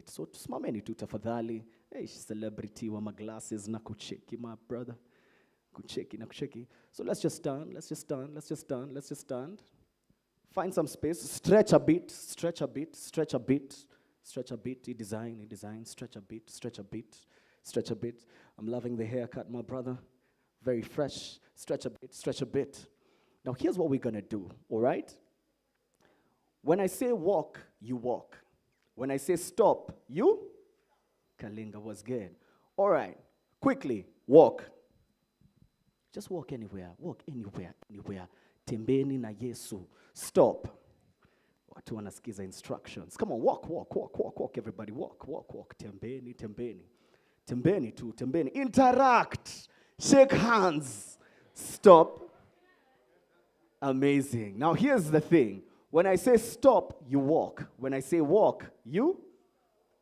bit. So tusimameni tu tafadhali. Hey, celebrity wa glasses na kucheki, my brother. Kucheki na kucheki. So let's just stand, let's just stand, let's just stand, let's just stand. Find some space, stretch a bit, stretch a bit, stretch a bit, stretch a bit, design, stretch a bit, stretch a bit, stretch a bit. I'm loving the haircut, my brother. Very fresh, stretch a bit, stretch a bit. Now here's what we're gonna do, all right? When I say walk, you walk. When I say stop, you? Kalinga was good. All right, quickly, walk. Just walk anywhere, anywhere. Tembeni na Yesu. Stop. Watu wanasikiza instructions. Come on, walk, everybody. Walk. Tembeni. Tembeni tu, tembeni. Interact. Shake hands. Stop. Amazing. Now here's the thing. When I say stop, you walk. When I say walk, you?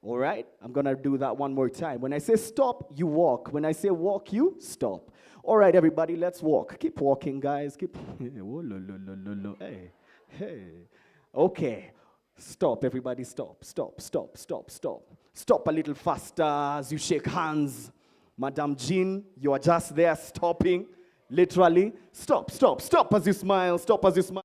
All right? I'm going to do that one more time. When I say stop, you walk. When I say walk, you stop. All right, everybody, let's walk. Keep walking, guys. Keep. Hey. Okay. Stop, everybody. Stop. Stop a little faster as you shake hands. Madam Jean, you are just there stopping. Literally. Stop as you smile. Stop as you smile.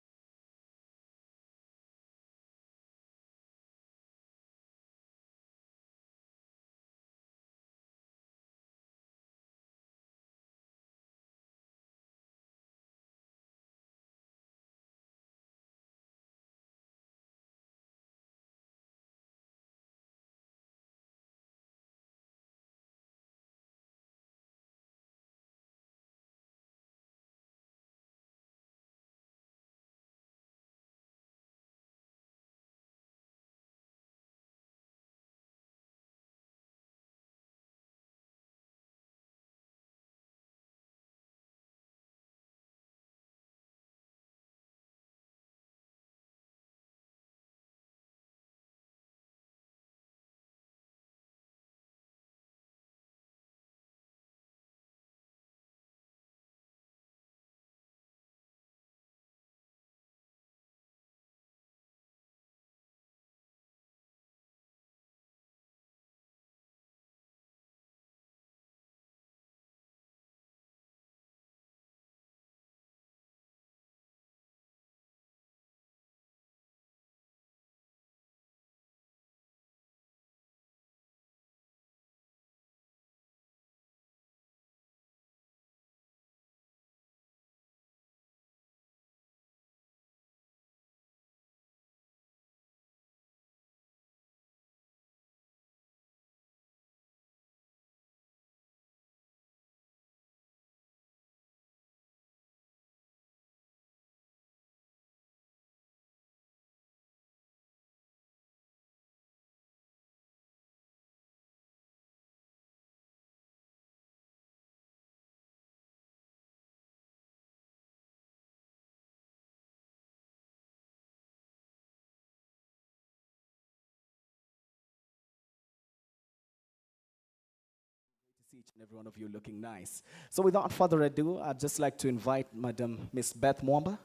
See each and every one of you looking nice. So without further ado, I'd just like to invite Madam Miss Beth Mwamba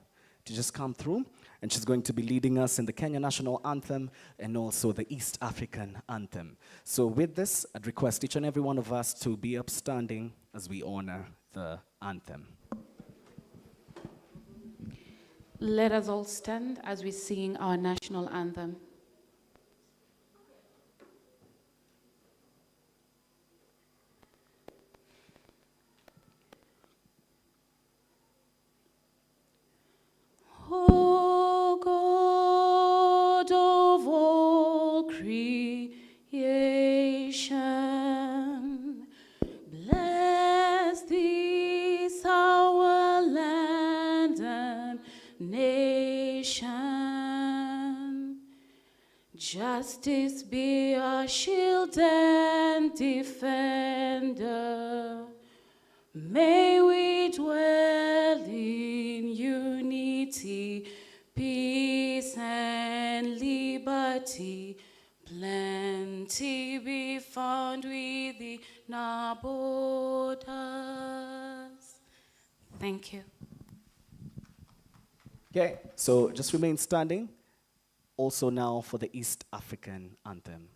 to just come through, and she's going to be leading us in the Kenya National Anthem and also the East African Anthem. So with this, I'd request each and every one of us to be upstanding as we honor the anthem. Let us all stand as we sing our national anthem. O God of all creation, bless this our land and nation. Justice be our shield and defender. May we dwell in unity, peace and liberty. Plenty be found within our borders. Thank you. Okay, so just remain standing. Also now for the East African Anthem.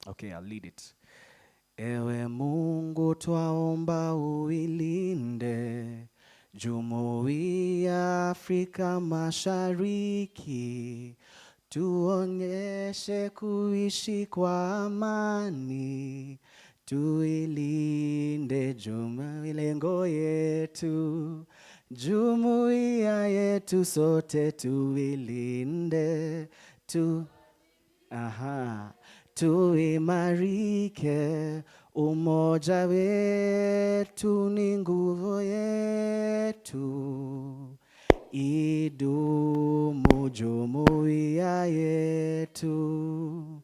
Okay, I'll lead it. Ewe Mungu twaomba uilinde Jumuiya Afrika Mashariki, tuonyeshe kuishi kwa amani, tuilinde lengo yetu, jumuiya yetu sote tuilinde, tuimarike, umoja wetu ni nguvu yetu, idumu jumuiya yetu.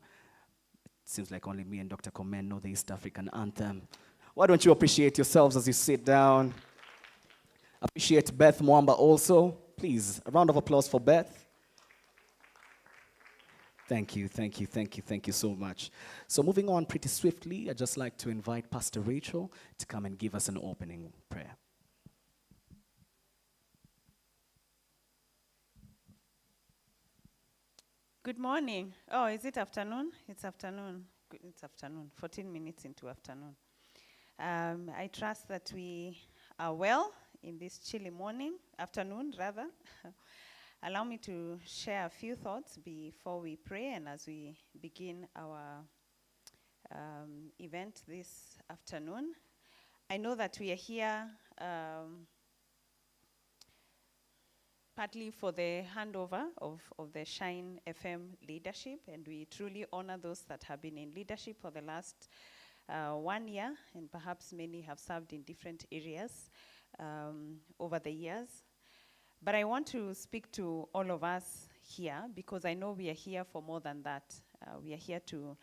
Seems like only me and Dr. Komen know the East African anthem. Why don't you appreciate yourselves as you sit down? Appreciate Beth Mwamba also. Please, a round of applause for Beth. Thank you, thank you, thank you, thank you so much. So moving on pretty swiftly, I'd just like to invite Pastor Rachel to come and give us an opening prayer. Good morning. Oh, is it afternoon? It's afternoon. It's afternoon, 14 minutes into afternoon. I trust that we are well in this chilly afternoon rather. Allow me to share a few thoughts before we pray and as we begin our event this afternoon. I know that we are here partly for the handover of the Shine FM leadership, and we truly honor those that have been in leadership for the last 1 year, and perhaps many have served in different areas over the years. But I want to speak to all of us here because I know we are here for more than that. We are here to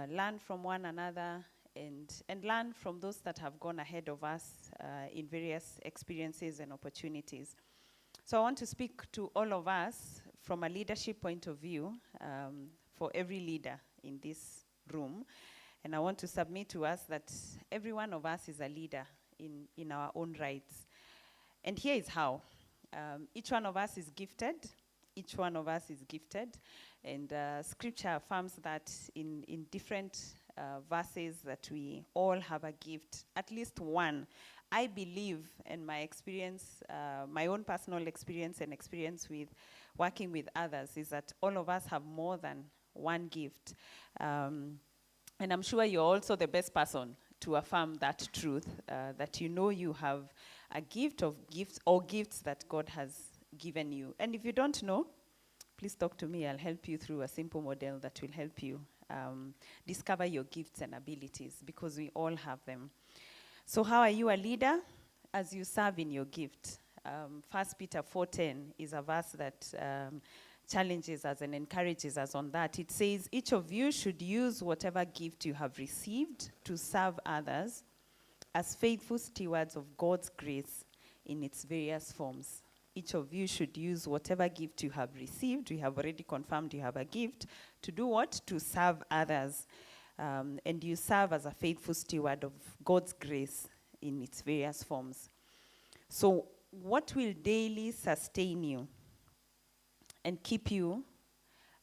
learn from one another and learn from those that have gone ahead of us in various experiences and opportunities. So I want to speak to all of us from a leadership point of view for every leader in this room. And I want to submit to us that every one of us is a leader in our own rights. And here is how. Each one of us is gifted. Each one of us is gifted. And scripture affirms that in different verses that we all have a gift, at least one. I believe in my experience, my own personal experience and experience with working with others is that all of us have more than one gift. And I'm sure you're also the best person to affirm that truth, that you know you have a gift of gifts or gifts that God has given you. And if you don't know, please talk to me. I'll help you through a simple model that will help you discover your gifts and abilities because we all have them. So how are you a leader? As you serve in your gift. 1 Peter 4:10 is a verse that challenges us and encourages us on that. It says, each of you should use whatever gift you have received to serve others as faithful stewards of God's grace in its various forms. Each of you should use whatever gift you have received. We have already confirmed you have a gift. To do what? To serve others. And you serve as a faithful steward of God's grace in its various forms. So what will daily sustain you and keep you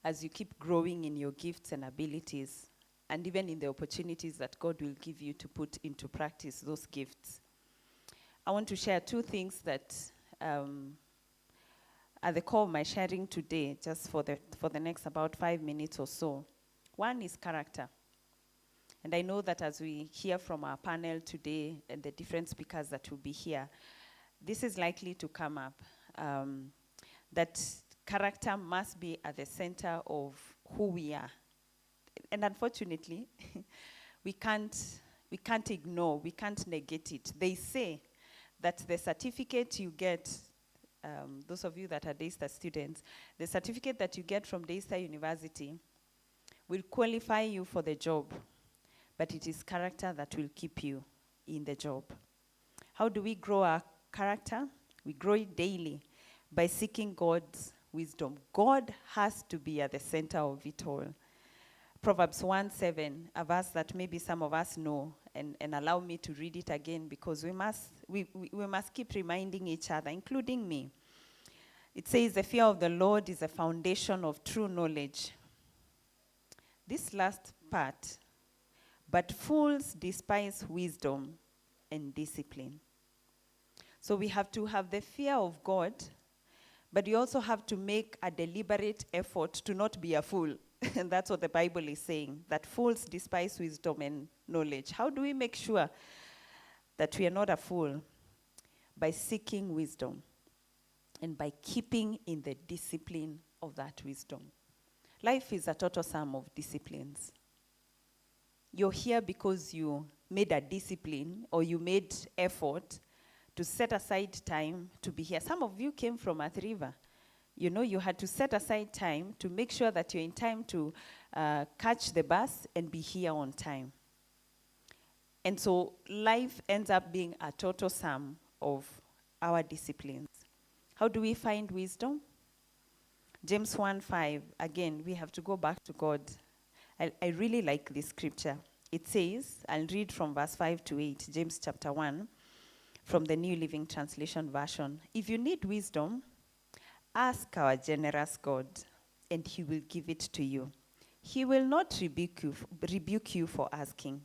as you keep growing in your gifts and abilities and even in the opportunities that God will give you to put into practice those gifts? I want to share two things that are the core of my sharing today, just for the next about 5 minutes or so. One is character. And I know that as we hear from our panel today and the different speakers that will be here, this is likely to come up, that character must be at the center of who we are. And unfortunately, we can't ignore, we can't negate it. They say that the certificate you get, those of you that are Daystar students, the certificate that you get from Daystar University will qualify you for the job, but it is character that will keep you in the job. How do we grow our character? We grow it daily by seeking God's wisdom. God has to be at the center of it all. Proverbs 1:7, a verse that maybe some of us know, and allow me to read it again because we must keep reminding each other, including me. It says, the fear of the Lord is a foundation of true knowledge. This last part, but fools despise wisdom and discipline. So we have to have the fear of God, but you also have to make a deliberate effort to not be a fool. And that's what the Bible is saying, that fools despise wisdom and knowledge. How do we make sure that we are not a fool? By seeking wisdom and by keeping in the discipline of that wisdom. Life is a total sum of disciplines. You're here because you made a discipline or you made effort to set aside time to be here. Some of you came from Earth River. You know, you had to set aside time to make sure that you're in time to catch the bus and be here on time. And so life ends up being a total sum of our disciplines. How do we find wisdom? James 1:5, again, we have to go back to God. I really like this scripture. It says, I'll read from verse 5 to 8, James chapter 1, from the New Living Translation version. If you need wisdom, ask our generous God, and he will give it to you. He will not rebuke you for asking.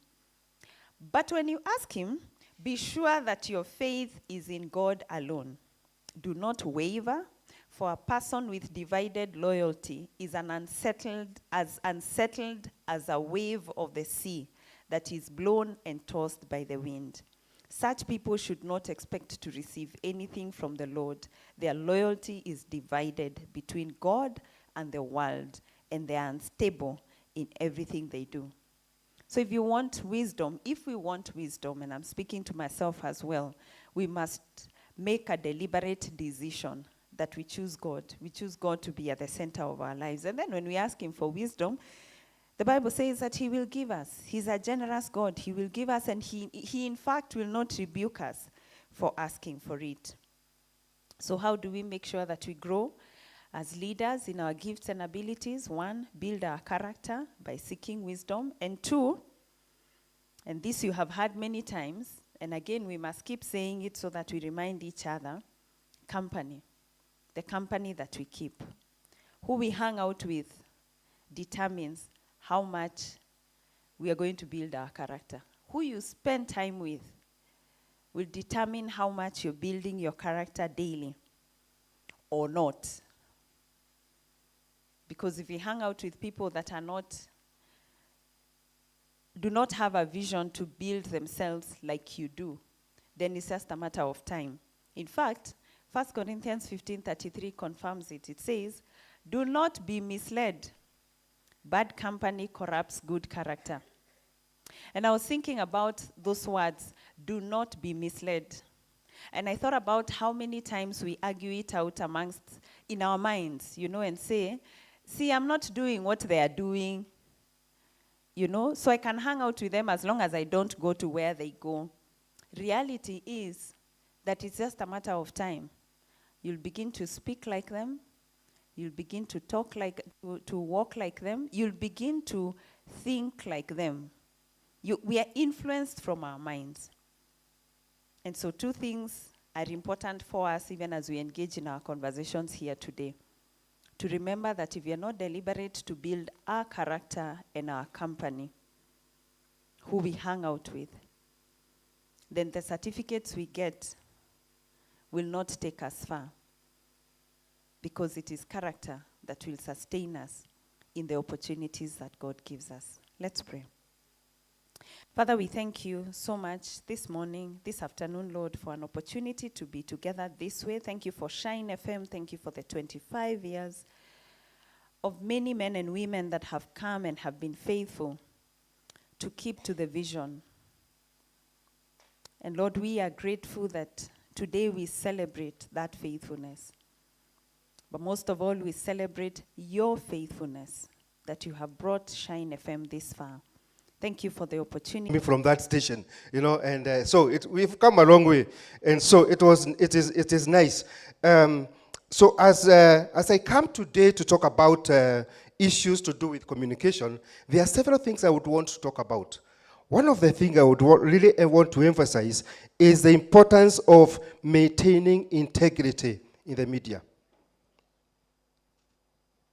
But when you ask him, be sure that your faith is in God alone. Do not waver, for a person with divided loyalty is unsettled as a wave of the sea that is blown and tossed by the wind. Such people should not expect to receive anything from the Lord. Their loyalty is divided between God and the world, and they are unstable in everything they do. So if we want wisdom, and I'm speaking to myself as well, we must make a deliberate decision that we choose God. We choose God to be at the center of our lives. And then when we ask him for wisdom, the Bible says that he will give us. He's a generous God. He will give us, and he in fact will not rebuke us for asking for it. So how do we make sure that we grow as leaders in our gifts and abilities? 1, build our character by seeking wisdom. And 2, and this you have heard many times, and again we must keep saying it so that we remind each other, company. The company that we keep. Who we hang out with determines how much we are going to build our character. Who you spend time with will determine how much you're building your character daily or not. Because if you hang out with people that do not have a vision to build themselves like you do, then it's just a matter of time. In fact, 1 Corinthians 15:33 confirms it. It says, do not be misled. Bad company corrupts good character. And I was thinking about those words, do not be misled. And I thought about how many times we argue it out in our minds, and say, see, I'm not doing what they are doing, so I can hang out with them as long as I don't go to where they go. Reality is that it's just a matter of time. You'll begin to speak like them. You'll begin to to walk like them. You'll begin to think like them. We are influenced from our minds. And so 2 things are important for us even as we engage in our conversations here today. To remember that if we are not deliberate to build our character and our company, who we hang out with, then the certificates we get will not take us far, because it is character that will sustain us in the opportunities that God gives us. Let's pray. Father, we thank you so much this morning, this afternoon, Lord, for an opportunity to be together this way. Thank you for Shine FM. Thank you for the 25 years of many men and women that have come and have been faithful to keep to the vision. And Lord, we are grateful that today we celebrate that faithfulness. But most of all, we celebrate your faithfulness, that you have brought Shine FM this far. Thank you for the opportunity. From that station, and so we've come a long way, and so it is nice. So as I come today to talk about issues to do with communication, there are several things I would want to talk about. One of the things I would really want to emphasize is the importance of maintaining integrity in the media.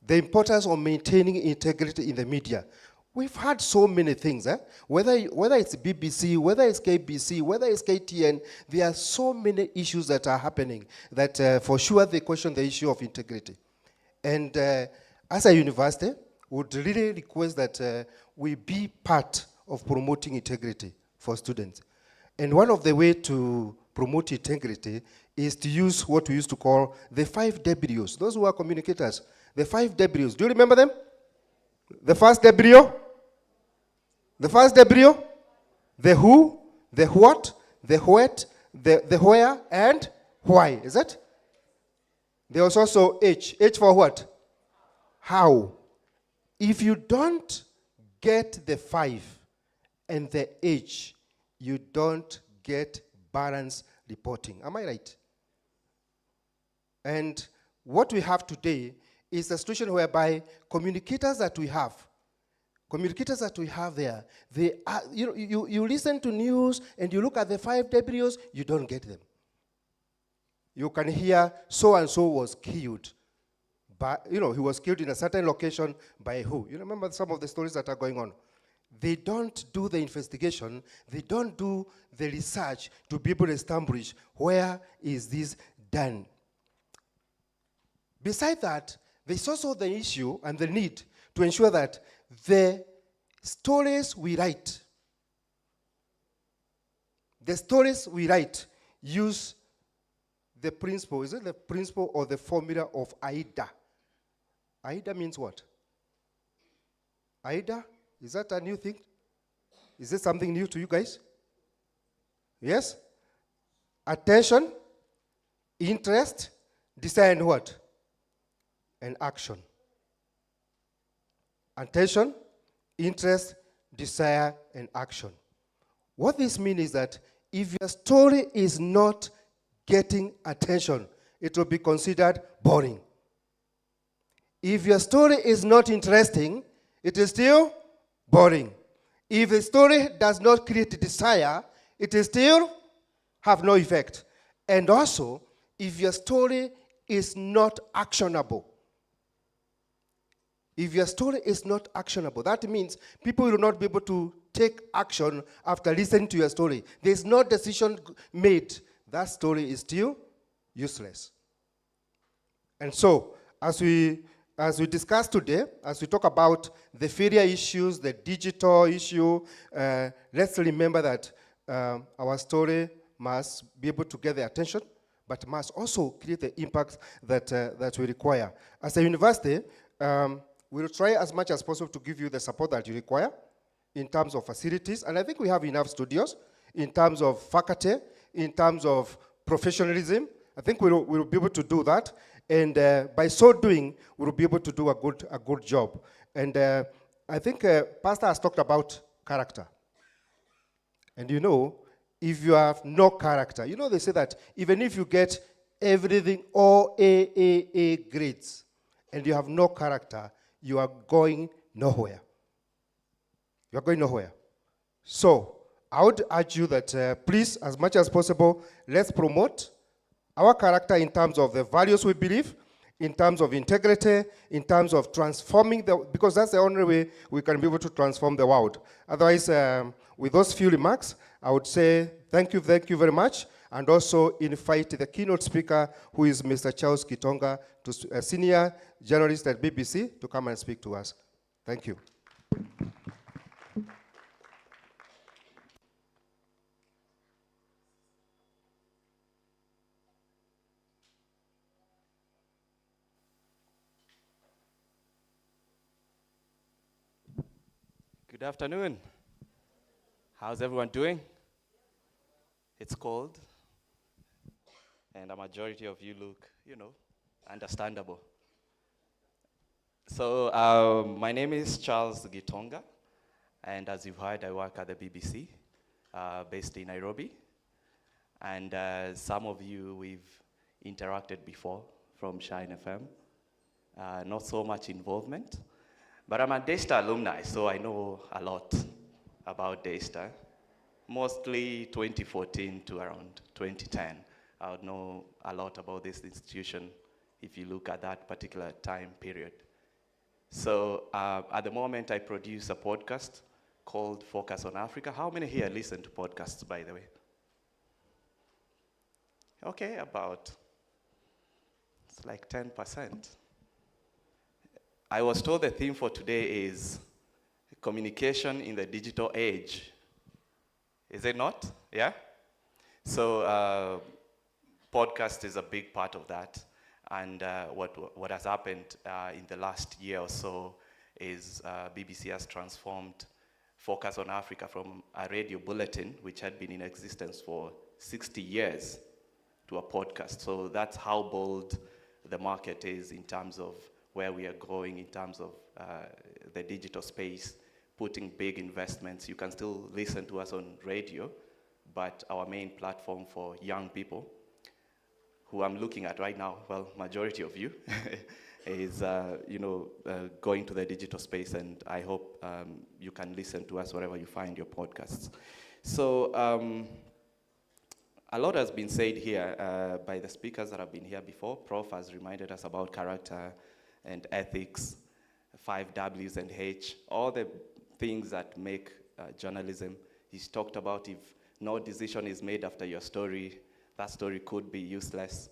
The importance of maintaining integrity in the media. We've had so many things, whether it's BBC, whether it's KBC, whether it's KTN, there are so many issues that are happening that for sure they question the issue of integrity. And as a university, would really request that we be part of promoting integrity for students. And one of the ways to promote integrity is to use what we used to call the 5 W's. Those who are communicators, the 5 W's. Do you remember them? The first W, the first W, the who, the what, the where, and why. Is it? There was also H. H for what? How. If you don't get the 5 and the H, you don't get balanced reporting. Am I right? And what we have today is a situation whereby communicators that we have there, they are, you listen to news and you look at the 5 W's, you don't get them. You can hear so-and-so was killed. But, he was killed in a certain location by who? You remember some of the stories that are going on. They don't do the investigation. They don't do the research to be able to establish where is this done. Besides that, there's also the issue and the need to ensure that the stories we write use the principle. Is it the principle or the formula of AIDA? AIDA means what? AIDA? Is that a new thing? Is it something new to you guys? Yes? Attention, interest, desire, and what? And action. Attention, interest, desire, and action. What this means is that if your story is not getting attention, it will be considered boring. If your story is not interesting, it is still boring. If the story does not create desire, it will still have no effect. And also, if your story is not actionable, that means people will not be able to take action after listening to your story. There's no decision made. That story is still useless. And so, as we discuss today, as we talk about the failure issues, the digital issue, let's remember that our story must be able to get the attention, but must also create the impact that we require. As a university, we'll try as much as possible to give you the support that you require in terms of facilities, and I think we have enough studios, in terms of faculty, in terms of professionalism. I think we'll be able to do that, and by so doing, we'll be able to do a good job. And I think Pastor has talked about character. And if you have no character, they say that even if you get everything, all A grades, and you have no character, you are going nowhere. You are going nowhere. So, I would urge you that please, as much as possible, let's promote our character in terms of the values we believe, in terms of integrity, in terms of transforming because that's the only way we can be able to transform the world. Otherwise, with those few remarks, I would say thank you very much, and also invite the keynote speaker, who is Mr. Charles Kitonga, a senior journalist at BBC, to come and speak to us. Thank you. Good afternoon. How's everyone doing? It's cold, and a majority of you look, understandable. So my name is Charles Gitonga, and as you've heard, I work at the BBC, based in Nairobi. And some of you we've interacted before from Shine FM. Not so much involvement. But I'm a Daystar alumni, so I know a lot about Daystar. Mostly 2014 to around 2010. I would know a lot about this institution if you look at that particular time period. So at the moment, I produce a podcast called Focus on Africa. How many here listen to podcasts, by the way? Okay, it's like 10%. I was told the theme for today is communication in the digital age. Is it not? Yeah? So podcast is a big part of that. And what has happened in the last year or so is BBC has transformed Focus on Africa from a radio bulletin, which had been in existence for 60 years, to a podcast. So that's how bold the market is in terms of where we are going, in terms of the digital space, putting big investments. You can still listen to us on radio, but our main platform for young people, who I'm looking at right now, well, majority of you, is going to the digital space, and I hope you can listen to us wherever you find your podcasts. So a lot has been said here by the speakers that have been here before. Prof has reminded us about character and ethics, 5 W's and H, all the things that make journalism. He's talked about if no decision is made after your story, that story could be useless.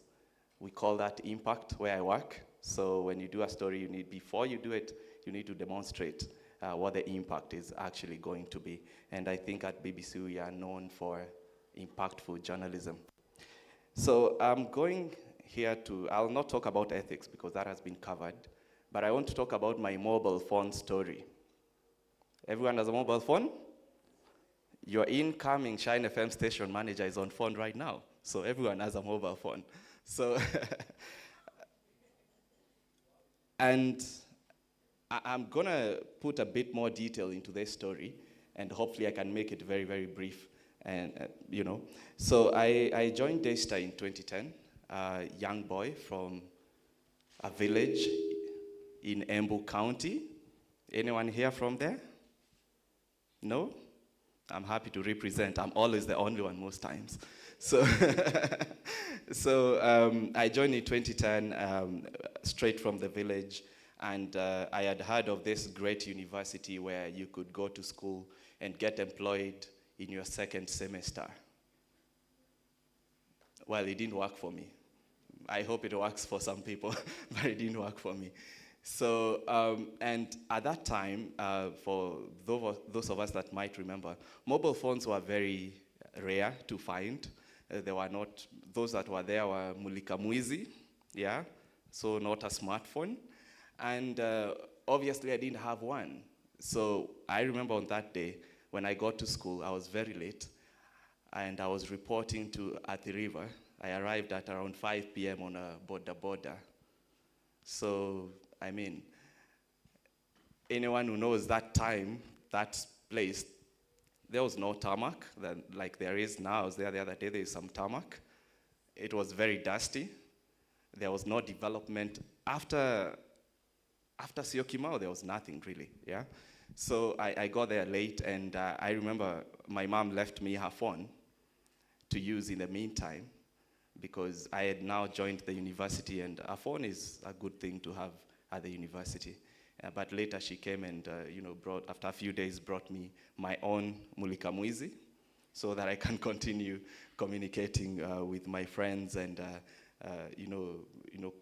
We call that impact where I work. So when you do a story, before you do it, you need to demonstrate what the impact is actually going to be. And I think at BBC we are known for impactful journalism. So I'm going here I'll not talk about ethics because that has been covered, but I want to talk about my mobile phone story. Everyone has a mobile phone? Your incoming Shine FM station manager is on phone right now. So everyone has a mobile phone. So, and I'm gonna put a bit more detail into this story, and hopefully I can make it very, very brief. And so I joined Daystar in 2010, a young boy from a village in Embu County. Anyone here from there? No? I'm happy to represent. I'm always the only one most times. So, I joined in 2010, straight from the village, and I had heard of this great university where you could go to school and get employed in your second semester. Well, it didn't work for me. I hope it works for some people, but it didn't work for me. So, and at that time, for those of us that might remember, mobile phones were very rare to find. They were not, those that were there were mulika mwizi, yeah, so not a smartphone. And obviously I didn't have one. So I remember on that day, when I got to school, I was very late, and I was reporting to Athi River. I arrived at around 5 p.m. on a border. So, I mean, anyone who knows that time, that place, there was no tarmac like there is now. I was there the other day, there is some tarmac. It was very dusty. There was no development. After Syokimau, there was nothing really, yeah? So I got there late, and I remember my mom left me her phone to use in the meantime, because I had now joined the university, and a phone is a good thing to have at the university. But later she came and, after a few days, brought me my own mulika mwizi, so that I can continue communicating with my friends and,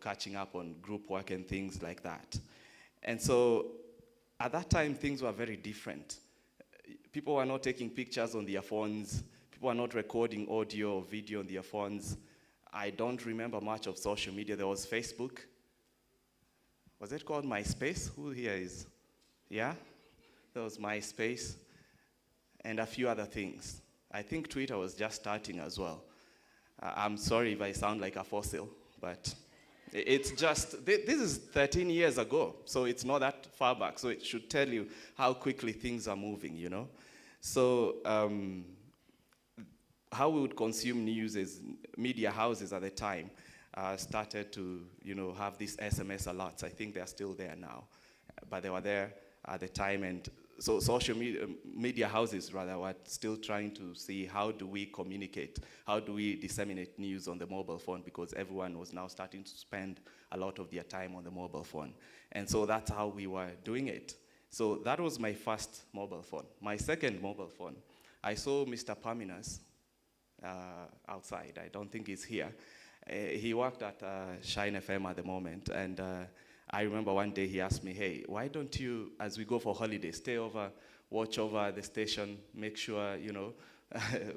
catching up on group work and things like that. And so at that time, things were very different. People were not taking pictures on their phones. People were not recording audio or video on their phones. I don't remember much of social media. There was Facebook. Was it called MySpace? Who here is? Yeah? There was MySpace and a few other things. I think Twitter was just starting as well. I'm sorry if I sound like a fossil, but it's just, this is 13 years ago, so it's not that far back. So it should tell you how quickly things are moving, you know? So how we would consume news is media houses at the time started to, have these SMS alerts. I think they're still there now, but they were there at the time, and so social media houses rather were still trying to see how do we communicate, how do we disseminate news on the mobile phone, because everyone was now starting to spend a lot of their time on the mobile phone. And so that's how we were doing it. So that was my first mobile phone. My second mobile phone, I saw Mr. Paminas outside. I don't think he's here. He worked at Shine FM at the moment, and I remember one day he asked me, hey, why don't you, as we go for holiday, stay over, watch over the station, make sure, you know,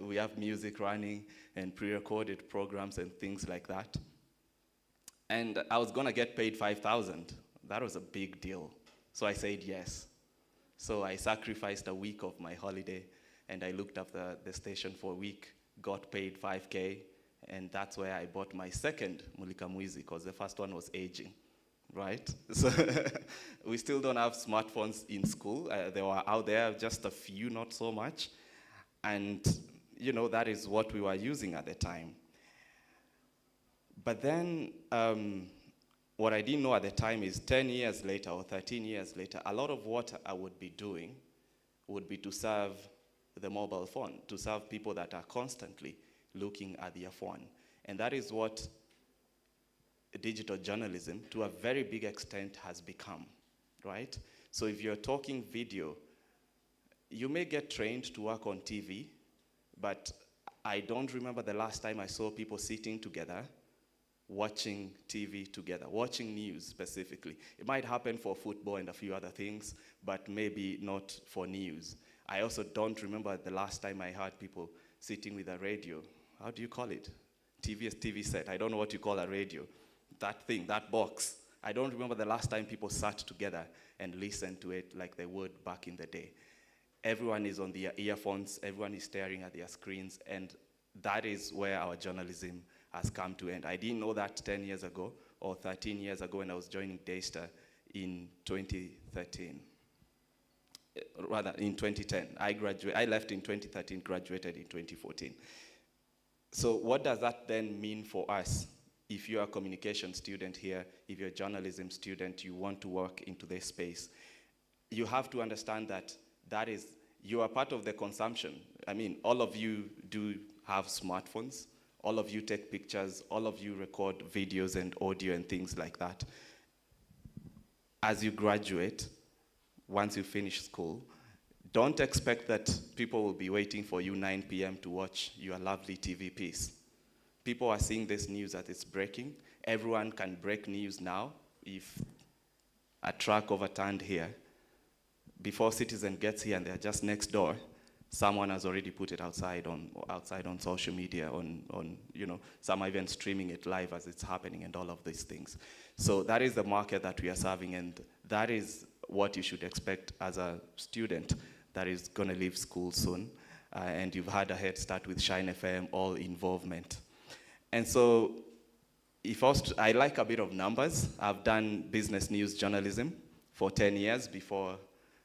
we have music running and pre-recorded programs and things like that. And I was gonna get paid 5,000. That was a big deal. So I said yes. So I sacrificed a week of my holiday, and I looked after the station for a week, got paid 5K, and that's where I bought my second Mulika Mwizi, because the first one was aging, right? So we still don't have smartphones in school. They were out there, just a few, not so much. And, you know, that is what we were using at the time. But then, what I didn't know at the time is 10 years later or 13 years later, a lot of what I would be doing would be to serve the mobile phone, to serve people that are constantly looking at their phone. And that is what digital journalism, to a very big extent, has become, right? So if you're talking video, you may get trained to work on TV, but I don't remember the last time I saw people sitting together watching TV together, watching news specifically. It might happen for football and a few other things, but maybe not for news. I also don't remember the last time I heard people sitting with a radio. How do you call it? TV set. I don't know what you call a radio. That thing, that box. I don't remember the last time people sat together and listened to it like they would back in the day. Everyone is on their earphones, everyone is staring at their screens, and that is where our journalism has come to end. I didn't know that 10 years ago or 13 years ago when I was joining Daystar in 2013. Rather, in 2010. I left in 2013, graduated in 2014. So what does that then mean for us? If you're a communication student here, if you're a journalism student, you want to work into this space, you have to understand that you are part of the consumption. I mean, all of you do have smartphones. All of you take pictures, all of you record videos and audio and things like that. As you graduate, once you finish school, don't expect that people will be waiting for you 9 p.m. to watch your lovely TV piece. People are seeing this news as it's breaking. Everyone can break news now. If a truck overturned here, before Citizen gets here and they're just next door, someone has already put it outside on social media, you know, some are even streaming it live as it's happening and all of these things. So that is the market that we are serving, and that is what you should expect as a student that is going to leave school soon. And you've had a head start with Shine FM, all involvement. And so I like a bit of numbers. I've done business news journalism for 10 years before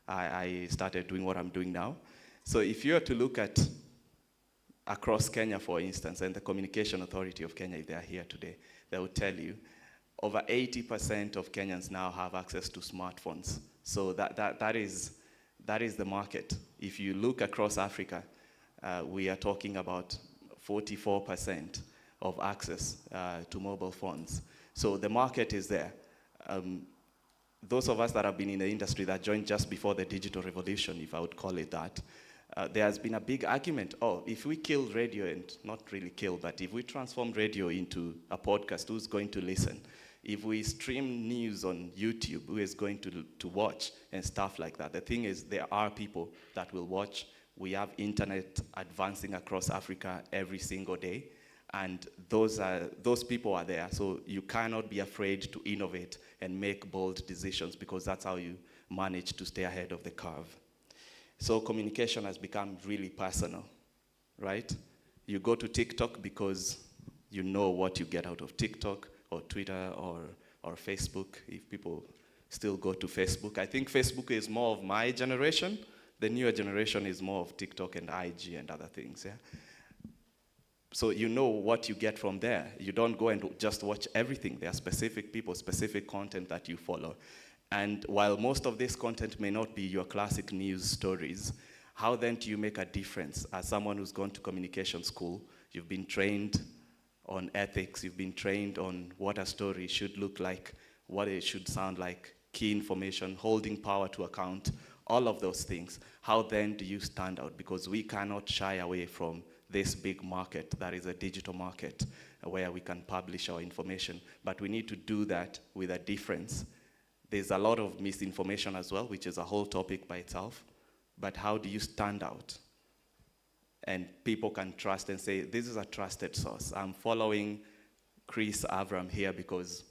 I started doing what I'm doing now. So if you were to look at across Kenya, for instance, and the Communication Authority of Kenya, if they are here today, they will tell you over 80% of Kenyans now have access to smartphones. So that is the market. If you look across Africa, we are talking about 44% of access to mobile phones. So the market is there. Those of us that have been in the industry that joined just before the digital revolution, if I would call it that, there has been a big argument, if we kill radio, and not really kill, but if we transform radio into a podcast, who's going to listen? If we stream news on YouTube, who is going to watch and stuff like that? The thing is, there are people that will watch. We have internet advancing across Africa every single day, and those people are there. So you cannot be afraid to innovate and make bold decisions, because that's how you manage to stay ahead of the curve. So communication has become really personal, right? You go to TikTok because you know what you get out of TikTok or Twitter or Facebook, if people still go to Facebook. I think Facebook is more of my generation. The newer generation is more of TikTok and IG and other things, yeah? So you know what you get from there. You don't go and just watch everything. There are specific people, specific content that you follow. And while most of this content may not be your classic news stories, how then do you make a difference? As someone who's gone to communication school, you've been trained on ethics, you've been trained on what a story should look like, what it should sound like, key information, holding power to account, all of those things. How then do you stand out? Because we cannot shy away from this big market that is a digital market where we can publish our information, but we need to do that with a difference. There's a lot of misinformation as well, which is a whole topic by itself, but how do you stand out? And people can trust and say, this is a trusted source. I'm following Chris Avram here because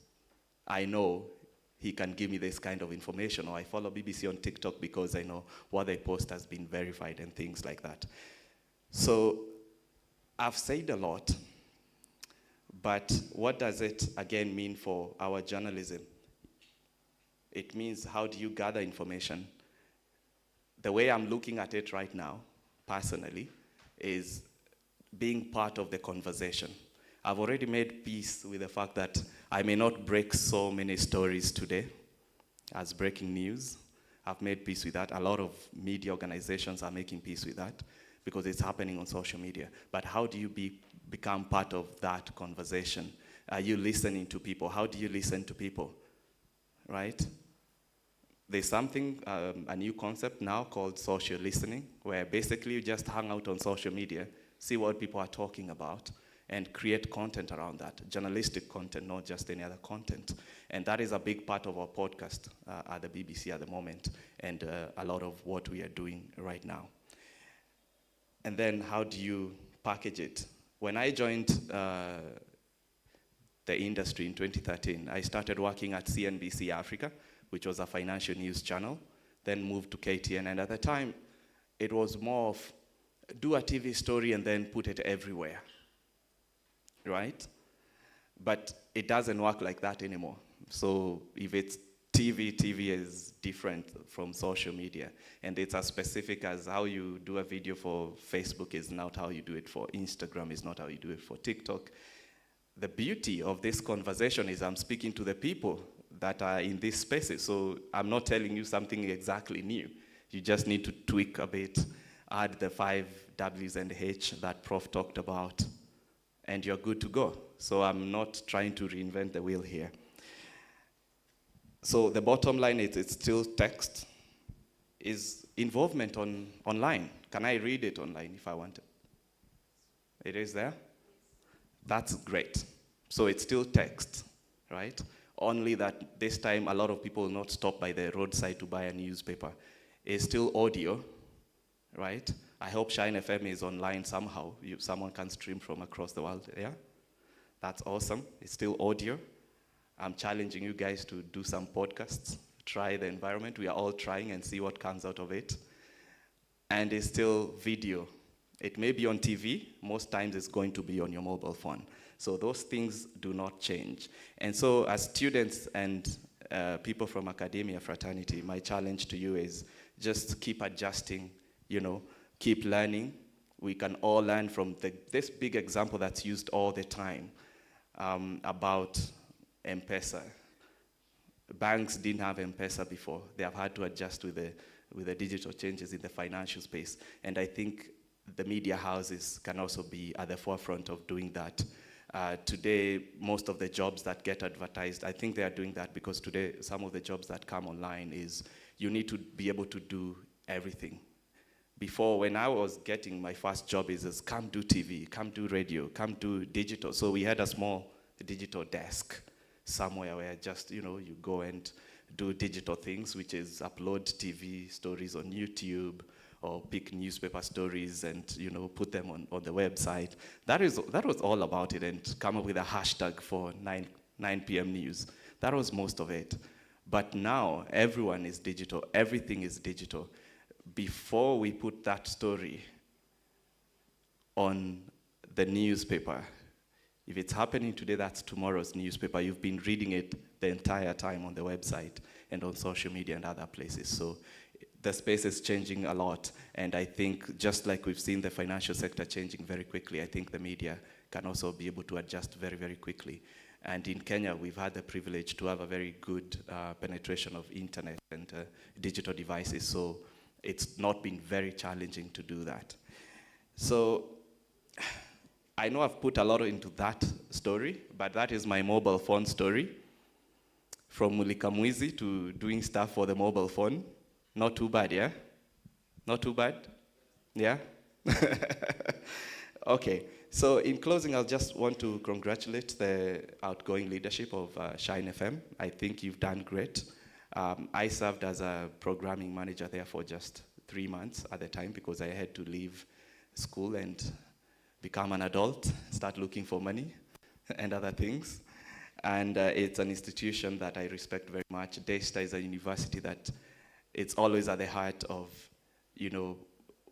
I know he can give me this kind of information, or I follow BBC on TikTok because I know what they post has been verified and things like that. So I've said a lot, but what does it again mean for our journalism? It means, how do you gather information? The way I'm looking at it right now, personally, is being part of the conversation. I've already made peace with the fact that I may not break so many stories today as breaking news. I've made peace with that. A lot of media organizations are making peace with that because it's happening on social media. But how do you become part of that conversation? Are you listening to people? How do you listen to people? Right? There's something, a new concept now called social listening, where basically you just hang out on social media, see what people are talking about, and create content around that, journalistic content, not just any other content. And that is a big part of our podcast at the BBC at the moment, and a lot of what we are doing right now. And then how do you package it? When I joined the industry in 2013, I started working at CNBC Africa, which was a financial news channel, then moved to KTN, and at the time, it was more of do a TV story and then put it everywhere, right? But it doesn't work like that anymore. So if it's TV is different from social media, and it's as specific as how you do a video for Facebook is not how you do it for Instagram, is not how you do it for TikTok. The beauty of this conversation is I'm speaking to the people that are in these spaces. So I'm not telling you something exactly new. You just need to tweak a bit, add the 5 W's and H that Prof talked about, and you're good to go. So I'm not trying to reinvent the wheel here. So the bottom line is it's still text, is involvement online. Can I read it online if I want it? It is there? That's great. So it's still text, right? Only that this time a lot of people will not stop by the roadside to buy a newspaper. It's still audio, right? I hope Shine FM is online somehow. Someone can stream from across the world, yeah? That's awesome. It's still audio. I'm challenging you guys to do some podcasts, try the environment. We are all trying and see what comes out of it. And it's still video. It may be on TV. Most times it's going to be on your mobile phone. So those things do not change. And so as students and people from academia fraternity, my challenge to you is just keep adjusting, keep learning. We can all learn from this big example that's used all the time about M-Pesa. Banks didn't have M-Pesa before. They have had to adjust with the digital changes in the financial space. And I think the media houses can also be at the forefront of doing that. Today, most of the jobs that get advertised, I think they are doing that because today, some of the jobs that come online is you need to be able to do everything. Before, when I was getting my first job, is come do TV, come do radio, come do digital. So we had a small digital desk somewhere where just, you go and do digital things, which is upload TV stories on YouTube, or pick newspaper stories and put them on the website. That was all about it, and come up with a hashtag for 9 p.m. news. That was most of it. But now everyone is digital, everything is digital. Before we put that story on the newspaper, if it's happening today, that's tomorrow's newspaper. You've been reading it the entire time on the website and on social media and other places. So the space is changing a lot, and I think just like we've seen the financial sector changing very quickly, I think the media can also be able to adjust very, very quickly. And in Kenya, we've had the privilege to have a very good penetration of internet and digital devices, so it's not been very challenging to do that. So I know I've put a lot into that story, but that is my mobile phone story. From Mulika Mwizi to doing stuff for the mobile phone. Not too bad, yeah? Not too bad? Yeah? Okay, so in closing, I'll just want to congratulate the outgoing leadership of Shine FM. I think you've done great. I served as a programming manager there for just 3 months at the time because I had to leave school and become an adult, start looking for money and other things. And it's an institution that I respect very much. Daystar is a university that it's always at the heart of, you know,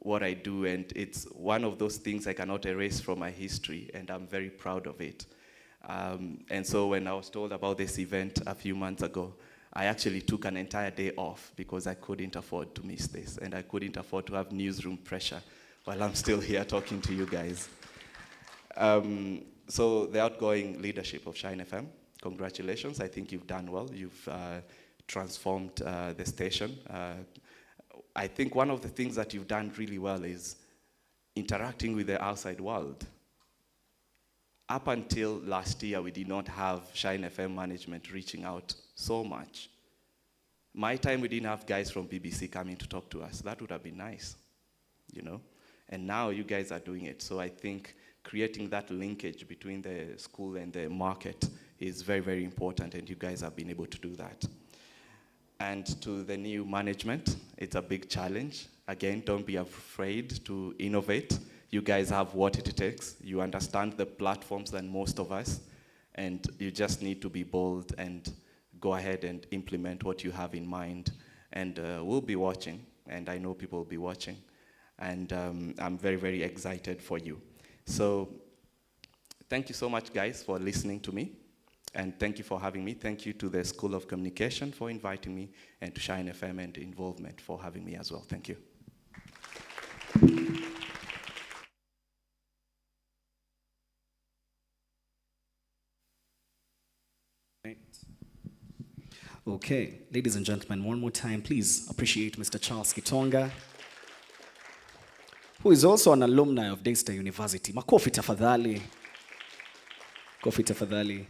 what I do, and it's one of those things I cannot erase from my history, and I'm very proud of it. And so when I was told about this event a few months ago, I actually took an entire day off because I couldn't afford to miss this, and I couldn't afford to have newsroom pressure while I'm still here talking to you guys. So the outgoing leadership of Shine FM, congratulations. I think you've done well. You've transformed the station. I think one of the things that you've done really well is interacting with the outside world. Up until last year, we did not have Shine FM management reaching out so much. My time, we didn't have guys from BBC coming to talk to us. That would have been nice, you know? And now you guys are doing it. So I think creating that linkage between the school and the market is very, very important, and you guys have been able to do that. And to the new management, it's a big challenge. Again, don't be afraid to innovate. You guys have what it takes. You understand the platforms than most of us, and you just need to be bold and go ahead and implement what you have in mind. And we'll be watching, and I know people will be watching. And I'm very, very excited for you. So thank you so much, guys, for listening to me. And thank you for having me. Thank you to the School of Communication for inviting me, and to Shine FM and Involvement for having me as well. Thank you. Okay, ladies and gentlemen, one more time, please appreciate Mr. Charles Gitonga, who is also an alumni of Daystar University. Makofi tafadhali. Kofi tafadhali.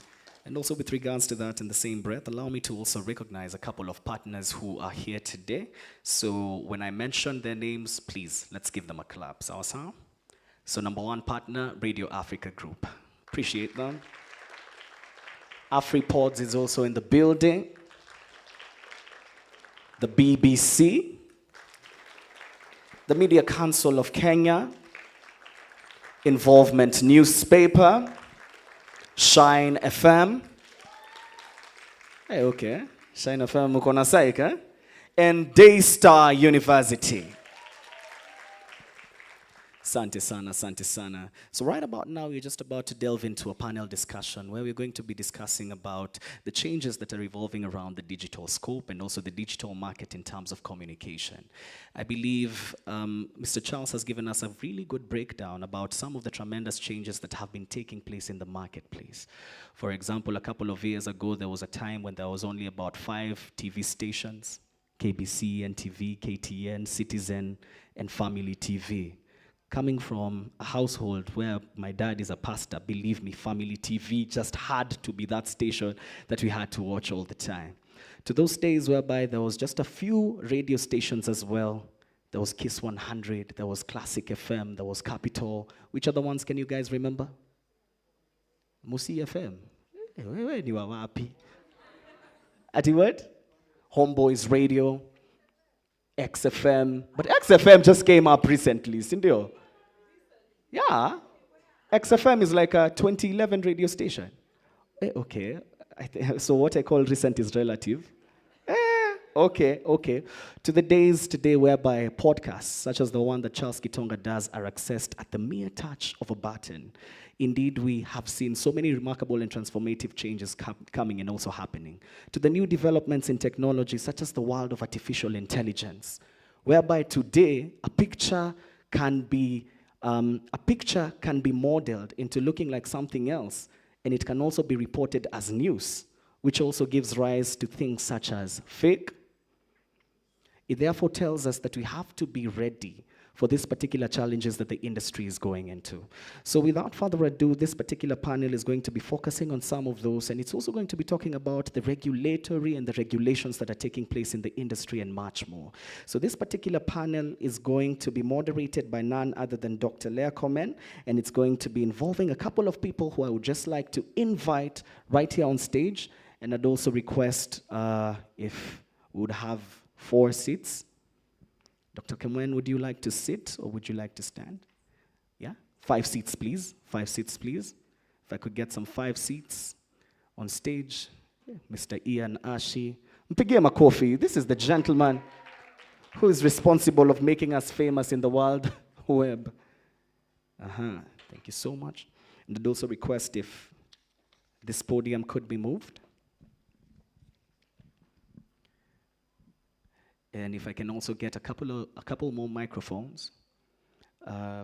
And also with regards to that, in the same breath, allow me to also recognize a couple of partners who are here today. So when I mention their names, please, let's give them a clap. So number one partner, Radio Africa Group. Appreciate them. AfriPods is also in the building. The BBC. The Media Council of Kenya. Involvement Newspaper. Shine FM. Hey, okay. Shine FM uko na psych, eh? And Daystar University. Sante sana, sante sana. So right about now, we're just about to delve into a panel discussion where we're going to be discussing about the changes that are evolving around the digital scope and also the digital market in terms of communication. I believe Mr. Charles has given us a really good breakdown about some of the tremendous changes that have been taking place in the marketplace. For example, a couple of years ago, there was a time when there was only about 5 TV stations: KBC, NTV, KTN, Citizen, and Family TV. Coming from a household where my dad is a pastor, believe me, Family TV just had to be that station that we had to watch all the time. To those days whereby there was just a few radio stations as well. There was Kiss 100, there was Classic FM, there was Capital. Which other ones can you guys remember? Musi FM. Where you are happy? Ati what? Homeboys Radio. XFM, but XFM just came up recently, Cindy. Yeah, XFM is like a 2011 radio station. Okay, so what I call recent is relative. Okay. To the days today whereby podcasts, such as the one that Charles Gitonga does, are accessed at the mere touch of a button. Indeed, we have seen so many remarkable and transformative changes coming and also happening. To the new developments in technology, such as the world of artificial intelligence, whereby today a picture can be modeled into looking like something else, and it can also be reported as news, which also gives rise to things such as fake. It therefore tells us that we have to be ready for these particular challenges that the industry is going into. So without further ado, this particular panel is going to be focusing on some of those, and it's also going to be talking about the regulatory and the regulations that are taking place in the industry and much more. So this particular panel is going to be moderated by none other than Dr. Leah Komen, and it's going to be involving a couple of people who I would just like to invite right here on stage, and I'd also request if we would have 4 seats. Dr. Kamwen, would you like to sit or would you like to stand? Yeah? 5 seats, please. 5 seats, please. If I could get some 5 seats on stage. Yeah. Mr. Ian Ashi. Mpigie makofi. This is the gentleman who is responsible of making us famous in the world web. Thank you so much. And I'd also request if this podium could be moved. And if I can also get a couple more microphones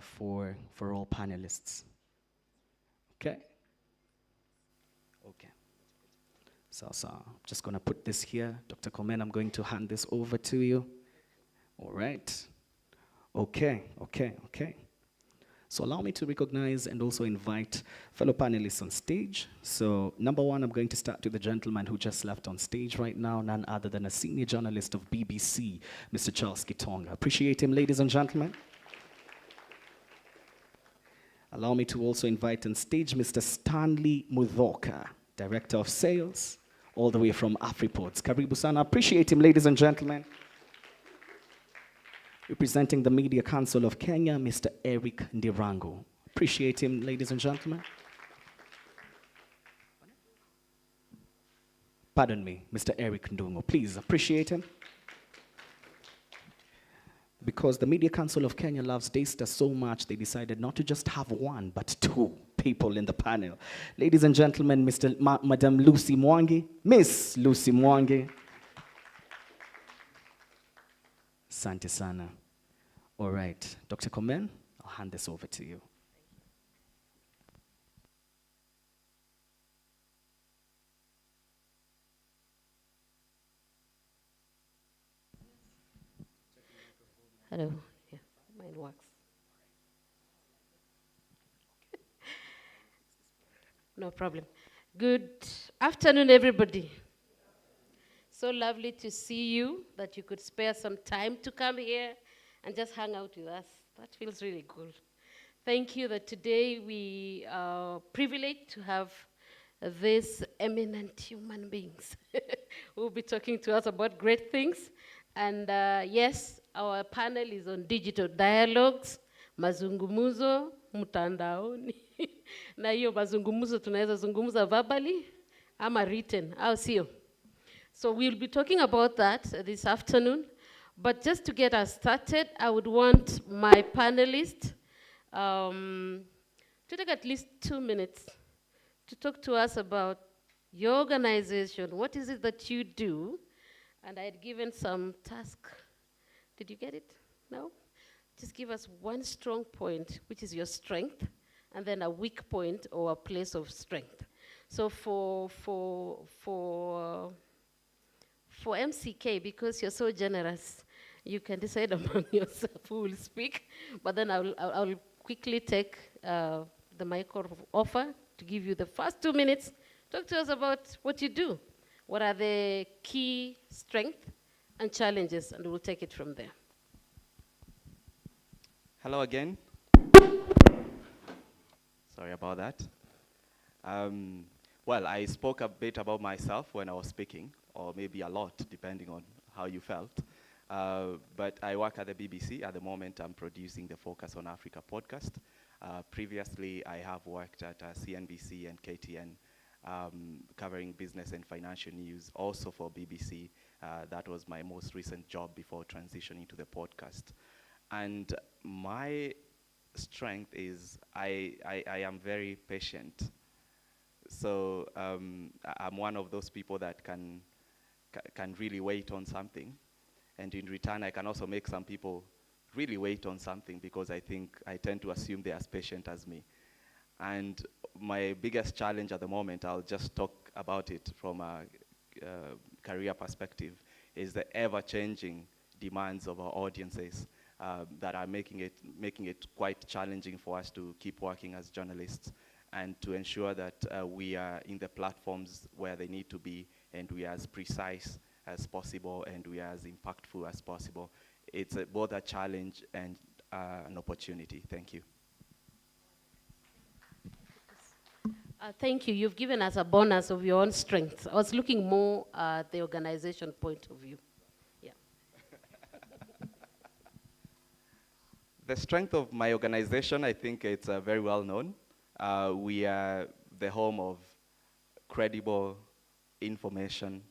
for all panelists. Okay? Okay. So I'm just going to put this here. Dr. Komen, I'm going to hand this over to you. All right. Okay. So allow me to recognize and also invite fellow panelists on stage. So number 1, I'm going to start with the gentleman who just left on stage right now, none other than a senior journalist of BBC, Mr. Charles Gitonga. Appreciate him, ladies and gentlemen. Allow me to also invite on stage Mr. Stanley Mudhoka, Director of Sales, all the way from AfriPorts. Karibu sana. Appreciate him, ladies and gentlemen. Representing the Media Council of Kenya, Mr. Eric Ndirango. Appreciate him, ladies and gentlemen. Pardon me, Mr. Eric Ndungo. Please appreciate him. Because the Media Council of Kenya loves Daystar so much, they decided not to just have 1, but 2 people in the panel. Ladies and gentlemen, Madam Lucy Mwangi, Miss Lucy Mwangi. Asante sana. All right, Dr. Komen, I'll hand this over to you. Hello. Yeah, mine works. No problem. Good afternoon, everybody. So lovely to see you, that you could spare some time to come here and just hang out with us. That feels really good. Thank you that today we are privileged to have these eminent human beings who will be talking to us about great things. And yes, our panel is on digital dialogues, mazungumuzo, mtandaoni. Na hiyo mazungumuzo tunaweza zungumuza verbally ama written, au sio? So we'll be talking about that this afternoon. But just to get us started, I would want my panelists to take at least 2 minutes to talk to us about your organization. What is it that you do? And I had given some task. Did you get it? No? Just give us 1 strong point, which is your strength, and then a weak point or a place of strength. So for MCK, because you're so generous, you can decide among yourself who will speak, but then I'll quickly take the mic offer to give you the first 2 minutes. Talk to us about what you do. What are the key strengths and challenges, and we'll take it from there. Hello again. Sorry about that. Well, I spoke a bit about myself when I was speaking, or maybe a lot, depending on how you felt. But I work at the BBC. At the moment, I'm producing the Focus on Africa podcast. Previously, I have worked at CNBC and KTN, covering business and financial news, also for BBC. That was my most recent job before transitioning to the podcast. And my strength is I am very patient. So I'm one of those people that can really wait on something. And in return, I can also make some people really wait on something, because I think I tend to assume they're as patient as me. And my biggest challenge at the moment, I'll just talk about it from a career perspective, is the ever-changing demands of our audiences that are making it quite challenging for us to keep working as journalists and to ensure that we are in the platforms where they need to be and we are as precise as possible and we are as impactful as possible. It's both a challenge and an opportunity. Thank you. Thank you. You've given us a bonus of your own strengths. I was looking more at the organization point of view. Yeah. The strength of my organization, I think it's very well known. We are the home of credible information.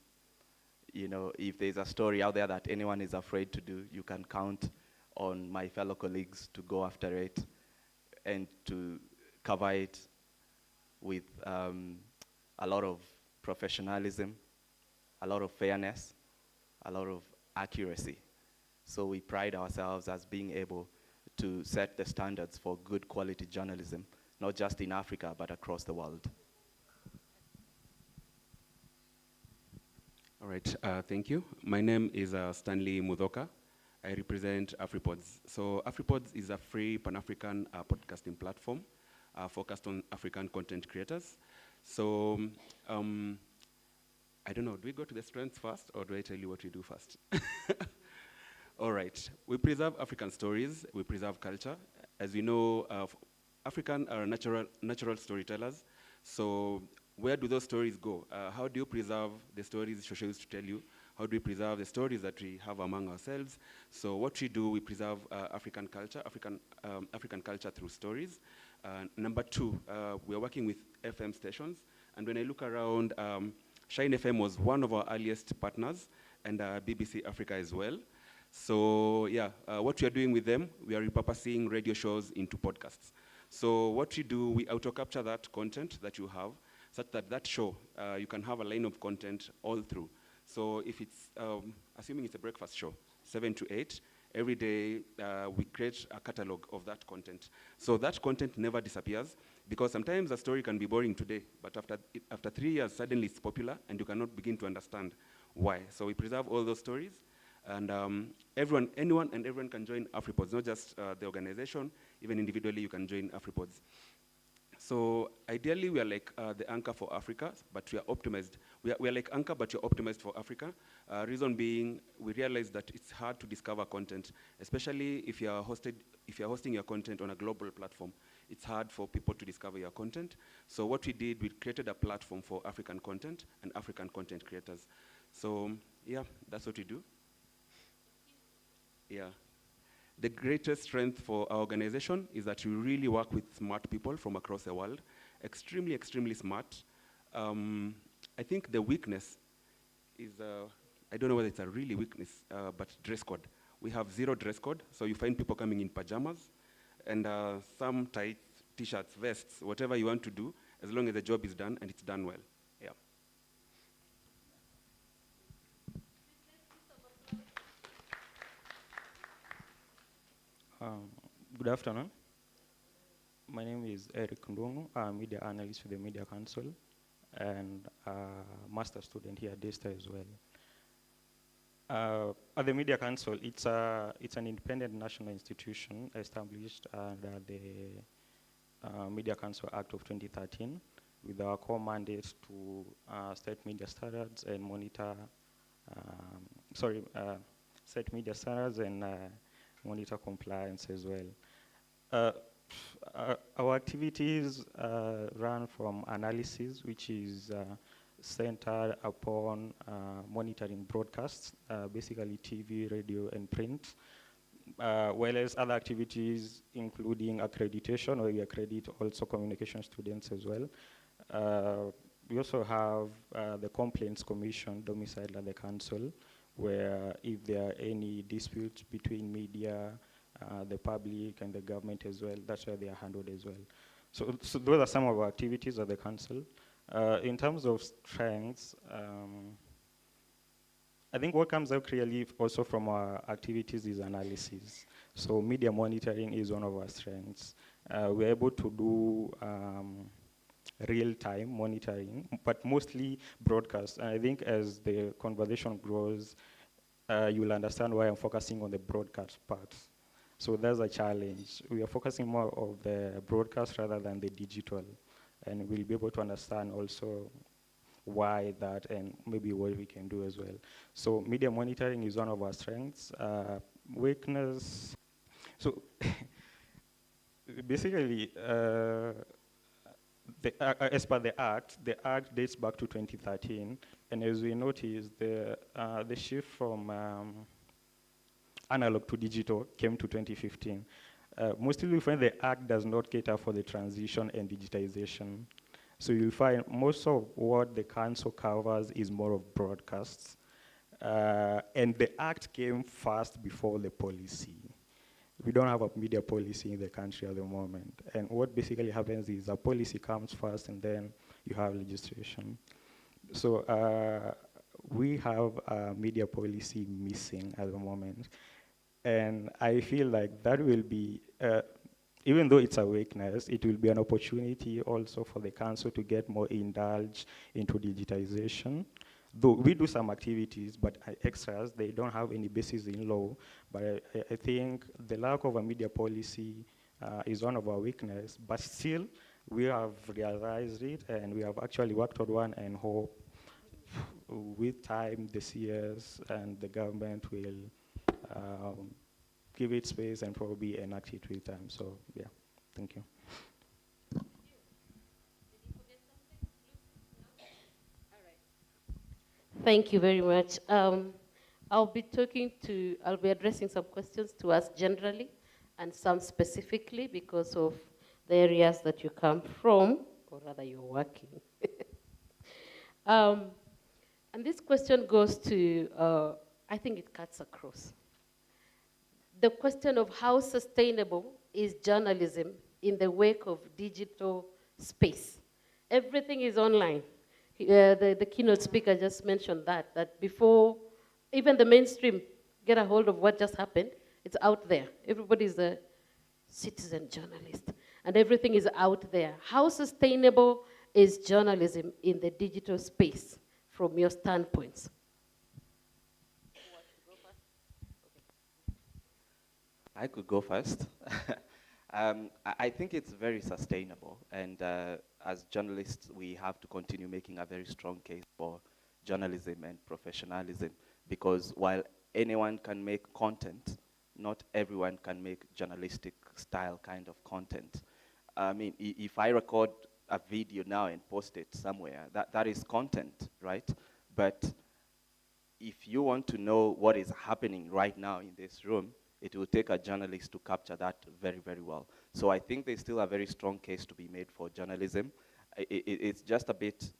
You know, if there's a story out there that anyone is afraid to do, you can count on my fellow colleagues to go after it and to cover it with a lot of professionalism, a lot of fairness, a lot of accuracy. So we pride ourselves as being able to set the standards for good quality journalism, not just in Africa, but across the world. All right, thank you. My name is Stanley Mudoka. I represent AfriPods. So AfriPods is a free Pan-African podcasting platform focused on African content creators. So I don't know, do we go to the strengths first or do I tell you what we do first? All right, we preserve African stories, we preserve culture. As we know, African are natural storytellers. So where do those stories go? How do you preserve the stories Shosho used to tell you? How do we preserve the stories that we have among ourselves? So what we do, we preserve African culture through stories. Number two, we are working with FM stations. And when I look around, Shine FM was one of our earliest partners, and BBC Africa as well. So yeah, what we are doing with them, we are repurposing radio shows into podcasts. So what we do, we auto-capture that content that you have, such that that show, you can have a line of content all through. So if it's, assuming it's a breakfast show, 7 to 8, every day we create a catalog of that content. So that content never disappears, because sometimes a story can be boring today, but after 3 years, suddenly it's popular, and you cannot begin to understand why. So we preserve all those stories, and anyone and everyone can join AfriPods, not just the organization, even individually you can join AfriPods. So ideally, we are like the anchor for Africa, but we are optimized. We are like anchor, but you're optimized for Africa. Reason being, we realize that it's hard to discover content, especially if you are hosting your content on a global platform. It's hard for people to discover your content. So what we did, we created a platform for African content and African content creators. So yeah, that's what we do. Yeah. The greatest strength for our organization is that we really work with smart people from across the world, extremely, extremely smart. I think the weakness is, I don't know whether it's a really weakness, but dress code. We have 0 dress code, so you find people coming in pajamas and some tights, t-shirts, vests, whatever you want to do, as long as the job is done and it's done well. Yeah. Good afternoon. My name is Eric Ndungu. I'm a media analyst for the Media Council and a master student here at Daystar as well. At the Media Council, it's an independent national institution established under the Media Council Act of 2013 with our core mandate to set media standards and set media standards and monitor compliance as well. Our activities run from analysis, which is centered upon monitoring broadcasts, basically TV, radio, and print, whereas other activities including accreditation, where we accredit also communication students as well. We also have the Complaints Commission domiciled at the council, where if there are any disputes between media, the public, and the government as well, that's where they are handled as well. So those are some of our activities at the council. In terms of strengths, I think what comes out clearly also from our activities is analysis. So media monitoring is one of our strengths. We're able to do real-time monitoring, but mostly broadcast. And I think as the conversation grows, you'll understand why I'm focusing on the broadcast part. So that's a challenge. We are focusing more on the broadcast rather than the digital. And we'll be able to understand also why that and maybe what we can do as well. So media monitoring is one of our strengths. Weakness, so basically, as per the act dates back to 2013, and as we noticed, the shift from analog to digital came to 2015. Mostly we find the act does not cater for the transition and digitization. So you'll find most of what the council covers is more of broadcasts. And the act came first before the policy. We don't have a media policy in the country at the moment. And what basically happens is a policy comes first and then you have legislation. So we have a media policy missing at the moment. And I feel like that will be, even though it's a weakness, it will be an opportunity also for the council to get more indulged into digitization. Though we do some activities, but extras, they don't have any basis in law. But I think the lack of a media policy is one of our weaknesses. But still, we have realized it, and we have actually worked on one, and hope with time, the CS and the government will give it space and probably enact it with time. So, yeah, thank you. Thank you very much. I'll be addressing some questions to us generally and some specifically because of the areas that you come from, or rather you're working. And this question goes to, I think it cuts across. The question of how sustainable is journalism in the wake of digital space. Everything is online. The keynote speaker just mentioned that before even the mainstream get a hold of what just happened, it's out there. Everybody's a citizen journalist, and everything is out there. How sustainable is journalism in the digital space from your standpoints? I could go first. I think it's very sustainable, and as journalists, we have to continue making a very strong case for journalism and professionalism, because while anyone can make content, not everyone can make journalistic style kind of content. I mean, if I record a video now and post it somewhere, that is content, right? But if you want to know what is happening right now in this room, it will take a journalist to capture that very, very well. So I think there's still a very strong case to be made for journalism. It's just a bit,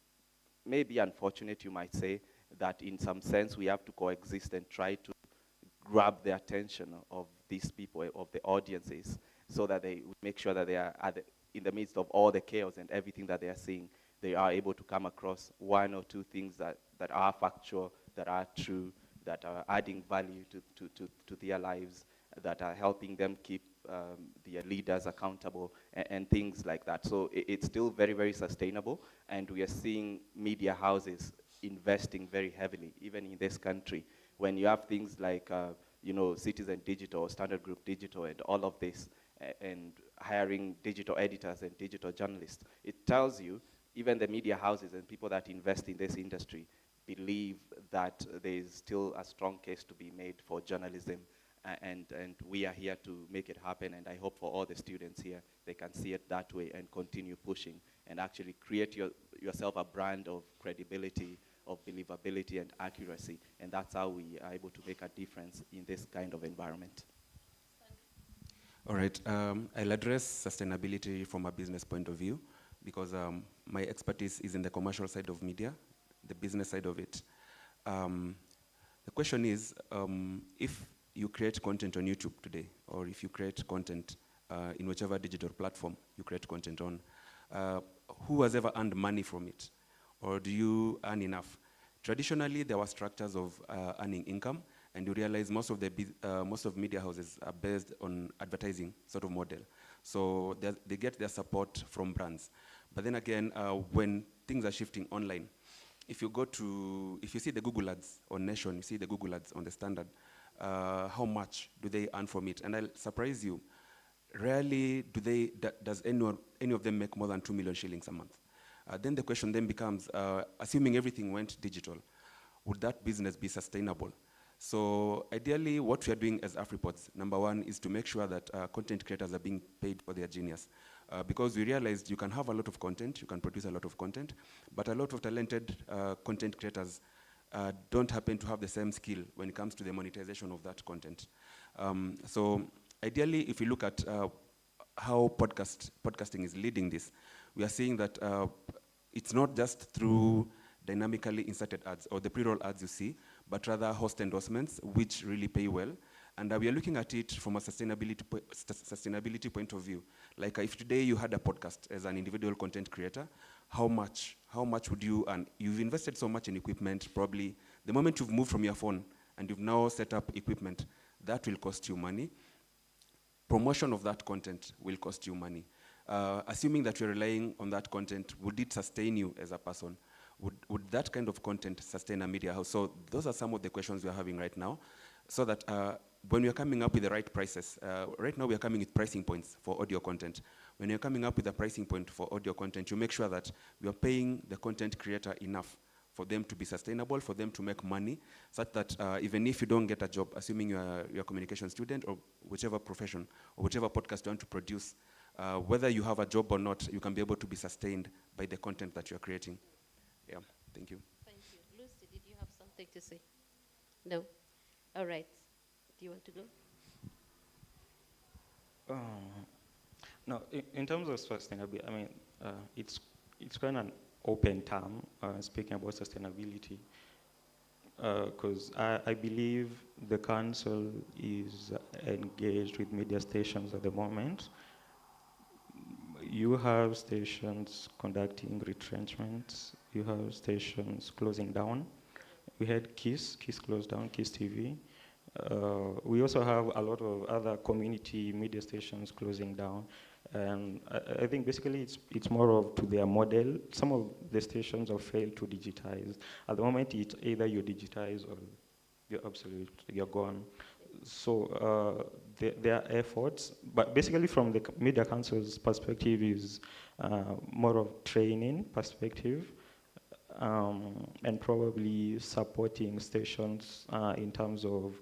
maybe unfortunate, you might say, that in some sense we have to coexist and try to grab the attention of these people, of the audiences, so that they make sure that they are in the midst of all the chaos and everything that they are seeing, they are able to come across one or two things that are factual, that are true, that are adding value to their lives, that are helping them keep their leaders accountable, and things like that. So it's still very, very sustainable, and we are seeing media houses investing very heavily, even in this country. When you have things like, Citizen Digital, Standard Group Digital, and all of this, and hiring digital editors and digital journalists, it tells you, even the media houses and people that invest in this industry believe that there is still a strong case to be made for journalism, and we are here to make it happen, and I hope for all the students here, they can see it that way and continue pushing and actually create yourself a brand of credibility, of believability and accuracy, and that's how we are able to make a difference in this kind of environment. All right, I'll address sustainability from a business point of view, because my expertise is in the commercial side of media, the business side of it. The question is, if you create content on YouTube today, or if you create content in whichever digital platform you create content on, who has ever earned money from it? Or do you earn enough? Traditionally, there were structures of earning income, and you realize most of media houses are based on advertising sort of model. So they get their support from brands. But then again, when things are shifting online, if you see the Google ads on Nation, you see the Google ads on the Standard, how much do they earn from it? And I'll surprise you, rarely does any of them make more than 2 million shillings a month. Then the question then becomes, assuming everything went digital, would that business be sustainable? So ideally, what we are doing as AfriPods, number one, is to make sure that content creators are being paid for their genius. Because we realized you can have a lot of content, you can produce a lot of content, but a lot of talented content creators don't happen to have the same skill when it comes to the monetization of that content. So ideally, if you look at how podcasting is leading this, we are seeing that it's not just through dynamically inserted ads or the pre-roll ads you see, but rather host endorsements, which really pay well. And we are looking at it from a sustainability point of view. Like if today you had a podcast as an individual content creator, how much would you earn? You've invested so much in equipment, probably. The moment you've moved from your phone and you've now set up equipment, that will cost you money. Promotion of that content will cost you money. Assuming that you're relying on that content, would it sustain you as a person? Would that kind of content sustain a media house? So those are some of the questions we're having right now, so that when we're coming up with the right prices, right now we are coming with pricing points for audio content. When you're coming up with a pricing point for audio content, you make sure that we are paying the content creator enough for them to be sustainable, for them to make money, such that even if you don't get a job, assuming you're a communication student or whichever profession or whichever podcast you want to produce, whether you have a job or not, you can be able to be sustained by the content that you're creating. Yeah, thank you. Thank you. Lucy, did you have something to say? No? All right. Do you want to go? No, in terms of sustainability, I mean, it's kind of an open term, speaking about sustainability, because I believe the council is engaged with media stations at the moment. You have stations conducting retrenchments, you have stations closing down. We had KISS closed down, KISS TV. We also have a lot of other community media stations closing down. And I think basically it's more of to their model. Some of the stations have failed to digitize. At the moment, it's either you digitize or you're gone. So there are efforts, but basically from the Media Council's perspective is more of training perspective, and probably supporting stations in terms of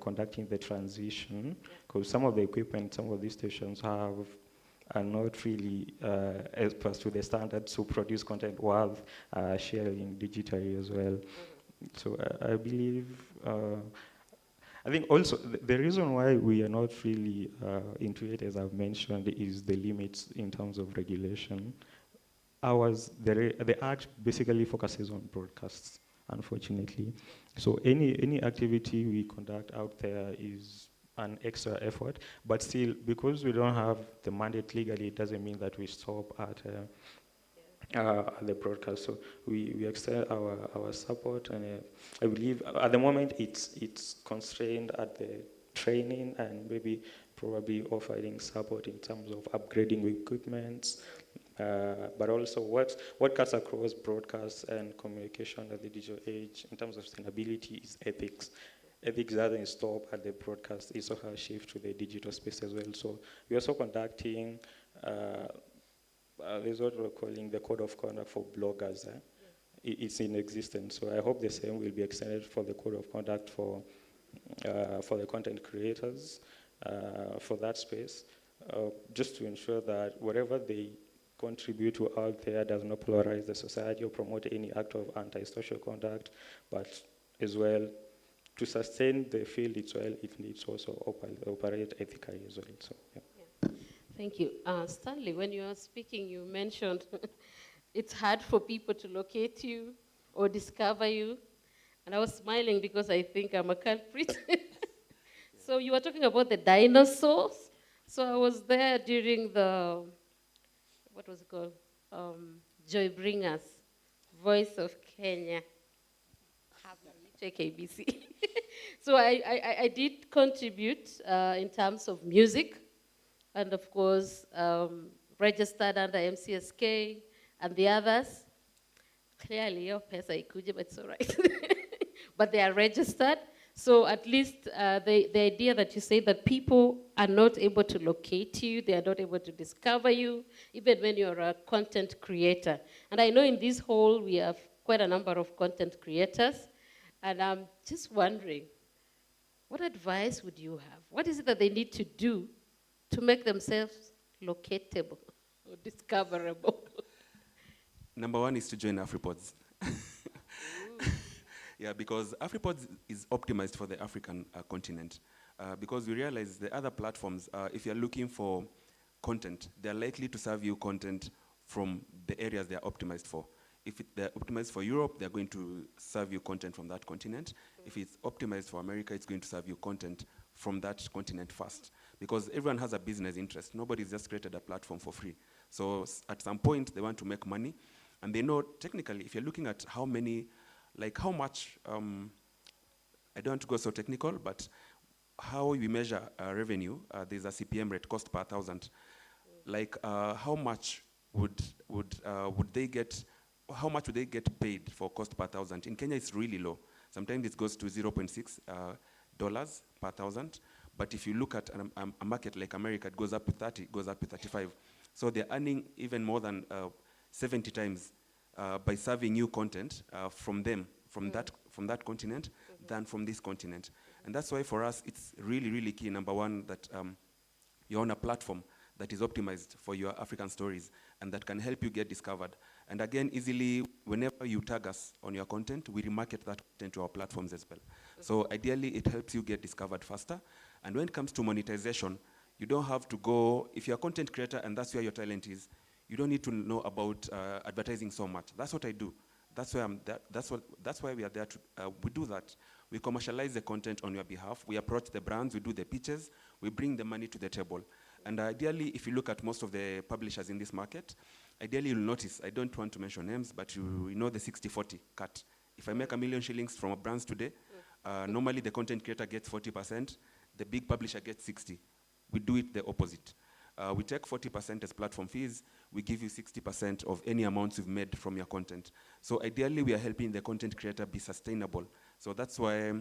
conducting the transition, because some of the equipment some of these stations have are not really as per to the standards to produce content worth sharing digitally as well. So I believe, I think also the reason why we are not really into it, as I've mentioned, is the limits in terms of regulation. The Act basically focuses on broadcasts, unfortunately. So any activity we conduct out there is an extra effort, but still, because we don't have the mandate legally, it doesn't mean that we stop at the broadcast. So we extend our support, and I believe at the moment it's constrained at the training and maybe probably offering support in terms of upgrading equipment, but also what cuts across broadcast and communication at the digital age in terms of sustainability is ethics. Ethics doesn't stop at the broadcast, it also has shift to the digital space as well. So we're also conducting, there's what we're calling the code of conduct for bloggers. It's in existence, so I hope the same will be extended for the code of conduct for the content creators, for that space, just to ensure that whatever they contribute to out there does not polarize the society or promote any act of anti-social conduct, but as well, to sustain the field as well, it needs also operate ethically as well. So, yeah. Thank you. Stanley, when you were speaking, you mentioned it's hard for people to locate you or discover you. And I was smiling because I think I'm a culprit. So you were talking about the dinosaurs. So I was there during the, what was it called? Joy Bringers, Voice of Kenya. Check ABC. So I did contribute in terms of music. And of course, right registered under MCSK and the others. Clearly, your pesa ikuje, but it's all right. But they are registered. So at least the idea that you say that people are not able to locate you, they are not able to discover you, even when you're a content creator. And I know in this hall we have quite a number of content creators. And I'm just wondering, what advice would you have? What is it that they need to do to make themselves locatable or discoverable? Number one is to join AfriPods. Yeah, because AfriPods is optimized for the African continent. Because we realize the other platforms, if you're looking for content, they're likely to serve you content from the areas they're optimized for. If they're optimized for Europe, they're going to serve you content from that continent. If it's optimized for America, it's going to serve you content from that continent first. Because everyone has a business interest. Nobody's just created a platform for free. So at some point, they want to make money. And they know, technically, if you're looking at how many, like how much, I don't want to go so technical, but how we measure revenue, there's a CPM rate, cost per 1,000. Like how much would they get, how much would they get paid for cost per 1,000? In Kenya, it's really low. Sometimes it goes to $0.6 dollars per 1,000. But if you look at a market like America, it goes up to 30, it goes up to 35. So they're earning even more than 70 times by serving new content from them, from that continent, than from this continent. And that's why for us, it's really, really key, number one, that you're on a platform that is optimized for your African stories and that can help you get discovered. And again, easily, whenever you tag us on your content, we remarket that content to our platforms as well. So ideally, it helps you get discovered faster. And when it comes to monetization, you don't have to go, if you're a content creator and that's where your talent is, you don't need to know about advertising so much. That's what I do. That's why we are there to, we do that. We commercialize the content on your behalf. We approach the brands, we do the pitches, we bring the money to the table. And ideally, if you look at most of the publishers in this market, ideally you'll notice, I don't want to mention names, but you know the 60-40 cut. If I make $1 million shillings from a brand today, normally the content creator gets 40%, the big publisher gets 60. We do it the opposite. We take 40% as platform fees, we give you 60% of any amounts you've made from your content. So ideally, we are helping the content creator be sustainable. So that's why,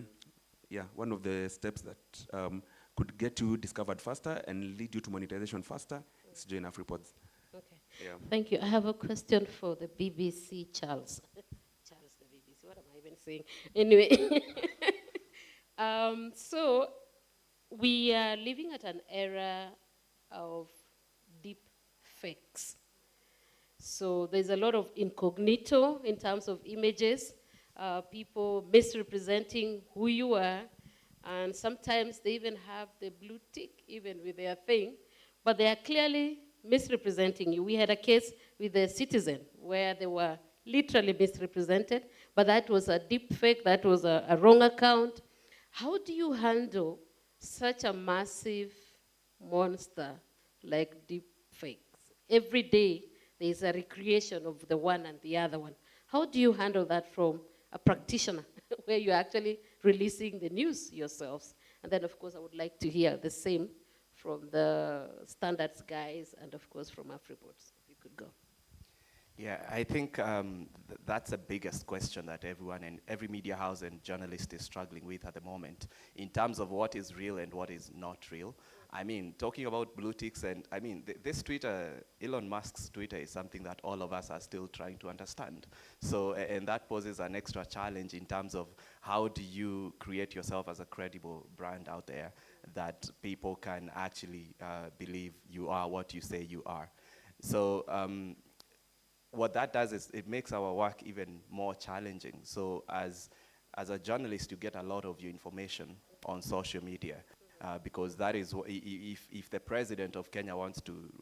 yeah, one of the steps that could get you discovered faster and lead you to monetization faster is join AfriPods. Okay. Yeah. Thank you. I have a question for the BBC, Charles. Charles, the BBC, what am I even saying? Anyway, so we are living at an era of deep fakes. So there's a lot of incognito in terms of images, people misrepresenting who you are, and sometimes they even have the blue tick even with their thing, but they are clearly misrepresenting you. We had a case with a Citizen where they were literally misrepresented, but that was a deep fake, that was a wrong account. How do you handle such a massive monster like deep fakes? Every day there's a recreation of the one and the other one. How do you handle that from a practitioner where you're actually releasing the news yourselves? And then of course I would like to hear the same from the standards guys and of course from AfriPods, if you could go. Yeah, I think that's the biggest question that everyone and every media house and journalist is struggling with at the moment in terms of what is real and what is not real. I mean, talking about blue ticks and, I mean, this Twitter, Elon Musk's Twitter is something that all of us are still trying to understand. So, and that poses an extra challenge in terms of how do you create yourself as a credible brand out there that people can actually believe you are what you say you are. So, what that does is it makes our work even more challenging. So as a journalist, you get a lot of your information on social media because that is, if the president of Kenya wants to,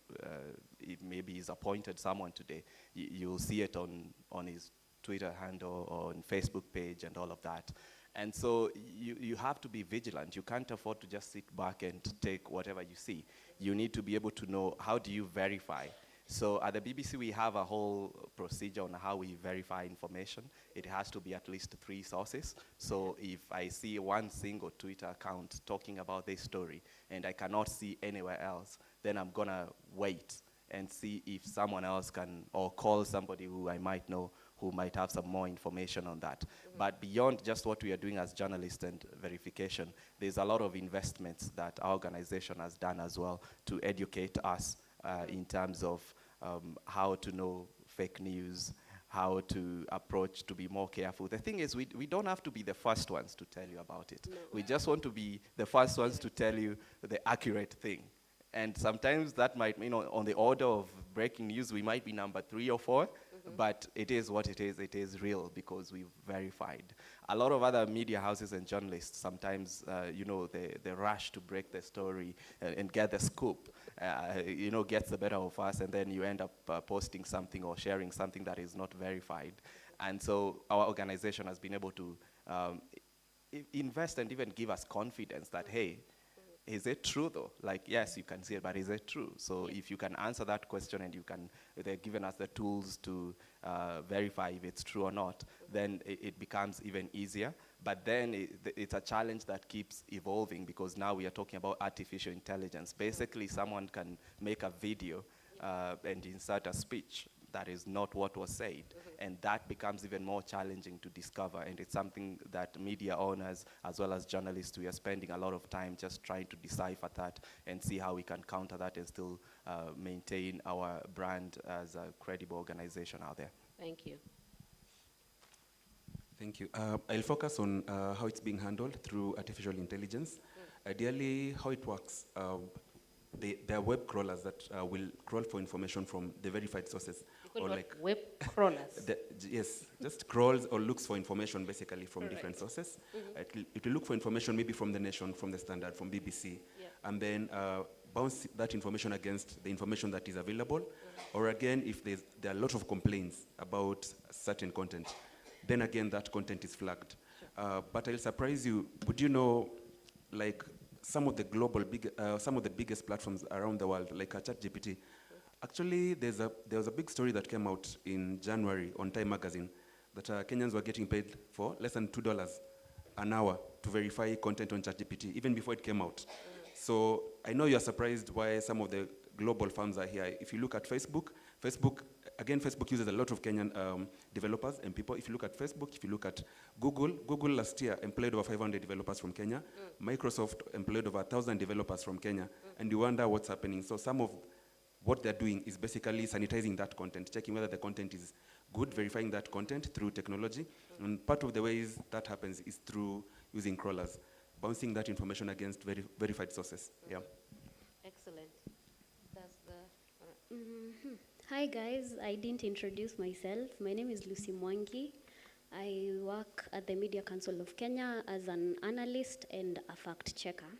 if maybe he's appointed someone today, you'll see it on his Twitter handle or on Facebook page and all of that. And so you have to be vigilant. You can't afford to just sit back and take whatever you see. You need to be able to know, how do you verify? So at the BBC, we have a whole procedure on how we verify information. It has to be at least 3 sources. So if I see one single Twitter account talking about this story and I cannot see anywhere else, then I'm gonna wait and see if someone else can, or call somebody who I might know who might have some more information on that. But beyond just what we are doing as journalists and verification, there's a lot of investments that our organization has done as well to educate us in terms of how to know fake news, how to approach to be more careful. The thing is, we don't have to be the first ones to tell you about it. No. We just want to be the first ones to tell you the accurate thing. And sometimes that might, on the order of breaking news, we might be number 3 or 4, but it is what it is real because we've verified. A lot of other media houses and journalists, sometimes, they rush to break the story and get the scoop, gets the better of us, and then you end up posting something or sharing something that is not verified. And so our organization has been able to invest and even give us confidence that, hey, is it true though? Like, yes, you can see it, but is it true? So if you can answer that question and they're giving us the tools to verify if it's true or not, then it becomes even easier. But then it's a challenge that keeps evolving because now we are talking about artificial intelligence. Basically, someone can make a video and insert a speech that is not what was said. And that becomes even more challenging to discover. And it's something that media owners, as well as journalists, we are spending a lot of time just trying to decipher that and see how we can counter that and still maintain our brand as a credible organization out there. Thank you. Thank you. I'll focus on how it's being handled through artificial intelligence. Ideally, how it works. There are web crawlers that will crawl for information from the verified sources. Or like web crawlers? Yes, just crawls or looks for information basically from different sources. It will look for information maybe from The Nation, from The Standard, from BBC, and then bounce that information against the information that is available. Or again, if there are a lot of complaints about certain content, then again that content is flagged. But I'll surprise you, would you know, like, some of the biggest platforms around the world, like ChatGPT. Actually, there was a big story that came out in January on Time Magazine that Kenyans were getting paid for less than $2 an hour to verify content on ChatGPT, even before it came out. So I know you're surprised why some of the global firms are here. If you look at Facebook uses a lot of Kenyan developers and people. If you look at Facebook, if you look at Google last year employed over 500 developers from Kenya. Microsoft employed over 1,000 developers from Kenya. And you wonder what's happening. So some of what they're doing is basically sanitizing that content, checking whether the content is good, verifying that content through technology. And part of the ways that happens is through using crawlers, bouncing that information against verified sources. Yeah. Excellent. That's the... Hi guys, I didn't introduce myself. My name is Lucy Mwangi. I work at the Media Council of Kenya as an analyst and a fact checker.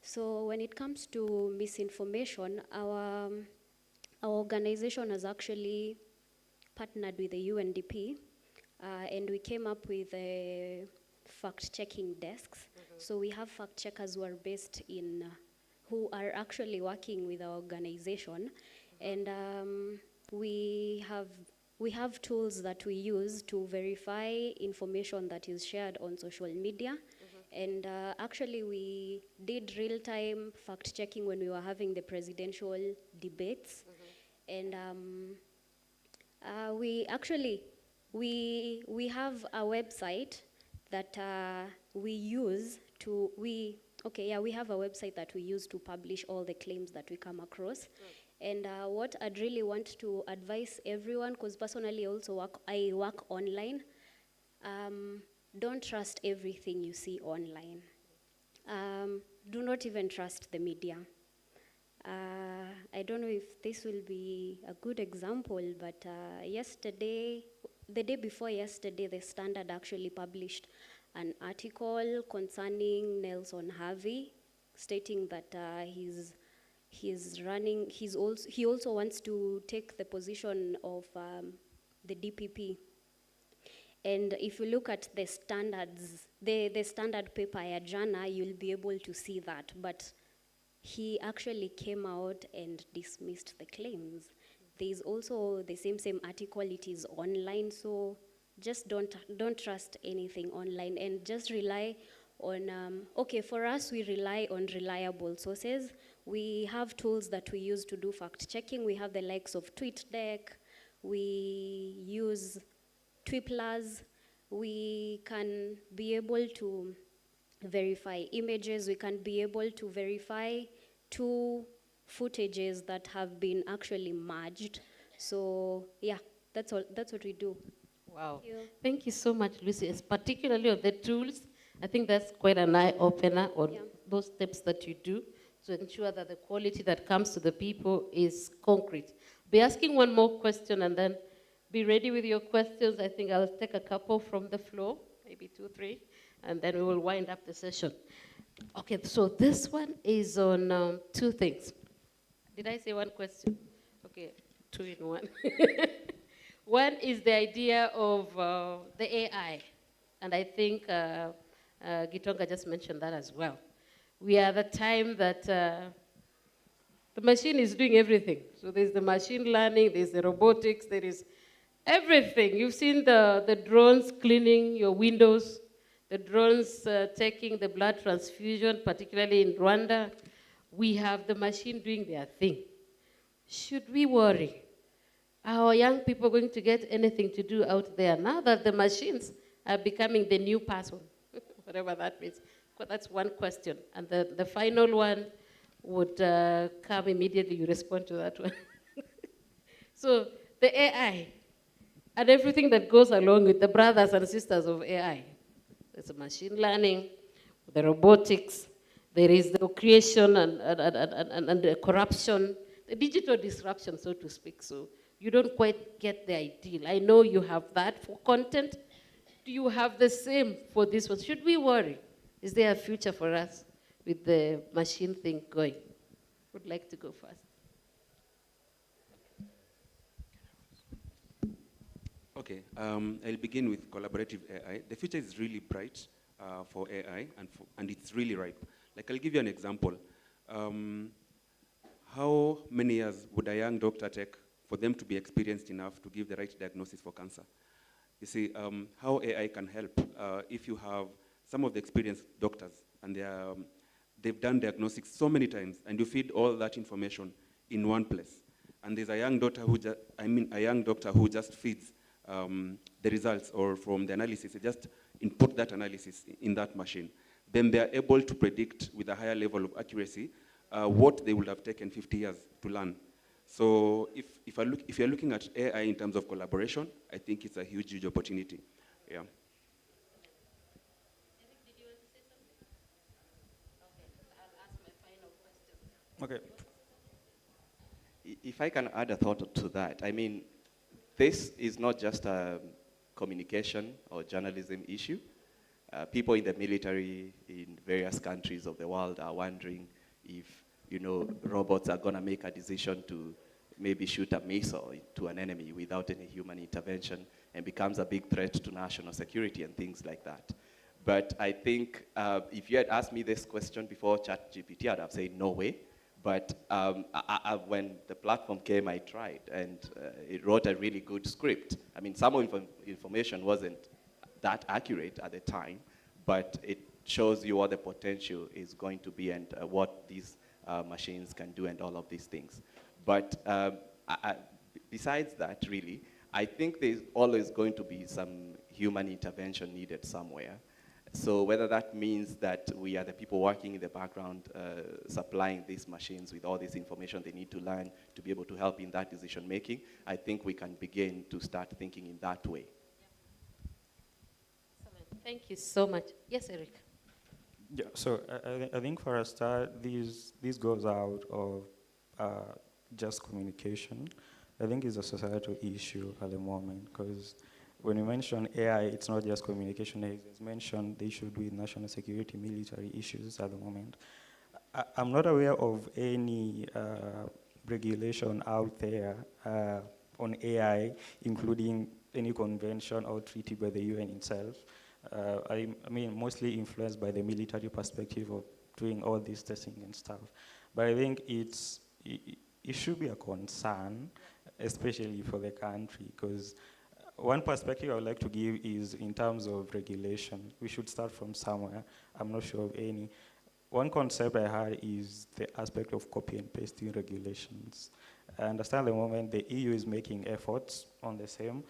So when it comes to misinformation, our organization has actually partnered with the UNDP and we came up with a fact-checking desks. So we have fact checkers who are based in, who are actually working with our organization. And we have tools that we use to verify information that is shared on social media. And actually we did real-time fact-checking when we were having the presidential debates. And we have a website that we use to, we have a website that we use to publish all the claims that we come across. And what I'd really want to advise everyone, because personally I work online, don't trust everything you see online. Do not even trust the media. I don't know if this will be a good example, but the day before yesterday, the Standard actually published an article concerning Nelson Harvey, stating that he also wants to take the position of the DPP. And if you look at the standards, the standard paper ya jana, you'll be able to see that. But he actually came out and dismissed the claims. There's also the same article, it is online, so just don't trust anything online and just rely on, for us, we rely on reliable sources. We have tools that we use to do fact checking. We have the likes of TweetDeck. We use Twiplers. We can be able to verify images. We can be able to verify two footages that have been actually merged. So yeah, that's all. That's what we do. Wow. Thank you. Thank you so much, Lucy. It's particularly of the tools. I think that's quite an eye-opener on those steps that you do to ensure that the quality that comes to the people is concrete. Be asking one more question and then be ready with your questions. I think I'll take a couple from the floor, maybe 2, 3, and then we will wind up the session. Okay, so this one is on 2 things. Did I say one question? Okay, 2 in 1. One is the idea of the AI, and I think Gitonga just mentioned that as well. We are at the time that the machine is doing everything. So there's the machine learning, there's the robotics, there is everything. You've seen the drones cleaning your windows, the drones taking the blood transfusion, particularly in Rwanda. We have the machine doing their thing. Should we worry? Are our young people going to get anything to do out there now that the machines are becoming the new person? Whatever that means. That's one question. And the final one would come immediately. You respond to that one. So the AI and everything that goes along with the brothers and sisters of AI. There's the machine learning, the robotics, there is the creation and the corruption, the digital disruption, so to speak. So you don't quite get the ideal. I know you have that for content. Do you have the same for this one? Should we worry? Is there a future for us with the machine thing going? Would like to go first. Okay, I'll begin with collaborative AI. The future is really bright for AI, and it's really ripe. Like, I'll give you an example. How many years would a young doctor take for them to be experienced enough to give the right diagnosis for cancer? You see, how AI can help if you have some of the experienced doctors, and they've done diagnostics so many times, and you feed all that information in one place. And there's a young doctor who just feeds the results or from the analysis. They just input that analysis in that machine. Then they're able to predict with a higher level of accuracy what they would have taken 50 years to learn. So if you're looking at AI in terms of collaboration, I think it's a huge, huge opportunity. Yeah. Did you want to say something? Okay, I'll ask my final question. Okay. If I can add a thought to that, I mean, this is not just a communication or journalism issue. People in the military in various countries of the world are wondering if, robots are going to make a decision to maybe shoot a missile to an enemy without any human intervention, and becomes a big threat to national security and things like that. But I think if you had asked me this question before ChatGPT, I'd have said no way. But when the platform came, I tried, and it wrote a really good script. I mean, some of information wasn't that accurate at the time, but it shows you what the potential is going to be and what these machines can do and all of these things. But besides that, really, I think there's always going to be some human intervention needed somewhere. So whether that means that we are the people working in the background, supplying these machines with all this information they need to learn to be able to help in that decision making, I think we can begin to start thinking in that way. Excellent. Thank you so much. Yes, Eric. Yeah, so I think for a start, this goes out of just communication. I think it's a societal issue at the moment, because when you mention AI, it's not just communication. It's mentioned the issue with national security, military issues at the moment. I'm not aware of any regulation out there on AI, including any convention or treaty by the UN itself. I mean, mostly influenced by the military perspective of doing all this testing and stuff. But I think it should be a concern, especially for the country, because one perspective I would like to give is in terms of regulation. We should start from somewhere. I'm not sure of any. one concept I had is the aspect of copy and pasting regulations. I understand the moment the EU is making efforts on the same,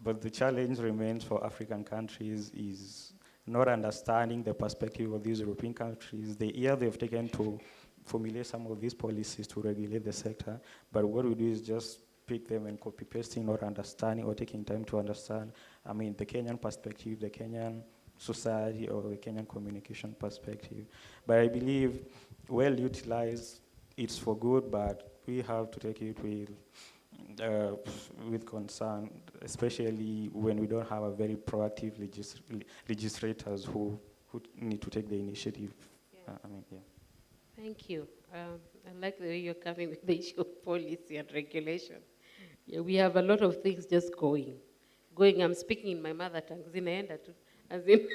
but the challenge remains for African countries is not understanding the perspective of these European countries, the year they've taken to formulate some of these policies to regulate the sector, but what we do is just pick them and copy pasting, not understanding or taking time to understand, I mean, the Kenyan perspective, the Kenyan society or the Kenyan communication perspective. But I believe well utilized, it's for good, but we have to take it with concern, especially when we don't have a very proactive legislators who need to take the initiative. Yeah. Yeah. Thank you. I like the way you're coming with the issue of policy and regulation. Yeah, we have a lot of things just going. I'm speaking in my mother tongue, zinaenda tu, as in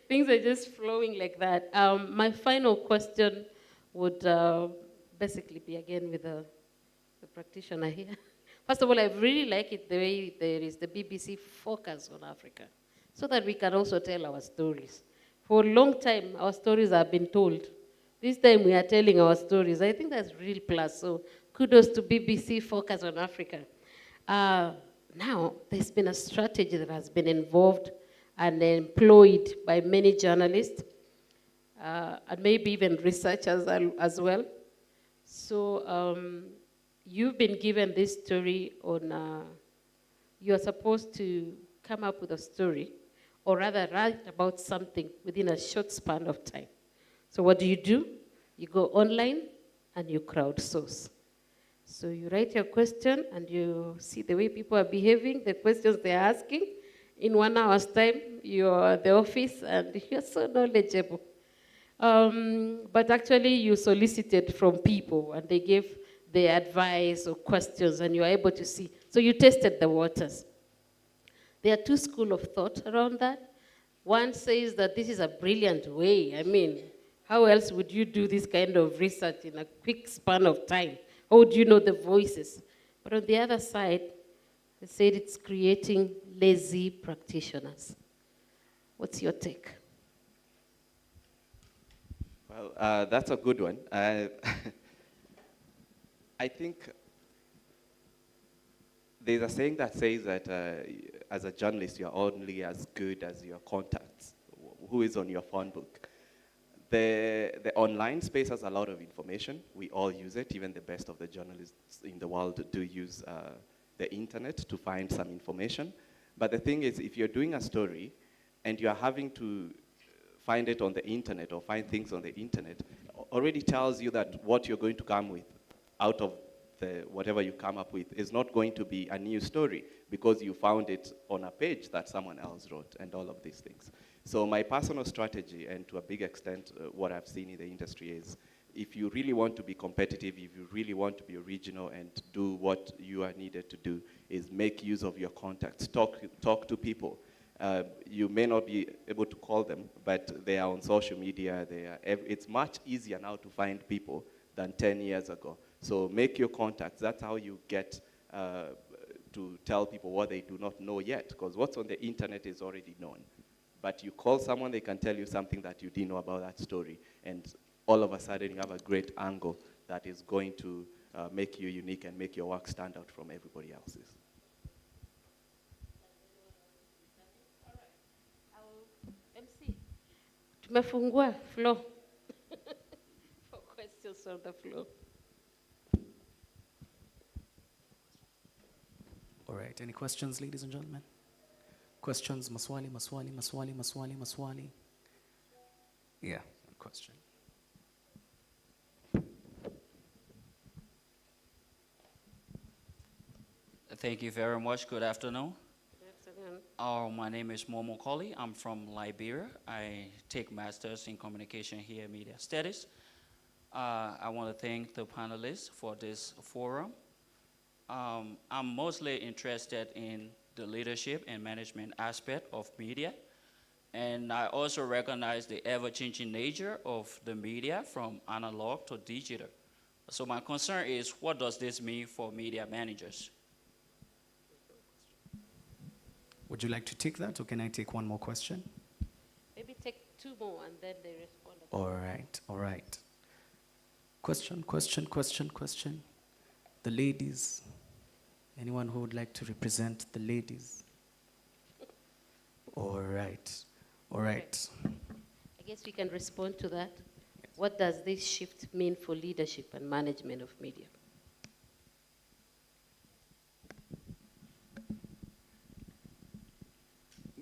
things are just flowing like that. My final question would basically be again with the practitioner here. First of all, I really like it the way there is the BBC focus on Africa, so that we can also tell our stories. For a long time, our stories have been told. This time we are telling our stories. I think that's real plus. So kudos to BBC Focus on Africa. Now, there's been a strategy that has been involved and employed by many journalists and maybe even researchers as well. So you've been given this story on, you're supposed to come up with a story, or rather write about something within a short span of time. So what do? You go online and you crowdsource. So you write your question and you see the way people are behaving, the questions they're asking. In 1 hour's time, you're at the office and you're so knowledgeable. But actually you solicited from people and they gave their advice or questions and you were able to see. So you tested the waters. There are two schools of thought around that. One says that this is a brilliant way. I mean, how else would you do this kind of research in a quick span of time? How would you know the voices? But on the other side, they said it's creating lazy practitioners. What's your take? Well, that's a good one. I think there's a saying that says that as a journalist, you're only as good as your contacts, who is on your phone book. The online space has a lot of information. We all use it. Even the best of the journalists in the world do use the internet to find some information. But the thing is, if you're doing a story and you're having to find it on the internet or find things on the internet, already tells you that what you're going to come with out of whatever you come up with is not going to be a new story because you found it on a page that someone else wrote and all of these things. So my personal strategy, and to a big extent what I've seen in the industry, is if you really want to be competitive, if you really want to be original and do what you are needed to do, is make use of your contacts, talk to people. You may not be able to call them, but they are on social media. It's much easier now to find people than 10 years ago. So make your contacts. That's how you get to tell people what they do not know yet, because what's on the internet is already known. But you call someone, they can tell you something that you didn't know about that story, and all of a sudden you have a great angle that is going to make you unique and make your work stand out from everybody else's. MC, tumefungua floor for questions on the floor. All right, any questions, ladies and gentlemen? Questions, maswali. Yeah, one question. Thank you very much. Good afternoon. Good afternoon. My name is Momo Colley. I'm from Liberia. I take masters in communication here at Media Studies. I want to thank the panelists for this forum. I'm mostly interested in the leadership and management aspect of media. And I also recognize the ever-changing nature of the media from analog to digital. So my concern is, what does this mean for media managers? Would you like to take that, or can I take one more question? Maybe take two more and then they respond. All right, all right. Question, question, question, question. The ladies. Anyone who would like to represent the ladies? All right, all right. I guess we can respond to that. What does this shift mean for leadership and management of media?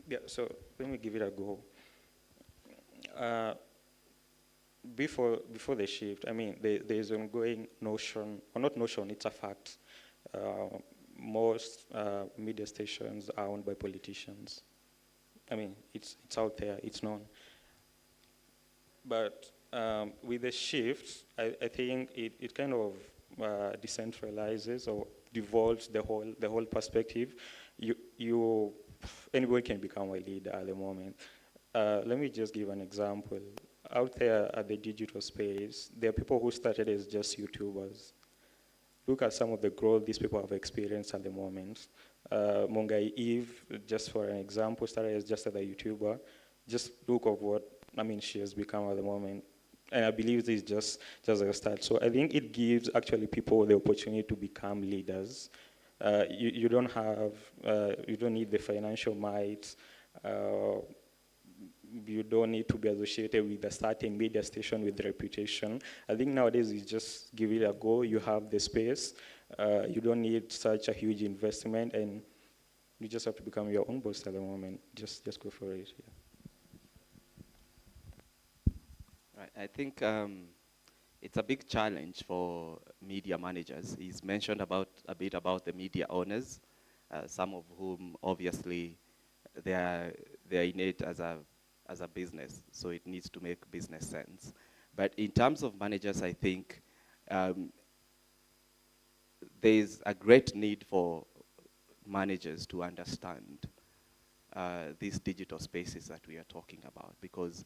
Yeah, so let me give it a go. Before the shift, I mean, there's ongoing notion, or not notion, it's a fact. Most media stations are owned by politicians. I mean, it's out there, it's known. But with the shift, I think it kind of decentralizes or devolves the whole perspective. Anybody can become a leader at the moment. Let me just give an example. Out there at the digital space, there are people who started as just YouTubers. Look at some of the growth these people have experienced at the moment. Mungai Eve, just for an example, started as just as a YouTuber. Just look of what, she has become at the moment. And I believe this is just a start. So I think it gives actually people the opportunity to become leaders. You don't need the financial might. You don't need to be associated with a certain media station with reputation. I think nowadays you just give it a go. You have the space. You don't need such a huge investment, and you just have to become your own boss at the moment. Just go for it. Yeah. Right. I think it's a big challenge for media managers. He's mentioned a bit about the media owners, some of whom obviously they're in it as a business, so it needs to make business sense. But in terms of managers, I think there's a great need for managers to understand these digital spaces that we are talking about, because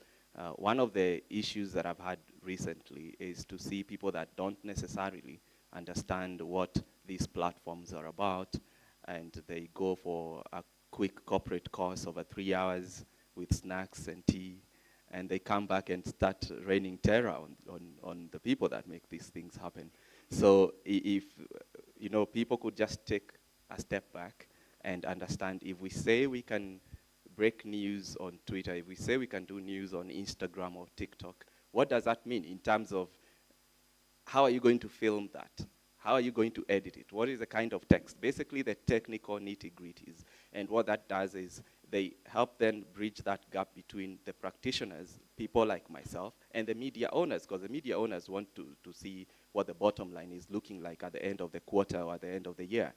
one of the issues that I've had recently is to see people that don't necessarily understand what these platforms are about, and they go for a quick corporate course over 3 hours with snacks and tea, and they come back and start raining terror on the people that make these things happen. So if people could just take a step back and understand, if we say we can break news on Twitter, if we say we can do news on Instagram or TikTok, what does that mean in terms of how are you going to film that? How are you going to edit it? What is the kind of text? Basically the technical nitty-gritties. And what that does is they help then bridge that gap between the practitioners, people like myself, and the media owners, because the media owners want to see what the bottom line is looking like at the end of the quarter or at the end of the year.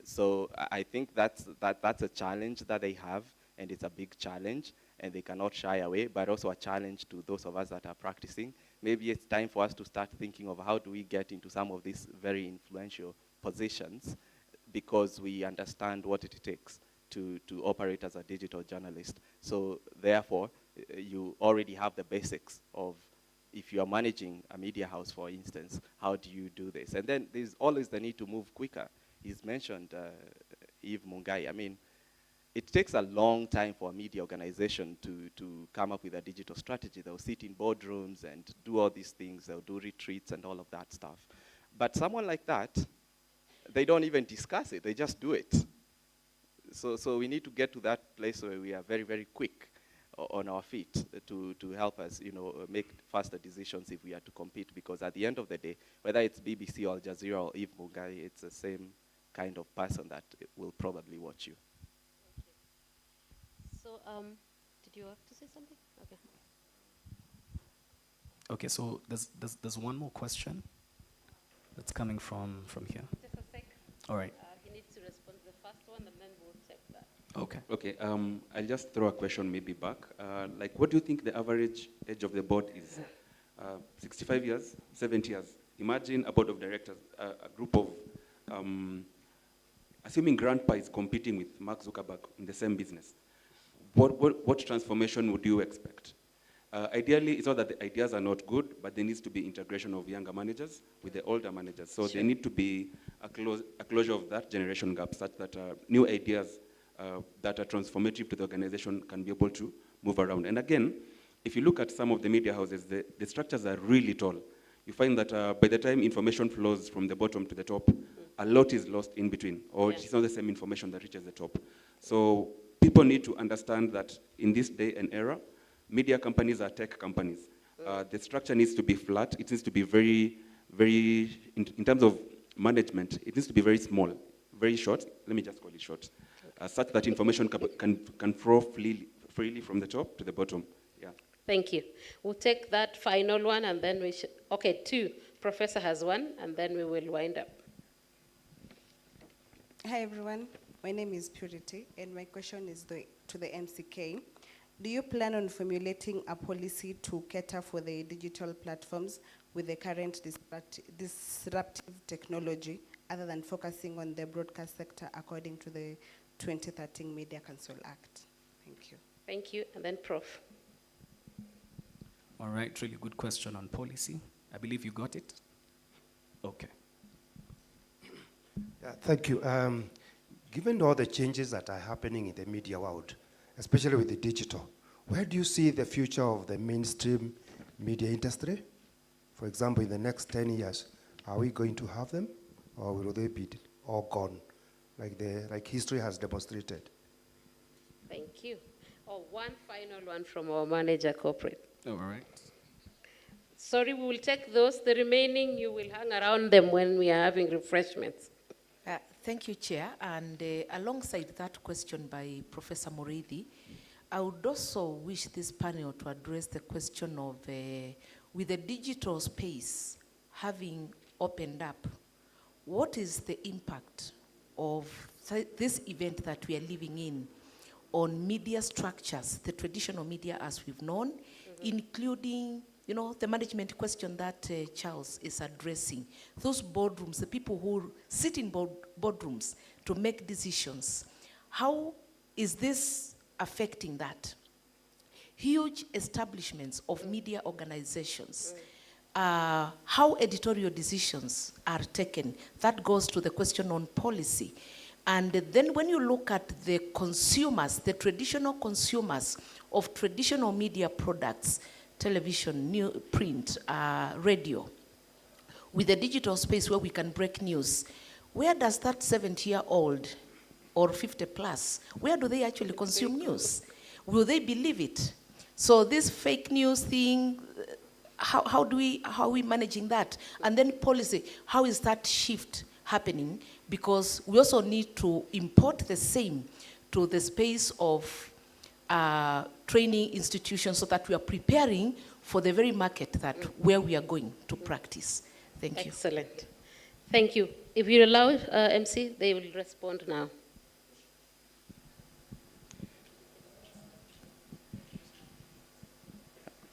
So I think that's a challenge that they have, and it's a big challenge, and they cannot shy away, but also a challenge to those of us that are practicing. Maybe it's time for us to start thinking of how do we get into some of these very influential positions, because we understand what it takes to operate as a digital journalist. So therefore, you already have the basics of, if you are managing a media house, for instance, how do you do this? And then there's always the need to move quicker. He's mentioned Eve Mungai. It takes a long time for a media organization to come up with a digital strategy. They'll sit in boardrooms and do all these things. They'll do retreats and all of that stuff. But someone like that, they don't even discuss it. They just do it. So we need to get to that place where we are very, very quick on our feet to help us, make faster decisions if we are to compete. Because at the end of the day, whether it's BBC or Al Jazeera or Eve Mungai, it's the same kind of person that will probably watch you. So, did you have to say something? Okay. Okay, so there's one more question that's coming from here. Just a sec. All right. He needs to respond to the first one, and then we'll take that. Okay. Okay, I'll just throw a question maybe back. What do you think the average age of the board is? 65 years, 70 years? Imagine a board of directors, a group of, assuming grandpa is competing with Mark Zuckerberg in the same business. What transformation would you expect? Ideally, it's not that the ideas are not good, but there needs to be integration of younger managers with the older managers. So there need to be a closure of that generation gap, such that new ideas that are transformative to the organization can be able to move around. And again, if you look at some of the media houses, the structures are really tall. You find that by the time information flows from the bottom to the top, a lot is lost in between, or it's not the same information that reaches the top. So people need to understand that in this day and era, media companies are tech companies. The structure needs to be flat. It needs to be in terms of management, it needs to be very small, very short. Let me just call it short, such that information can flow freely from the top to the bottom. Yeah. Thank you. We'll take that final one and then we should, okay, 2. Professor has 1 and then we will wind up. Hi everyone, my name is Purity and my question is to the MCK. Do you plan on formulating a policy to cater for the digital platforms with the current disruptive technology other than focusing on the broadcast sector according to the 2013 Media Council Act? Thank you. Thank you, and then Prof. All right, really good question on policy. I believe you got it? Okay. Yeah, thank you. Given all the changes that are happening in the media world, especially with the digital, where do you see the future of the mainstream media industry? For example, in the next 10 years, are we going to have them, or will they be all gone, like history has demonstrated? Thank you. Oh, one final one from our manager corporate. All right. Sorry, we will take those. The remaining, you will hang around them when we are having refreshments. Thank you, Chair. And alongside that question by Professor Moridi, I would also wish this panel to address the question of, with the digital space having opened up, what is the impact of this event that we are living in on media structures, the traditional media as we've known, including, you know, the management question that Charles is addressing. Those boardrooms, the people who sit in boardrooms to make decisions, how is this affecting that? Huge establishments of media organizations, how editorial decisions are taken. That goes to the question on policy. And then when you look at the consumers, the traditional consumers of traditional media products, television, print, radio, with the digital space where we can break news, where does that 70-year-old or 50 plus, where do they actually consume news? Will they believe it? So this fake news thing, how are we managing that? And then policy, how is that shift happening? Because we also need to import the same to the space of training institutions so that we are preparing for the very market that where we are going to practice. Thank you. Excellent. Thank you. If you allow MC, they will respond now.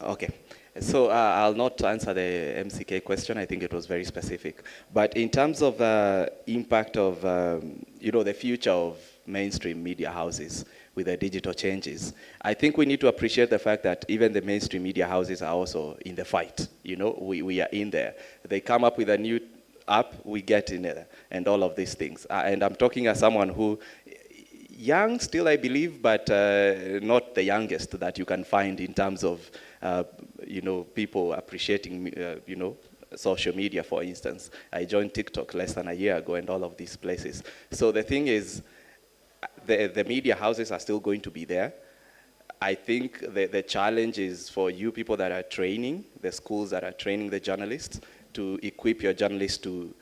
Okay. So I'll not answer the MCK question. I think it was very specific. But in terms of impact of, the future of mainstream media houses with the digital changes, I think we need to appreciate the fact that even the mainstream media houses are also in the fight. We are in there. They come up with a new app, we get in there, and all of these things. And I'm talking as someone who, young still, I believe, but not the youngest that you can find in terms of people appreciating, social media, for instance. I joined TikTok less than a year ago and all of these places. So the thing is, the media houses are still going to be there. I think the challenge is for you people that are training, the schools that are training the journalists, to equip your journalists to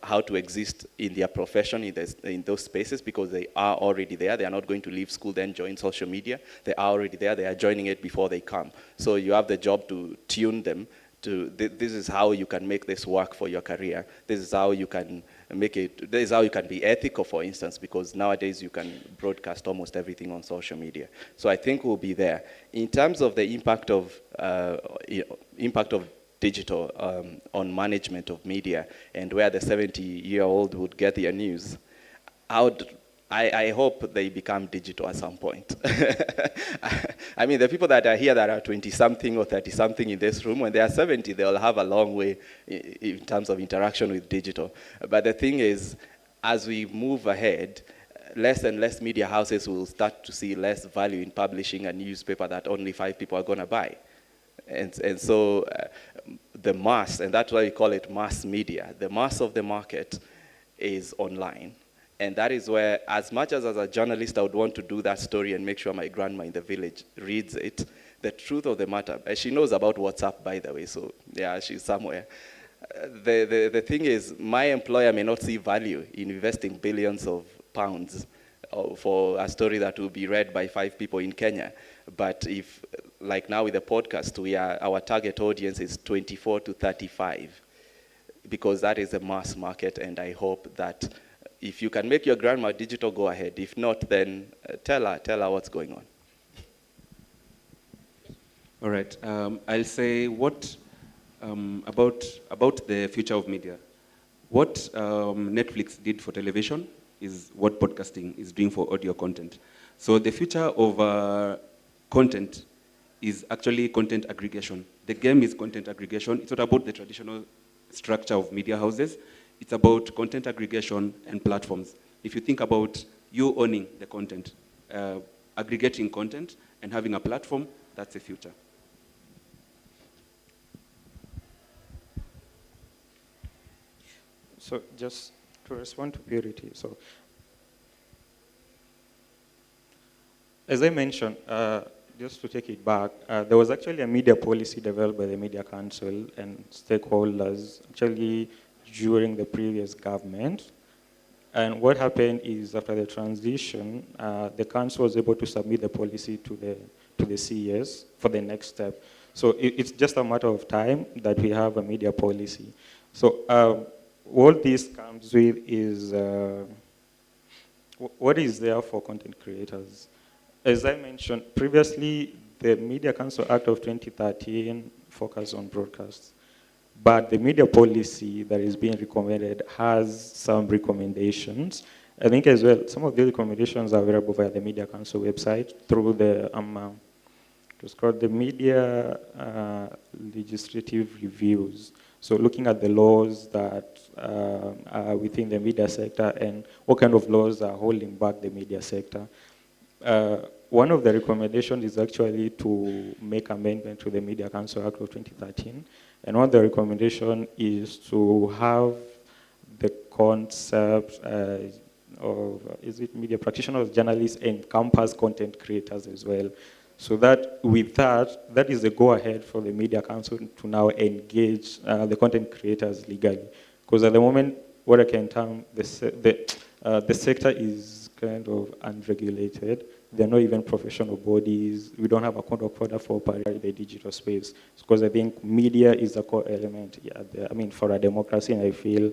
how to exist in their profession in those spaces, because they are already there. They are not going to leave school then join social media. They are already there. They are joining it before they come. So you have the job to tune them to, this is how you can make this work for your career. This is how you can make it, this is how you can be ethical, for instance, because nowadays you can broadcast almost everything on social media. So I think we'll be there. In terms of the impact of digital on management of media and where the 70-year-old would get their news, I hope they become digital at some point. I mean, the people that are here that are 20-something or 30-something in this room, when they are 70, they'll have a long way in terms of interaction with digital. But the thing is, as we move ahead, less and less media houses will start to see less value in publishing a newspaper that only 5 people are going to buy. And so the mass, and that's why we call it mass media, the mass of the market is online. And that is where, as much as a journalist, I would want to do that story and make sure my grandma in the village reads it, the truth of the matter, she knows about WhatsApp, by the way, so yeah, she's somewhere. The thing is, my employer may not see value in investing billions of pounds for a story that will be read by 5 people in Kenya. But if, like now with the podcast, our target audience is 24 to 35, because that is a mass market, and I hope that if you can make your grandma digital, go ahead. If not, then tell her what's going on. All right. I'll say what about the future of media. What Netflix did for television is what podcasting is doing for audio content. So the future of content is actually content aggregation. The game is content aggregation. It's not about the traditional structure of media houses. It's about content aggregation and platforms. If you think about you owning the content, aggregating content and having a platform, that's the future. So just to respond to Purity, so as I mentioned, just to take it back, there was actually a media policy developed by the Media Council and stakeholders actually during the previous government. And what happened is after the transition, the council was able to submit the policy to the CES for the next step. So it's just a matter of time that we have a media policy. So what this comes with is what is there for content creators. As I mentioned previously, the Media Council Act of 2013 focused on broadcasts. But the media policy that is being recommended has some recommendations. I think as well, some of the recommendations are available via the Media Council website through the, it's called the Media Legislative Reviews. So looking at the laws that are within the media sector and what kind of laws are holding back the media sector. One of the recommendations is actually to make amendment to the Media Council Act of 2013. And one of the recommendations is to have the concept of, is it media practitioners, journalists, encompass content creators as well. So that with that is a go-ahead for the Media Council to now engage the content creators legally. Because at the moment, what I can tell, the sector is kind of unregulated. There are not even professional bodies. We don't have a code of conduct for operating the digital space. Because I think media is a core element. Yeah, I mean, for a democracy, and I feel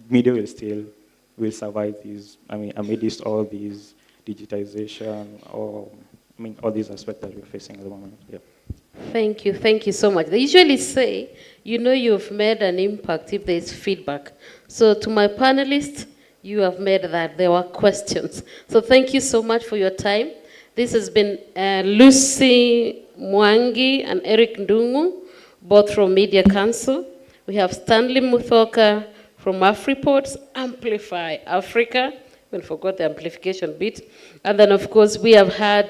media will survive these, I mean, amidst all these digitization or, I mean, all these aspects that we're facing at the moment. Yeah. Thank you so much. They usually say, you know you've made an impact if there's feedback. So to my panelists, you have made that. There were questions. So thank you so much for your time. This has been Lucy Mwangi and Eric Ndungu, both from Media Council. We have Stanley Muthoka from AfriPorts, Amplify Africa. We forgot the amplification bit. And then, of course, we have had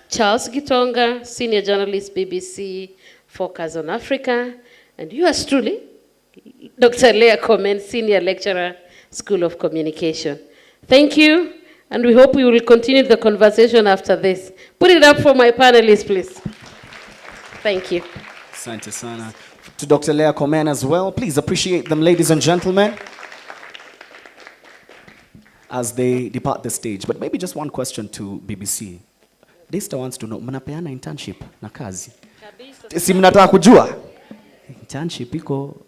Charles Gitonga, Senior Journalist, BBC, Focus on Africa. And yours truly, Dr. Leah Komen, Senior Lecturer, School of Communication. Thank you, and we hope we will continue the conversation after this. Put it up for my panelists, please. Thank you. Asante sana. To Dr. Leah Komen as well. Please appreciate them, ladies and gentlemen, as they depart the stage. But maybe just one question to BBC. Daystar wants to know, mnapeana internship na kazi? Si mnataka kujua? Internship iko.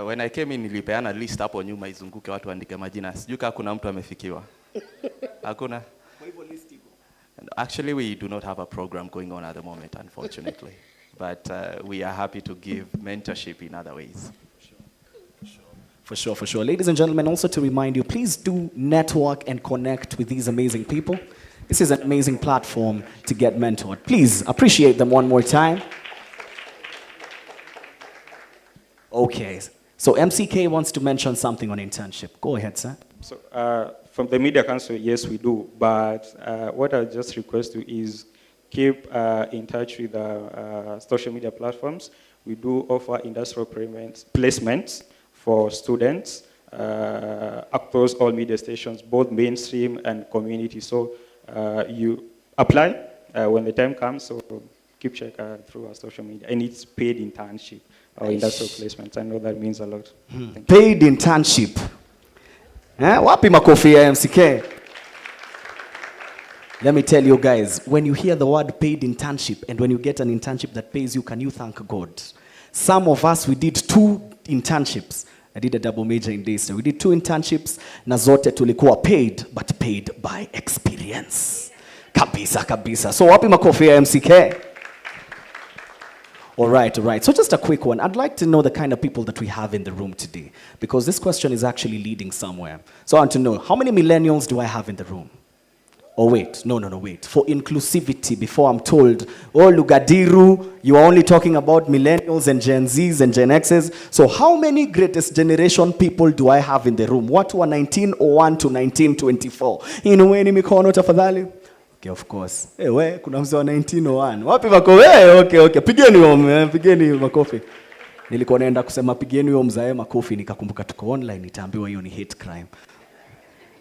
When I came in, nilipeana list hapo nyuma izunguke watu andike majina. Sijui kama kuna mtu amefikiwa. Hakuna? Actually, we do not have a program going on at the moment, unfortunately. But we are happy to give mentorship in other ways. For sure. Ladies and gentlemen, also to remind you, please do network and connect with these amazing people. This is an amazing platform to get mentored. Please appreciate them one more time. Okay, So MCK wants to mention something on internship. Go ahead, sir. So from the Media Council, yes, we do. But what I just request you is keep in touch with social media platforms. We do offer industrial placements for students across all media stations, both mainstream and community. So you apply when the time comes. So keep check through our social media. And it's paid internship or industrial placements. I know that means a lot. Paid internship. Wapi makofi ya MCK? Let me tell you guys, when you hear the word paid internship and when you get an internship that pays you, can you thank God? Some of us, we did 2 internships. I did a double major in Daystar. We did 2 internships, na zote tulikuwa paid, but paid by experience. Kabisa, kabisa. So wapi makofi ya MCK? All right. So just a quick one. I'd like to know the kind of people that we have in the room today, because this question is actually leading somewhere. So I want to know, how many millennials do I have in the room? Oh, wait. No, wait. For inclusivity, before I'm told, oh, Lugadiru, you are only talking about millennials and Gen Zs and Gen Xs. So how many greatest generation people do I have in the room? What were 1901 to 1924? Inueni mikono tafadhali. Okay, of course. We, kuna mzee wa 1901. Wapi makofi? Okay. Pigeni makofi. Nilikuwa naenda kusema pigeni huyo mzae makofi, nikakumbuka tuko online, nitaambiwa hiyo ni hate crime.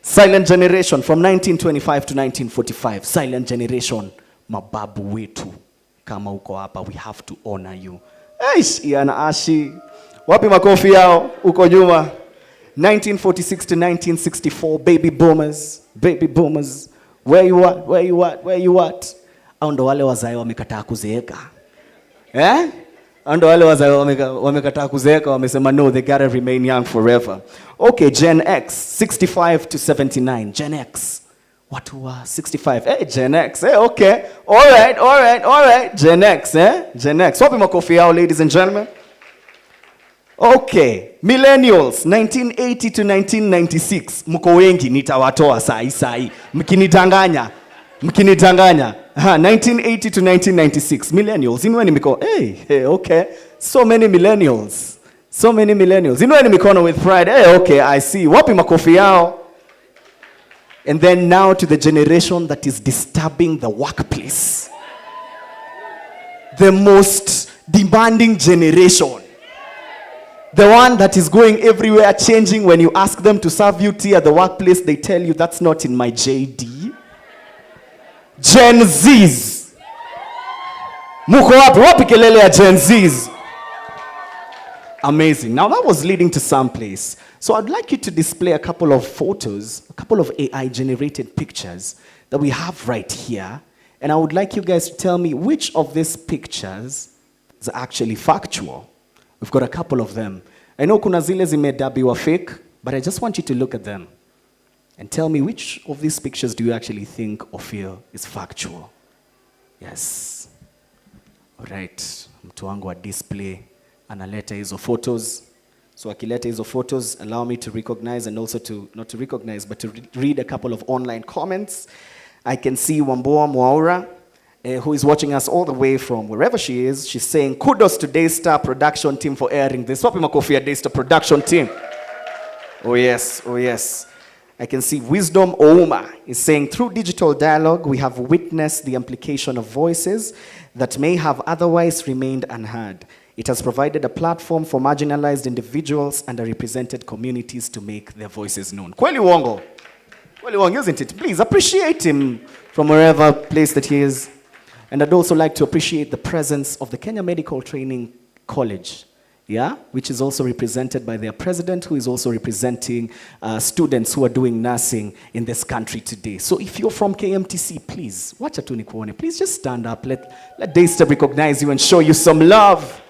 Silent generation from 1925 to 1945. Silent generation, mababu wetu. Kama uko hapa, we have to honor you. Iana Ashi. Wapi makofi yao uko nyuma? 1946 to 1964, baby boomers. Where you at? Au ndo wale wazae wamekataa kuzeeka. Ando wale wazae wamekataa kuzeeka, wamesema no, they gotta remain young forever. Okay, Gen X, 65 to 79. Gen X. Watu wa 65. Hey, Gen X. Hey, okay. All right. Gen X, Gen X. Wapi makofi yao, ladies and gentlemen? Okay. Millennials, 1980 to 1996. Mko wengi, nitawatoa sai. Mkinitanganya. 1980 to 1996. Millennials. Inueni mikono. Hey, okay. So many millennials. Inueni mikono with pride. Hey, okay, I see. Wapi makofi yao? And then now to the generation that is disturbing the workplace. The most demanding generation. The one that is going everywhere, changing. When you ask them to serve you tea at the workplace, they tell you that's not in my JD. Gen Zs. Muko wapi kelele ya Gen Zs? Amazing. Now that was leading to some place. So I'd like you to display a couple of photos, a couple of AI generated pictures that we have right here. And I would like you guys to tell me which of these pictures is actually factual. We've got a couple of them. I know kuna zile zimedabiwa fake, but I just want you to look at them and tell me which of these pictures do you actually think or feel is factual. Yes. All right. Mtu wangu wa display analeta hizo photos. So akileta hizo photos, allow me to recognize and also to, not to recognize, but to read a couple of online comments. I can see Wamboa Mwaura, who is watching us all the way from wherever she is. She's saying, kudos to Daystar production team for airing this. Wapi makofi ya Daystar production team. Oh yes. I can see Wisdom Ouma is saying, through digital dialogue, we have witnessed the amplification of voices that may have otherwise remained unheard. It has provided a platform for marginalized individuals and underrepresented communities to make their voices known. Kweli uongo? Kweli uongo, isn't it? Please appreciate him from wherever place that he is. And I'd also like to appreciate the presence of the Kenya Medical Training College, which is also represented by their president, who is also representing students who are doing nursing in this country today. So if you're from KMTC, please, wacha tu nikuone. Please just stand up. Let Daystar recognize you and show you some love.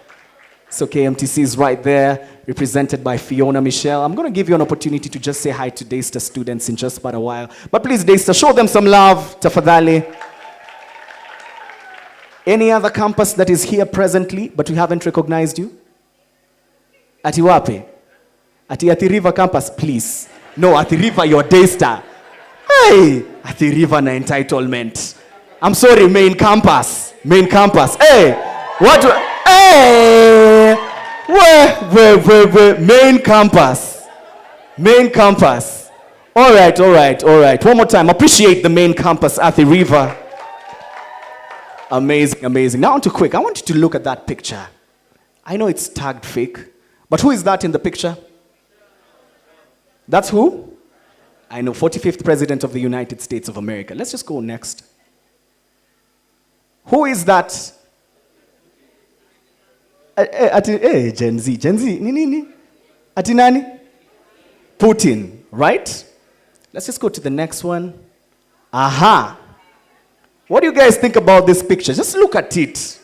So KMTC is right there, represented by Fiona Michelle. I'm going to give you an opportunity to just say hi to Daystar students in just about a while. But please, Daystar, show them some love, tafadhali. Any other campus that is here presently, but we haven't recognized you? Ati wapi? Ati River campus, please. No, Ati River, you're Daystar. Hey, Ati River na entitlement. I'm sorry, main campus. Hey, what? Hey, Where? Main campus. Main campus. All right. One more time. Appreciate the main campus at the river. Amazing. Now on to quick. I want you to look at that picture. I know it's tagged fake, but who is that in the picture? That's who? I know, 45th President of the United States of America. Let's just go next. Who is that? Gen Z. Nini? Atinani? Putin, right? Let's just go to the next one. Aha. What do you guys think about this picture? Just look at it.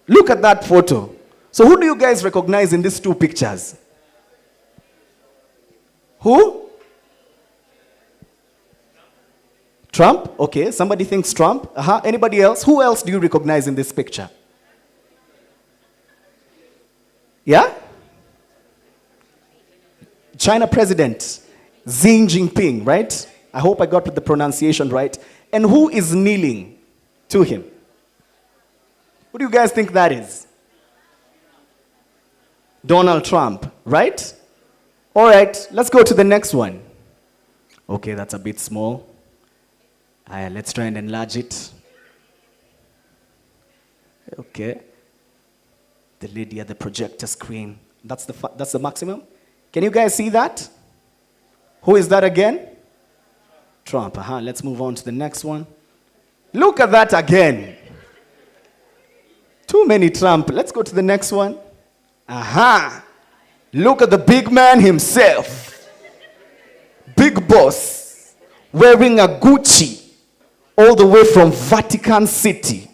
Look at that photo. So who do you guys recognize in these two pictures? Who? Trump? Okay, somebody thinks Trump. Anybody else? Who else do you recognize in this picture? Yeah? China President Xi Jinping, right? I hope I got the pronunciation right. And who is kneeling to him? Who do you guys think that is? Donald Trump, right? All right, let's go to the next one. Okay, that's a bit small. Let's try and enlarge it. Okay. The lady at the projector screen. That's the maximum. Can you guys see that? Who is that again? Trump. Let's move on to the next one. Look at that again. Too many Trump. Let's go to the next one. Look at the big man himself. Big boss. Wearing a Gucci. All the way from Vatican City.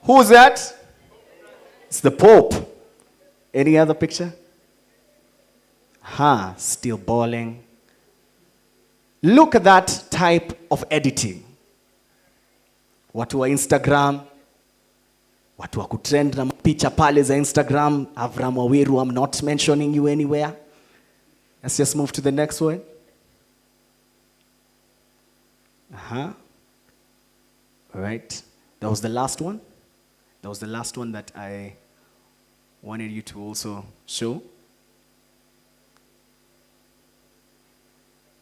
Who's that? It's the Pope. Any other picture? Still balling. Look at that type of editing. Watu wa Instagram. Watu wa kutrend na picha pale za Instagram. Avram Waweru, I'm not mentioning you anywhere. Let's just move to the next one. All right. That was the last one. That was the last one that I wanted you to also show.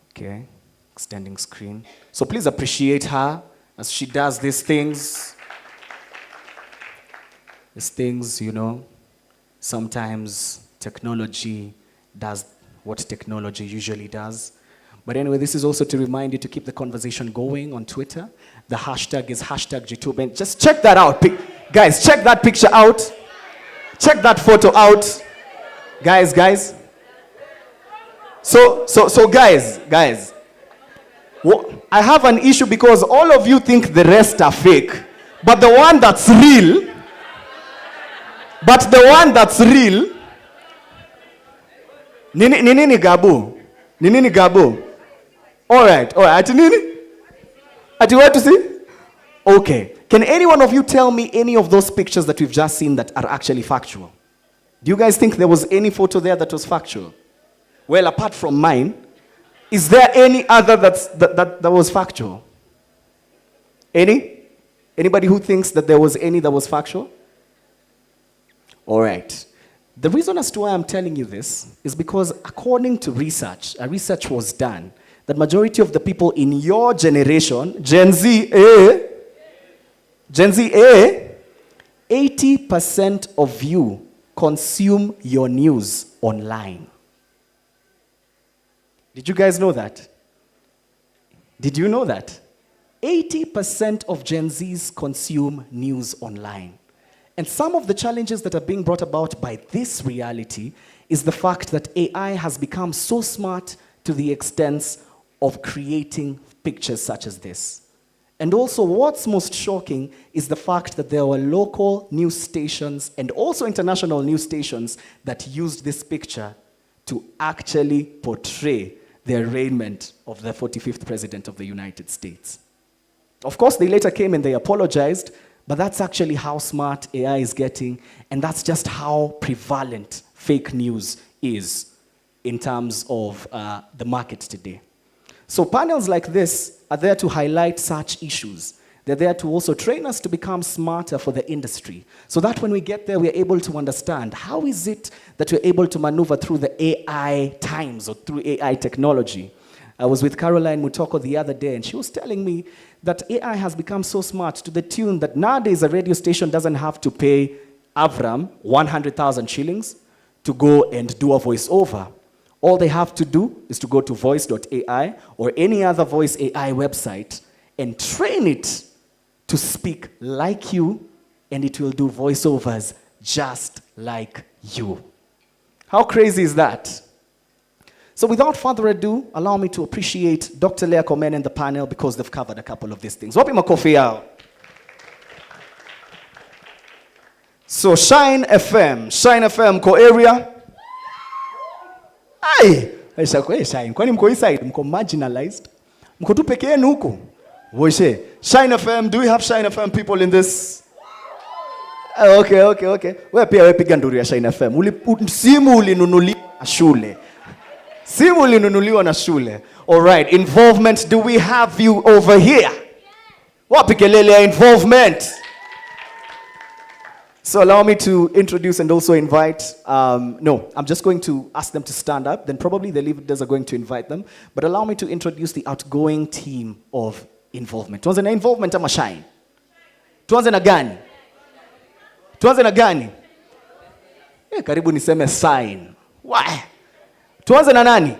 Okay. Extending screen. So please appreciate her as she does these things. These things, you know, sometimes technology does what technology usually does. But anyway, this is also to remind you to keep the conversation going on Twitter. The hashtag is #GTube. And just check that out. Guys, check that picture out. Check that photo out. Guys. So guys. I have an issue because all of you think the rest are fake. But the one that's real, Nini Gabu. All right. Ati nini? Ati where to see? Okay. Can any one of you tell me any of those pictures that we've just seen that are actually factual? Do you guys think there was any photo there that was factual? Well, apart from mine, is there any other that was factual? Anybody who thinks that there was any that was factual? All right. The reason as to why I'm telling you this is because according to research, a research was done that majority of the people in your generation, Gen Z, 80% of you consume your news online. Did you guys know that? Did you know that? 80% of Gen Zs consume news online. And some of the challenges that are being brought about by this reality is the fact that AI has become so smart to the extent of creating pictures such as this. And also what's most shocking is the fact that there were local news stations and also international news stations that used this picture to actually portray the arraignment of the 45th President of the United States. Of course, they later came and they apologized, but that's actually how smart AI is getting, and that's just how prevalent fake news is in terms of the market today. So panels like this are there to highlight such issues They're there to also train us to become smarter for the industry. So that when we get there, we're able to understand how is it that we're able to maneuver through the AI times or through AI technology. I was with Caroline Mutoko the other day, and she was telling me that AI has become so smart to the tune that nowadays a radio station doesn't have to pay Avram 100,000 shillings to go and do a voiceover. All they have to do is to go to voice.ai or any other voice AI website and train it to speak like you, and it will do voiceovers just like you. How crazy is that? So without further ado, allow me to appreciate Dr. Leah Komen and the panel because they've covered a couple of these things. Wapi makofi yao? So Shine FM ko area. Ai, Shine, kwani mko inside, mko marginalized? Mko tu peke yenu huko? Woishe, Shine FM, do we have Shine FM people in this? Okay. Wewe pia wewe piga nduru ya Shine FM. Simu ulinunuliwa na shule. Simu ulinunuliwa na shule. All right, involvement, do we have you over here? Wapi kelele ya involvement? So allow me to introduce and also invite, I'm just going to ask them to stand up, then probably the leaders are going to invite them, but allow me to introduce the outgoing team of involvement. Tuanze na involvement ama Shine? Tuanze na gani? Tuanze na gani? Karibu niseme Sign. Why? Tuanze na nani?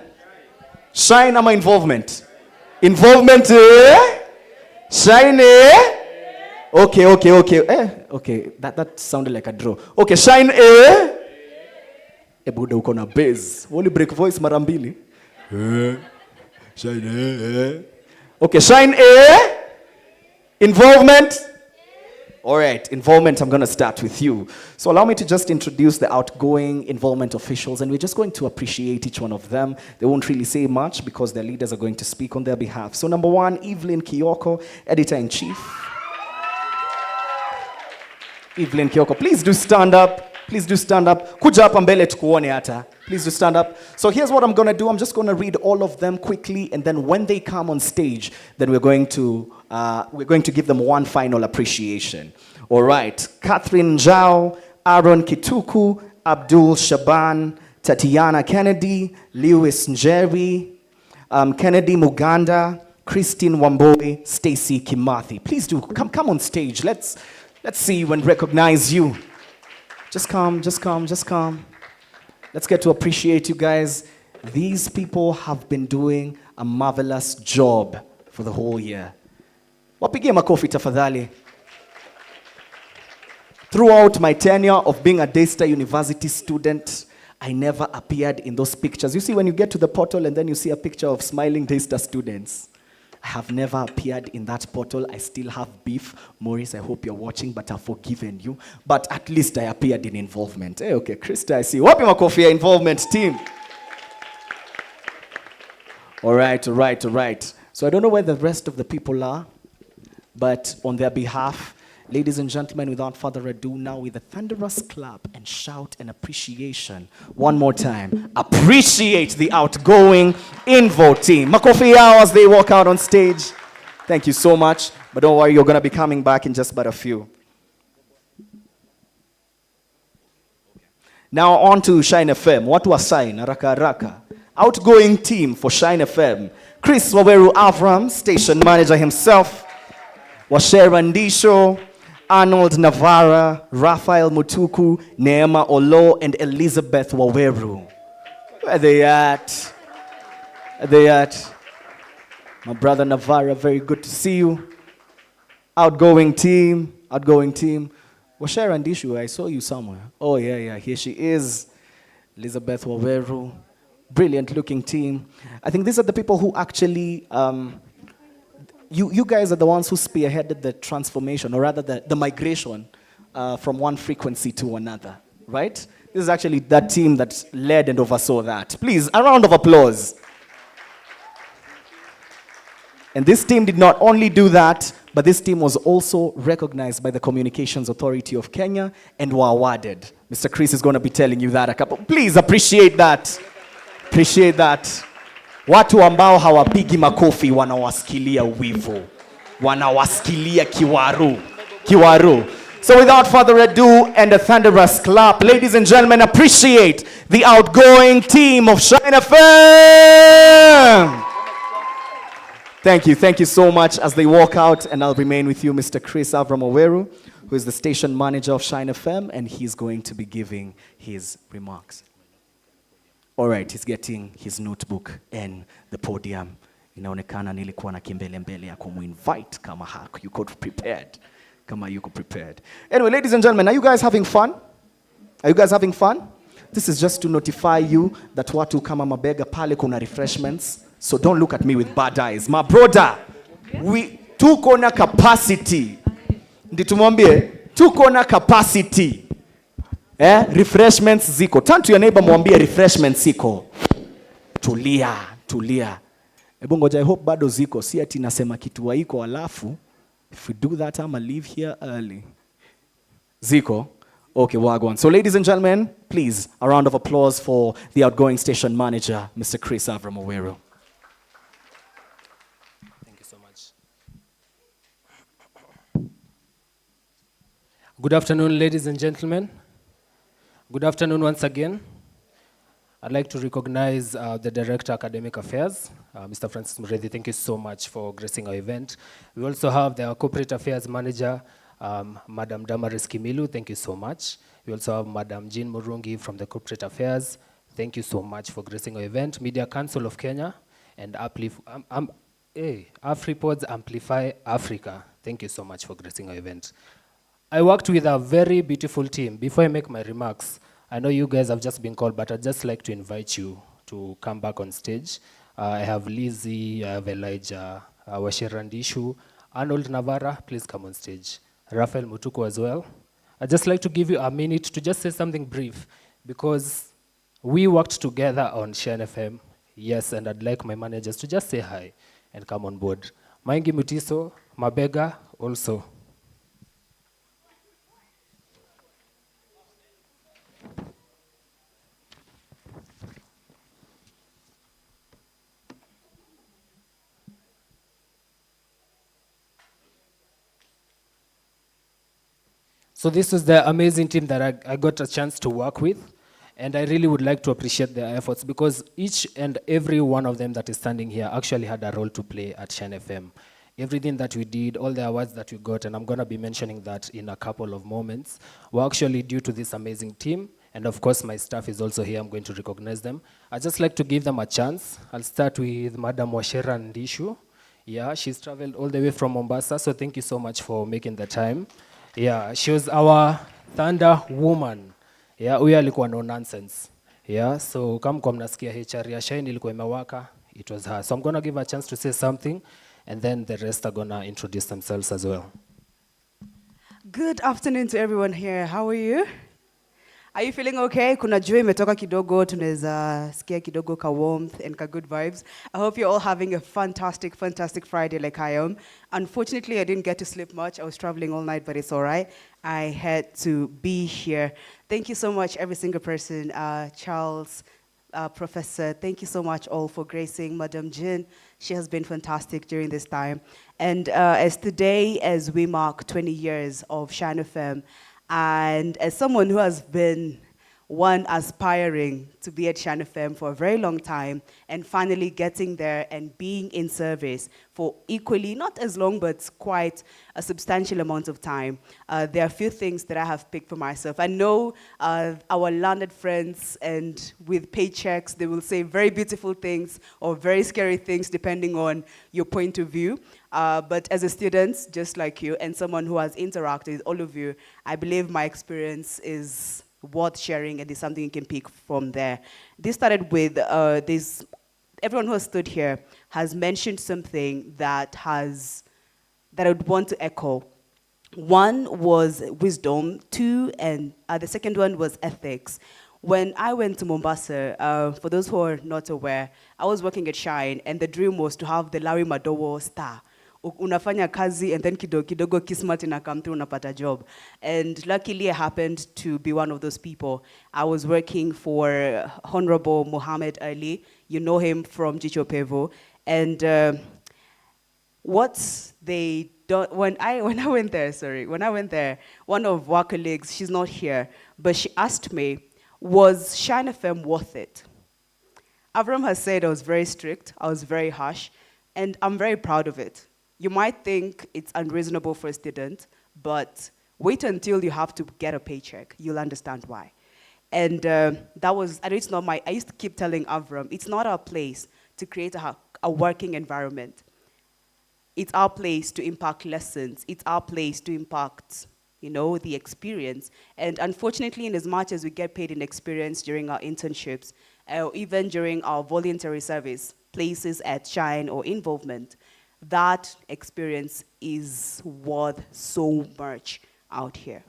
Shine ama involvement? Involvement Shine Okay. Okay, that sounded like a draw. Okay, Shine Buda uko na bass. Woli break voice mara mbili. Shine Okay, Shine Involvement. All right, involvement, I'm going to start with you. So allow me to just introduce the outgoing involvement officials, and we're just going to appreciate each one of them. They won't really say much because their leaders are going to speak on their behalf. So number one, Evelyn Kioko, Editor-in-Chief. Evelyn Kioko, please do stand up. Please do stand up. Kuja hapa mbele tukuone hata. Please do stand up. So here's what I'm going to do. I'm just going to read all of them quickly, and then when they come on stage, then we're going to give them one final appreciation. All right. Catherine Njau, Aaron Kituku, Abdul Shaban, Tatiana Kennedy, Lewis Njeri, Kennedy Muganda, Christine Wamboi, Stacy Kimathi. Please do come on stage. Let's see you and recognize you. Just come. Let's get to appreciate you guys. These people have been doing a marvelous job for the whole year. Wapigie makofi tafadhali. Throughout my tenure of being a Daystar University student, I never appeared in those pictures. You see, when you get to the portal and then you see a picture of smiling Daystar students, I have never appeared in that portal. I still have beef. Maurice, I hope you're watching, but I've forgiven you. But at least I appeared in involvement. Hey, okay, Krista, I see. Wapi makofi ya involvement team? All right. So I don't know where the rest of the people are, but on their behalf, ladies and gentlemen, without further ado, now with a thunderous clap and shout and appreciation. One more time. Appreciate the outgoing Invo team. Makofi yao as they walk out on stage. Thank you so much. But don't worry, you're going to be coming back in just about a few. Now on to Shine FM. Watu wa Shine, haraka. Outgoing team for Shine FM. Chris Waweru Avram, station manager himself. Washera Ndisho, Arnold Navarra, Raphael Mutuku, Neema Olo, and Elizabeth Waweru. Where are they at? My brother Navarra, very good to see you. Outgoing team. Washera Ndisho, I saw you somewhere. Oh, yeah, here she is. Elizabeth Waweru. Brilliant looking team. I think these are the people who actually, you guys are the ones who spearheaded the transformation, or rather the migration from one frequency to another, right? This is actually that team that led and oversaw that. Please, a round of applause. And this team did not only do that, but this team was also recognized by the Communications Authority of Kenya and were awarded. Mr. Chris is going to be telling you that a couple. Please appreciate that. Watu ambao hawapigi makofi wanawasikilia wivu. Wanawasikilia Kiwaru. Kiwaru. So without further ado and a thunderous clap, ladies and gentlemen, appreciate the outgoing team of Shine FM. Thank you so much as they walk out, and I'll remain with you, Mr. Chris Avramoweru, who is the station manager of Shine FM, and he's going to be giving his remarks. All right, he's getting his notebook and the podium. Inaonekana nilikuwa na kimbele mbele ya kumuinvite kama yuko prepared. Kama yuko prepared. Anyway, ladies and gentlemen, are you guys having fun? Are you guys having fun? This is just to notify you that watu kama mabega pale kuna refreshments. So don't look at me with bad eyes. My brother, tuko na capacity. Ndi tumwambie, tuko na capacity. Refreshments ziko. Turn to your neighbor mwambie refreshments ziko. Tulia. Ebu ngoja, I hope bado ziko. Si ati nasema kitu haiko alafu. If we do that, I'ma leave here early. Ziko? Okay, wagwan. So ladies and gentlemen, please, a round of applause for the outgoing station manager, Mr. Chris Avramoweru. Thank you so much. Good afternoon, ladies and gentlemen. Good afternoon once again. I'd like to recognize the Director Academic Affairs, Mr. Francis Muredi. Thank you so much for gracing our event. We also have the Corporate Affairs Manager, Madam Damaris Kimilu. Thank you so much. We also have Madam Jean Murungi from the Corporate Affairs. Thank you so much for gracing our event. Media Council of Kenya and AfriPods Amplify Africa. Thank you so much for gracing our event. I worked with a very beautiful team. Before I make my remarks, I know you guys have just been called, but I'd just like to invite you to come back on stage. I have Lizzie, I have Elijah, Washirandishu, Arnold Navarra, please come on stage. Rafael Mutuku as well. I'd just like to give you a minute to just say something brief, because we worked together on Shine FM, yes, and I'd like my managers to just say hi and come on board. Maingi Mutiso, Mabega also. So this was the amazing team that I got a chance to work with, and I really would like to appreciate their efforts, because each and every one of them that is standing here actually had a role to play at Shine FM. Everything that we did, all the awards that we got, and I'm going to be mentioning that in a couple of moments, were actually due to this amazing team. And of course, my staff is also here. I'm going to recognize them. I'd just like to give them a chance. I'll start with Madam Washera Ndishu. Yeah, she's traveled all the way from Mombasa, so thank you so much for making the time. Yeah, she was our thunder woman. Yeah, huyo alikuwa no nonsense. Yeah, so kama kwa mnasikia HR ya Shine ilikuwa imewaka, it was her. So I'm going to give her a chance to say something, and then the rest are going to introduce themselves as well. Good afternoon to everyone here. How are you? Are you feeling okay? Kuna jua imetoka kidogo, tunaweza sikia kidogo ka warmth and ka good vibes. I hope you're all having a fantastic, fantastic Friday like I am. Unfortunately, I didn't get to sleep much. I was traveling all night, but it's all right. I had to be here. Thank you so much, every single person. Charles, Professor, thank you so much all for gracing Madam Jin. She has been fantastic during this time. And as today, as we mark 20 years of Shine FM, and as someone who has been one aspiring to be at Shine FM for a very long time, and finally getting there and being in service for equally, not as long, but quite a substantial amount of time, there are a few things that I have picked for myself. I know our learned friends, and with paychecks, they will say very beautiful things or very scary things depending on your point of view. But as a student, just like you, and someone who has interacted with all of you, I believe my experience is worth sharing, and there's something you can pick from there. This started with everyone who has stood here has mentioned something that I would want to echo. One was wisdom, two, and the second one was ethics. When I went to Mombasa, for those who are not aware, I was working at Shine, and the dream was to have the Larry Madowo star. Unafanya kazi, and then kidogo kismat inakam through, unapata job. And luckily I happened to be one of those people. I was working for Honorable Muhammad Ali. You know him from Jicho Pevo. And what they don't, when I went there, one of our colleagues, she's not here, but she asked me, was Shine FM worth it? Avram has said I was very strict, I was very harsh, and I'm very proud of it. You might think it's unreasonable for a student, but wait until you have to get a paycheck. You'll understand why. And that was, and it's not I used to keep telling Avram, it's not our place to create a working environment. It's our place to impact lessons. It's our place to impact, the experience. And unfortunately, in as much as we get paid in experience during our internships, even during our voluntary service, places at Shine or involvement, that experience is worth so much out here.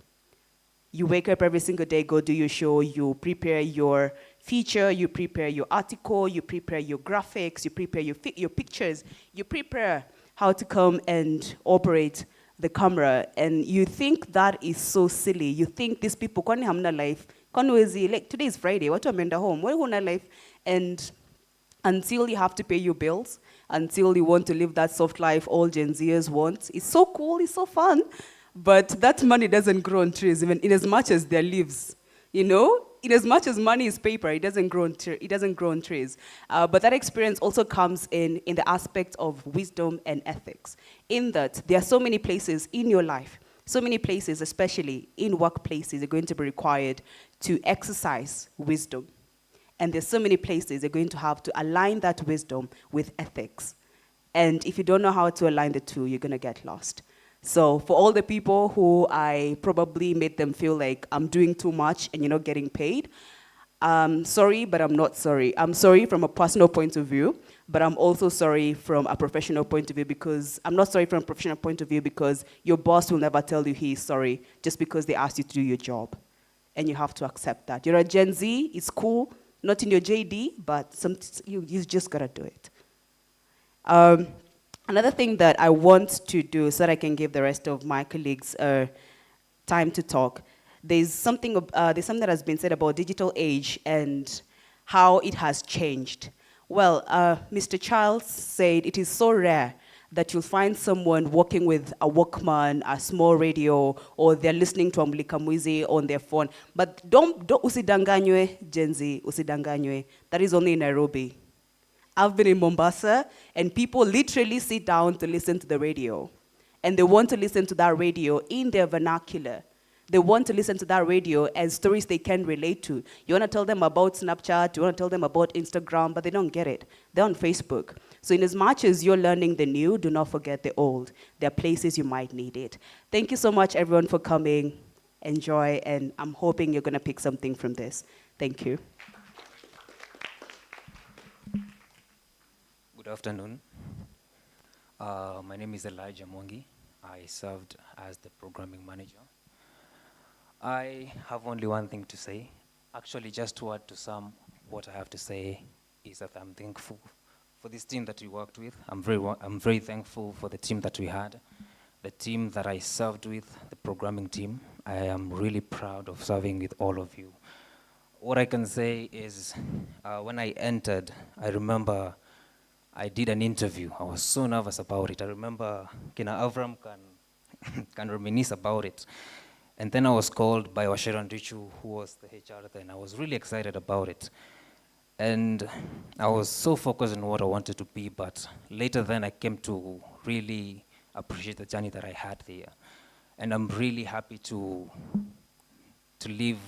You wake up every single day, go do your show, you prepare your feature, you prepare your article, you prepare your graphics, you prepare your pictures, you prepare how to come and operate the camera. And you think that is so silly. You think these people, kwani hamna life? Like today is Friday, what am I home? What huna life? And until you have to pay your bills, until you want to live that soft life all Gen Zers want, it's so cool, it's so fun. But that money doesn't grow on trees, even in as much as their leaves, In as much as money is paper, it doesn't grow on trees. But that experience also comes in the aspect of wisdom and ethics. In that, there are so many places in your life, so many places, especially in workplaces, are going to be required to exercise wisdom. And there's so many places you're going to have to align that wisdom with ethics. And if you don't know how to align the two, you're going to get lost. So for all the people who I probably made them feel like I'm doing too much and you're not getting paid, sorry, but I'm not sorry. I'm sorry from a personal point of view, but I'm also sorry from a professional point of view, because I'm not sorry from a professional point of view because your boss will never tell you he's sorry just because they asked you to do your job. And you have to accept that. You're a Gen Z, it's cool, not in your JD, but you just gotta do it. Another thing that I want to do so that I can give the rest of my colleagues time to talk, there's something that has been said about digital age and how it has changed. Well, Mr. Charles said it is so rare that you'll find someone working with a Walkman, a small radio, or they're listening to Amulika Mwizi on their phone. But don't usidanganywe, Gen Z, usidanganywe. That is only in Nairobi. I've been in Mombasa, and people literally sit down to listen to the radio. And they want to listen to that radio in their vernacular. They want to listen to that radio as stories they can relate to. You want to tell them about Snapchat, you want to tell them about Instagram, but they don't get it. They're on Facebook. So in as much as you're learning the new, do not forget the old. There are places you might need it. Thank you so much, everyone, for coming. Enjoy, and I'm hoping you're going to pick something from this. Thank you. Good afternoon. My name is Elijah Mwangi. I served as the programming manager. I have only one thing to say. Actually, just to add to sum, what I have to say is that I'm thankful for this team that we worked with. I'm very thankful for the team that we had, the team that I served with, the programming team. I am really proud of serving with all of you. What I can say is, when I entered, I remember I did an interview. I was so nervous about it. I remember Kina Avram can reminisce about it. And then I was called by Washiran Richu, who was the HR then. I was really excited about it. And I was so focused on what I wanted to be, but later then I came to really appreciate the journey that I had there. And I'm really happy to live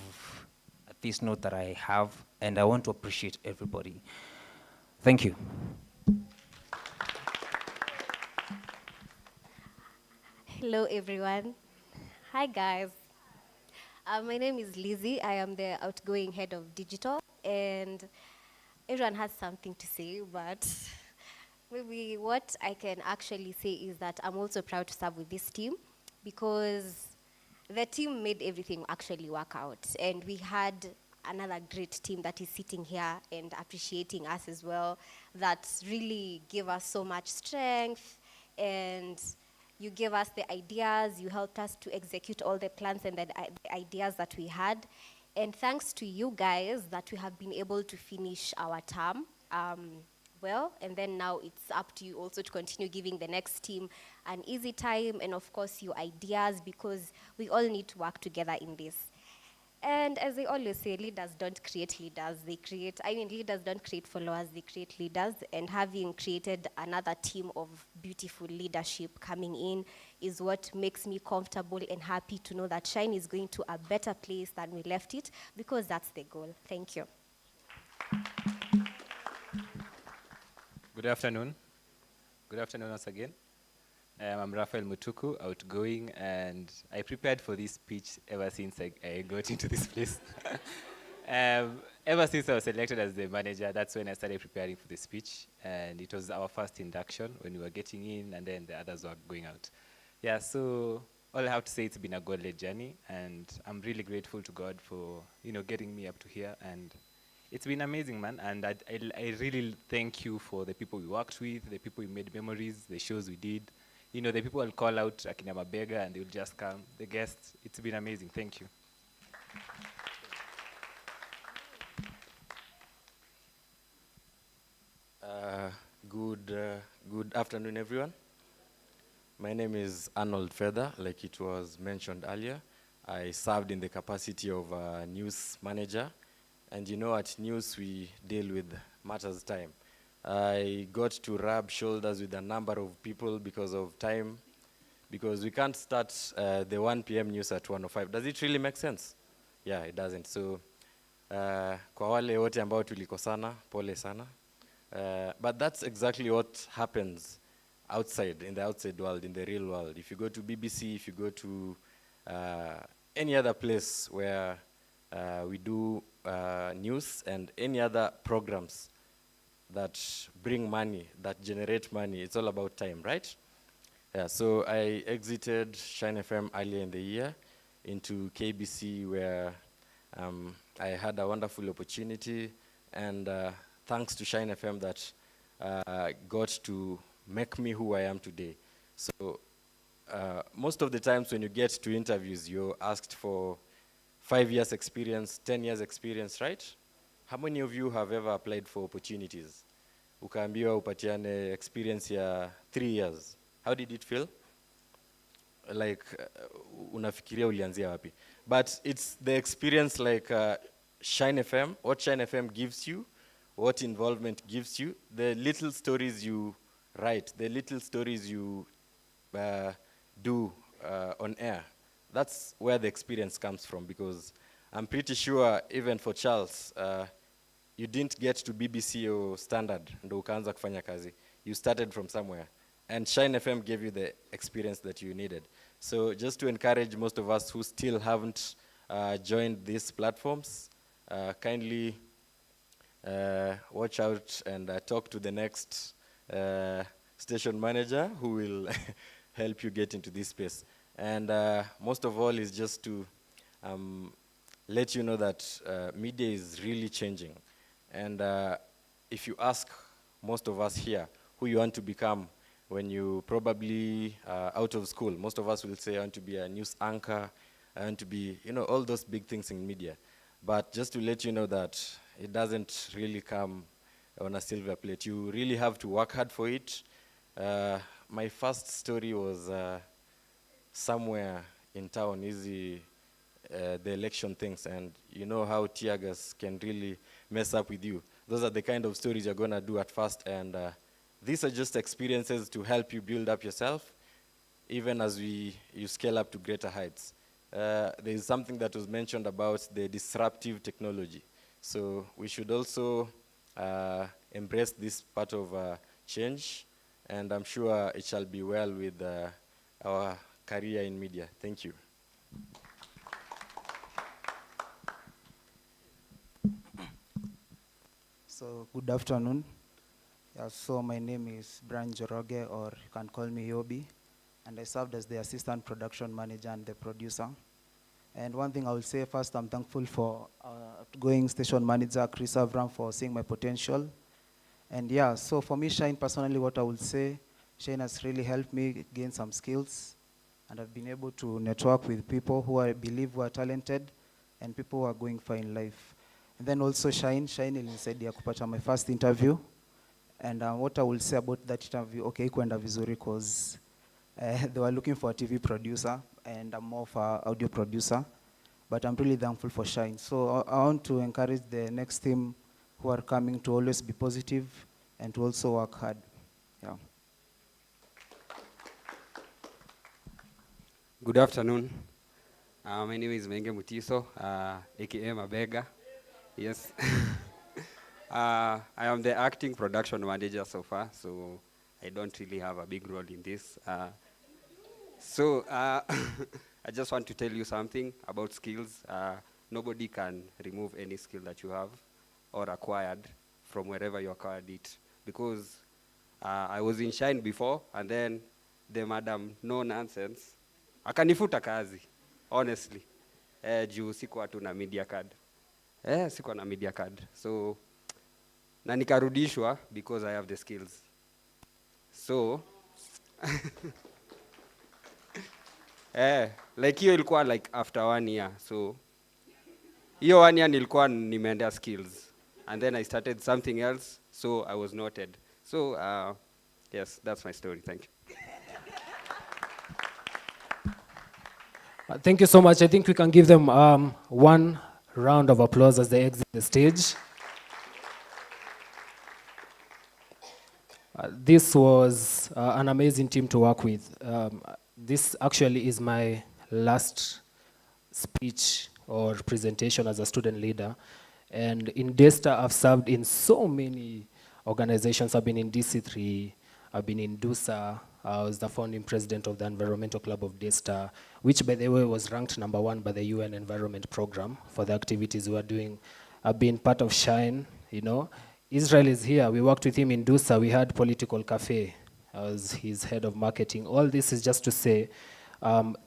at this note that I have, and I want to appreciate everybody. Thank you. Hello, everyone. Hi, guys. My name is Lizzie. I am the outgoing head of digital, and everyone has something to say, but maybe what I can actually say is that I'm also proud to serve with this team, because the team made everything actually work out, and we had another great team that is sitting here and appreciating us as well, that really gave us so much strength, and you gave us the ideas, you helped us to execute all the plans and the ideas that we had. And thanks to you guys that we have been able to finish our term well, and then now it's up to you also to continue giving the next team an easy time, and of course your ideas, because we all need to work together in this. And as I always say, leaders don't create leaders. Leaders don't create followers, they create leaders. And having created another team of beautiful leadership coming in is what makes me comfortable and happy to know that Shine is going to a better place than we left it, because that's the goal. Thank you. Good afternoon. Good afternoon once again. I'm Raphael Mutuku, outgoing, and I prepared for this speech ever since I got into this place. Ever since I was selected as the manager, that's when I started preparing for the speech, and it was our first induction when we were getting in, and then the others were going out. Yeah, so all I have to say, it's been a godly journey, and I'm really grateful to God for getting me up to here, and it's been amazing, man, and I really thank you for the people we worked with, the people we made memories, the shows we did. The people will call out Akina Mabega and they'll just come. The guests, it's been amazing. Thank you. Good afternoon, everyone. My name is Arnold Feather, like it was mentioned earlier. I served in the capacity of a news manager. And at news, we deal with matters time. I got to rub shoulders with a number of people because of time, because we can't start the 1 p.m. news at 1:05. Does it really make sense? Yeah, it doesn't. So, kwa wale wote ambao tulikosana, pole sana. But that's exactly what happens outside, in the outside world, in the real world. If you go to BBC, if you go to any other place where we do news and any other programs that bring money, that generate money, it's all about time, right? Yeah, so I exited Shine FM earlier in the year into KBC, where I had a wonderful opportunity, and thanks to Shine FM that got to make me who I am today. So most of the times when you get to interviews, you're asked for 5 years experience, 10 years experience, right? How many of you have ever applied for opportunities? Ukaambiwa upatiane experience ya 3 years. How did it feel? Like, unafikiria ulianzia wapi? But it's the experience like Shine FM, what Shine FM gives you, what involvement gives you, the little stories you write, the little stories you do on air. That's where the experience comes from, because I'm pretty sure even for Charles, you didn't get to BBC or Standard ndo ukaanza kufanya kazi. You started from somewhere. And Shine FM gave you the experience that you needed. So just to encourage most of us who still haven't joined these platforms, kindly watch out and talk to the next station manager who will help you get into this space. And most of all is just to let you know that media is really changing. And if you ask most of us here who you want to become when you probably out of school, most of us will say I want to be a news anchor, I want to be, all those big things in media. But just to let you know that it doesn't really come on a silver plate. You really have to work hard for it. My first story was somewhere in town, the election things, and you know how tear gas can really mess up with you. Those are the kind of stories you're gonna do at first, and these are just experiences to help you build up yourself, even as you scale up to greater heights. There is something that was mentioned about the disruptive technology. So we should also embrace this part of change, and I'm sure it shall be well with our career in media. Thank you. So good afternoon. Yeah, so my name is Brian Joroge, or you can call me Yobi, and I served as the assistant production manager and the producer. And one thing I will say first, I'm thankful for outgoing station manager Chris Avram for seeing my potential. And yeah, so for me, Shine, personally, what I would say, Shine has really helped me gain some skills, and I've been able to network with people who I believe were talented and people who are going far in life. And then also Shine ilinisaidia kupata my first interview. And what I will say about that interview, okay, ikuenda vizuri because they were looking for a TV producer, and I'm more of an audio producer. But I'm really thankful for Shine. So I want to encourage the next team who are coming to always be positive and to also work hard. Yeah. Good afternoon. My name is Menge Mutiso, aka Mabega. Yes. I am the acting production manager so far, so I don't really have a big role in this. I just want to tell you something about skills. Nobody can remove any skill that you have or acquired from wherever you acquired it. Because I was in Shine before, and then the madam, no nonsense, akanifuta kazi, honestly. Juu sikuwa tu na media card. Sikuwa na media card. So, na nikarudishwa because I have the skills. So, like hiyo ilikuwa like after 1 year. So, hiyo 1 year nilikuwa nimeendea skills. And then I started something else, so I was noted. So, yes, that's my story. Thank you. Thank you so much. I think we can give them one round of applause as they exit the stage. This was an amazing team to work with. This actually is my last speech or presentation as a student leader. And in Daystar, I've served in so many organizations. I've been in DC3, I've been in DUSA. I was the founding president of the Environmental Club of Daystar, which, by the way, was ranked #1 by the UN Environment Program for the activities we are doing. I've been part of Shine, you know. Israel is here. We worked with him in DUSA. We had Political Cafe. I was his head of marketing. All this is just to say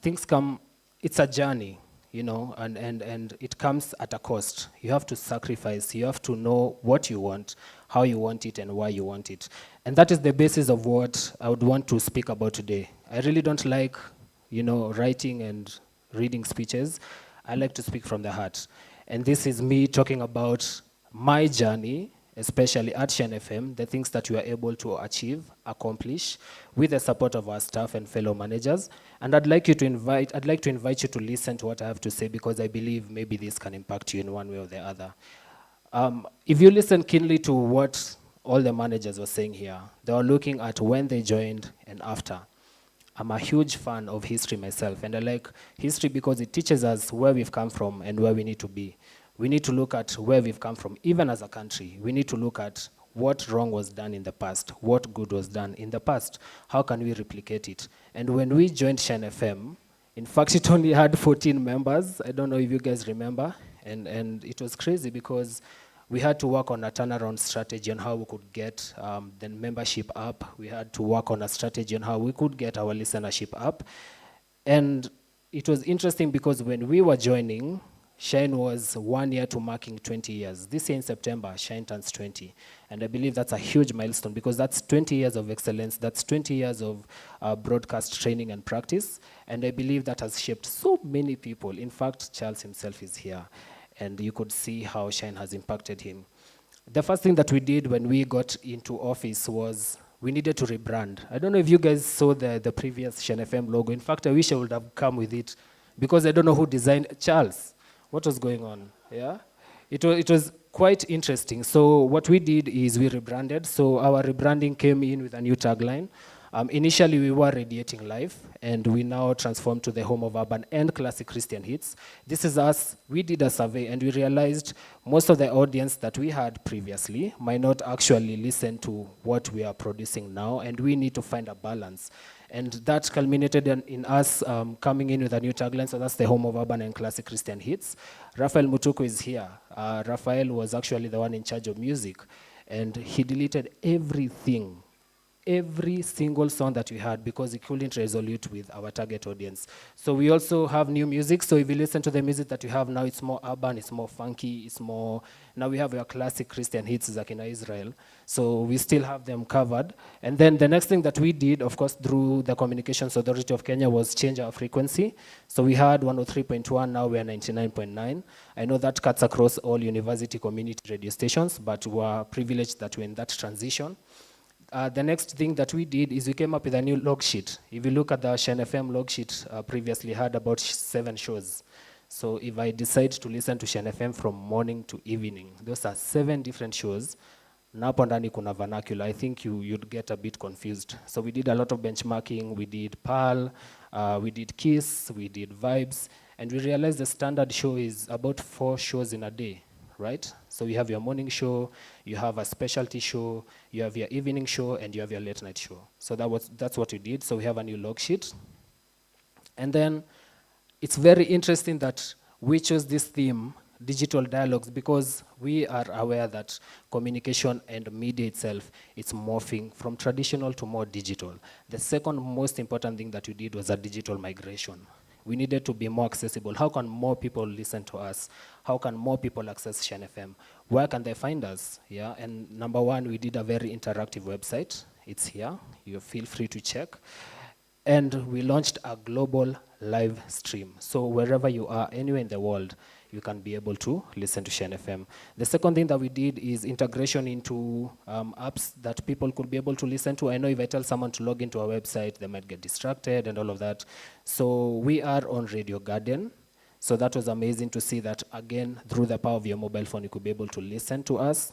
things come, it's a journey, you know, and it comes at a cost. You have to sacrifice. You have to know what you want, how you want it, and why you want it. And that is the basis of what I would want to speak about today. I really don't like, you know, writing and reading speeches. I like to speak from the heart. And this is me talking about my journey, especially at Shine FM, the things that we are able to achieve, accomplish, with the support of our staff and fellow managers. And I'd like to invite you to listen to what I have to say, because I believe maybe this can impact you in one way or the other. If you listen keenly to what all the managers were saying here, they were looking at when they joined and after. I'm a huge fan of history myself, and I like history because it teaches us where we've come from and where we need to be. We need to look at where we've come from, even as a country. We need to look at what wrong was done in the past, what good was done in the past, how can we replicate it. And when we joined Shine FM, in fact, it only had 14 members. I don't know if you guys remember. And it was crazy because we had to work on a turnaround strategy on how we could get the membership up. We had to work on a strategy on how we could get our listenership up. And it was interesting because when we were joining, Shine was 1 year to marking 20 years. This year in September, Shine turns 20. And I believe that's a huge milestone because that's 20 years of excellence. That's 20 years of broadcast training and practice. And I believe that has shaped so many people. In fact, Charles himself is here. And you could see how Shine has impacted him. The first thing that we did when we got into office was we needed to rebrand. I don't know if you guys saw the previous Shine FM logo. In fact, I wish I would have come with it because I don't know who designed Charles. What was going on? Yeah, it was quite interesting. So what we did is we rebranded. So our rebranding came in with a new tagline. Initially, we were radiating life, and we now transformed to the home of urban and classic Christian hits. This is us. We did a survey, and we realized most of the audience that we had previously might not actually listen to what we are producing now, and we need to find a balance. And that culminated in us coming in with a new tagline, so that's the home of urban and classic Christian hits. Raphael Mutuku is here. Raphael was actually the one in charge of music, and he deleted everything every single song that we had because it couldn't resolute with our target audience. So we also have new music. So if you listen to the music that we have now, it's more urban, it's more funky, it's more, now we have your classic Christian hits like in Israel. So we still have them covered. And then the next thing that we did, of course, through the Communications Authority of Kenya was change our frequency. So we had 103.1, now we're 99.9. I know that cuts across all university community radio stations, but we're privileged that we're in that transition. The next thing that we did is we came up with a new log sheet. If you look at the Shen FM log sheet, previously had about 7 shows. So if I decide to listen to Shen FM from morning to evening, those are 7 different shows. Na hapo ndani kuna vernacular. I think you'd get a bit confused. So we did a lot of benchmarking. We did PAL, we did KISS, we did Vibes, and we realized the standard show is about 4 shows in a day. Right? So you have your morning show, you have a specialty show, you have your evening show, and you have your late night show. So that's what we did. So we have a new log sheet. And then it's very interesting that we chose this theme, digital dialogues, because we are aware that communication and media itself is morphing from traditional to more digital. The second most important thing that we did was a digital migration. We needed to be more accessible. How can more people listen to us? How can more people access Shen FM? Where can they find us? Yeah, and number one, we did a very interactive website. It's here. You feel free to check. And we launched a global live stream. So wherever you are, anywhere in the world, you can be able to listen to Shen FM. The second thing that we did is integration into apps that people could be able to listen to. I know if I tell someone to log into our website, they might get distracted and all of that. So we are on Radio Garden. So that was amazing to see that, again, through the power of your mobile phone, you could be able to listen to us.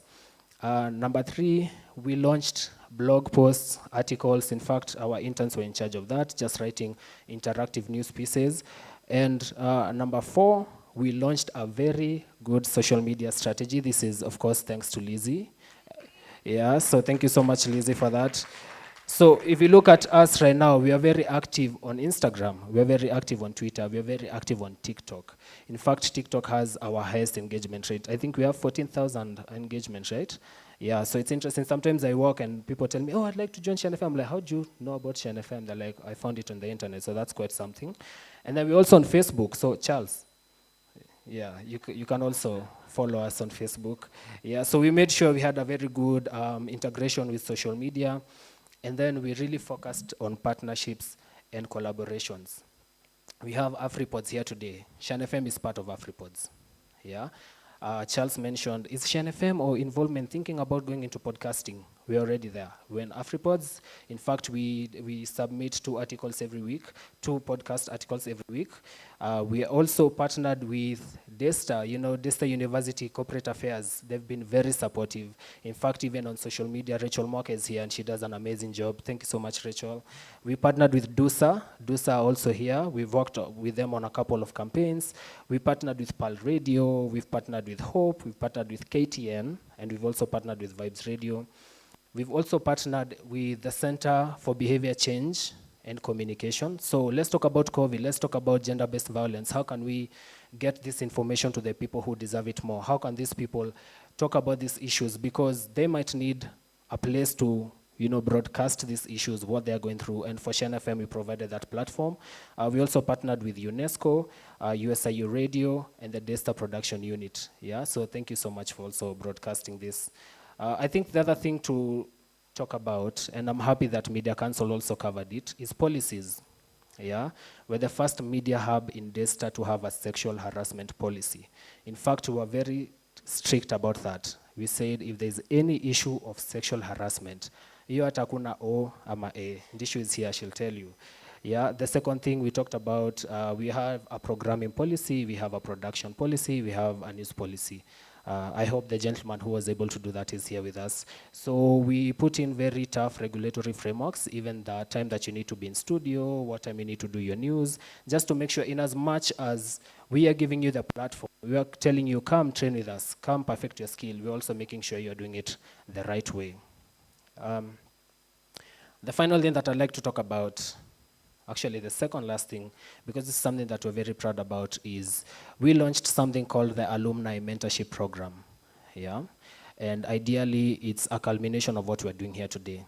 Number 3, we launched blog posts, articles. In fact, our interns were in charge of that, just writing interactive news pieces. And number 4, we launched a very good social media strategy. This is, of course, thanks to Lizzie. Yeah, so thank you so much, Lizzie, for that. So if you look at us right now, we are very active on Instagram. We are very active on Twitter. We are very active on TikTok. In fact, TikTok has our highest engagement rate. I think we have 14,000 engagement, right? Yeah, so it's interesting. Sometimes I walk and people tell me, oh, I'd like to join Shen FM. I'm like, how do you know about Shen FM? They're like, I found it on the internet, so that's quite something. And then we're also on Facebook. So Charles, yeah, you can also follow us on Facebook. Yeah, so we made sure we had a very good integration with social media. And then we really focused on partnerships and collaborations. We have AfriPods here today. Shen FM is part of AfriPods. Yeah. Charles mentioned, is Shen FM or involvement thinking about going into podcasting? We're already there. We're in AfriPods. In fact, we submit 2 articles every week, 2 podcast articles every week. We are also partnered with Daystar, Daystar University Corporate Affairs. They've been very supportive. In fact, even on social media, Rachel Mock is here and she does an amazing job. Thank you so much, Rachel. We partnered with DUSA. DUSA also here. We've worked with them on a couple of campaigns. We partnered with PAL Radio. We've partnered with Hope. We've partnered with KTN. And we've also partnered with Vibes Radio. We've also partnered with the Center for Behavior Change and Communication. So let's talk about COVID. Let's talk about gender-based violence. How can we get this information to the people who deserve it more? How can these people talk about these issues? Because they might need a place to broadcast these issues, what they're going through. And for Shen FM, we provided that platform. We also partnered with UNESCO, USIU Radio, and the Daystar Production Unit. Yeah, so thank you so much for also broadcasting this. I think the other thing to talk about, and I'm happy that Media Council also covered it, is policies. Yeah, we're the first media hub in Daystar to have a sexual harassment policy. In fact, we were very strict about that. We said if there's any issue of sexual harassment, hiyo hata kuna O ama A. The issue is here, she'll tell you. Yeah, the second thing we talked about, we have a programming policy, we have a production policy, we have a news policy. I hope the gentleman who was able to do that is here with us. So we put in very tough regulatory frameworks, even the time that you need to be in studio, what time you need to do your news, just to make sure in as much as we are giving you the platform, we are telling you, come train with us, come perfect your skill. We're also making sure you're doing it the right way. The final thing that I'd like to talk about, actually the second last thing, because this is something that we're very proud about, is we launched something called the Alumni Mentorship Program. Yeah, and ideally it's a culmination of what we're doing here today.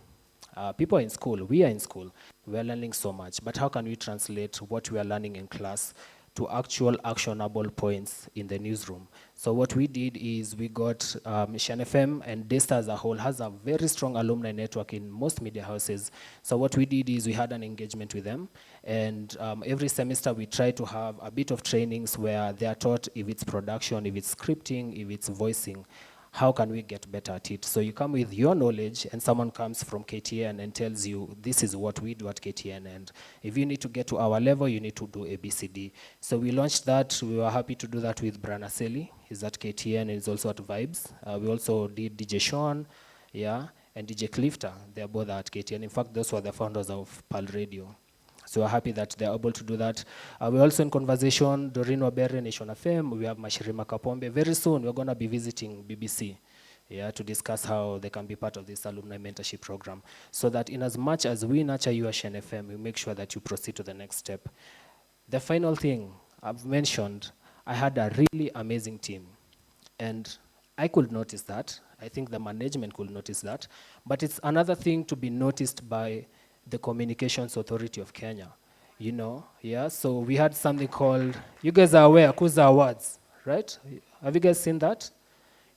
People are in school, we are in school, we are learning so much, but how can we translate what we are learning in class to actual actionable points in the newsroom? So what we did is we got Shan FM, and Daystar as a whole has a very strong alumni network in most media houses. So what we did is we had an engagement with them, and every semester we try to have a bit of trainings where they are taught if it's production, if it's scripting, if it's voicing. How can we get better at it? So you come with your knowledge, and someone comes from KTN and tells you, this is what we do at KTN, and if you need to get to our level, you need to do ABCD. So we launched that. We were happy to do that with Brana Seli. He's at KTN and he's also at Vibes. We also did DJ Sean, yeah, and DJ Clifter. They're both at KTN. In fact, those were the founders of Pal Radio. So we're happy that they're able to do that. We're also in conversation, Doreen Wabere, Nation FM. We have Mashirima Kapombe. Very soon, we're going to be visiting BBC, yeah, to discuss how they can be part of this alumni mentorship program. So that in as much as we nurture you at Shen FM, we make sure that you proceed to the next step. The final thing I've mentioned, I had a really amazing team. And I could notice that. I think the management could notice that. But it's another thing to be noticed by the Communications Authority of Kenya, you know, yeah? So we had something called, you guys are aware, Kuza Awards, right? Have you guys seen that?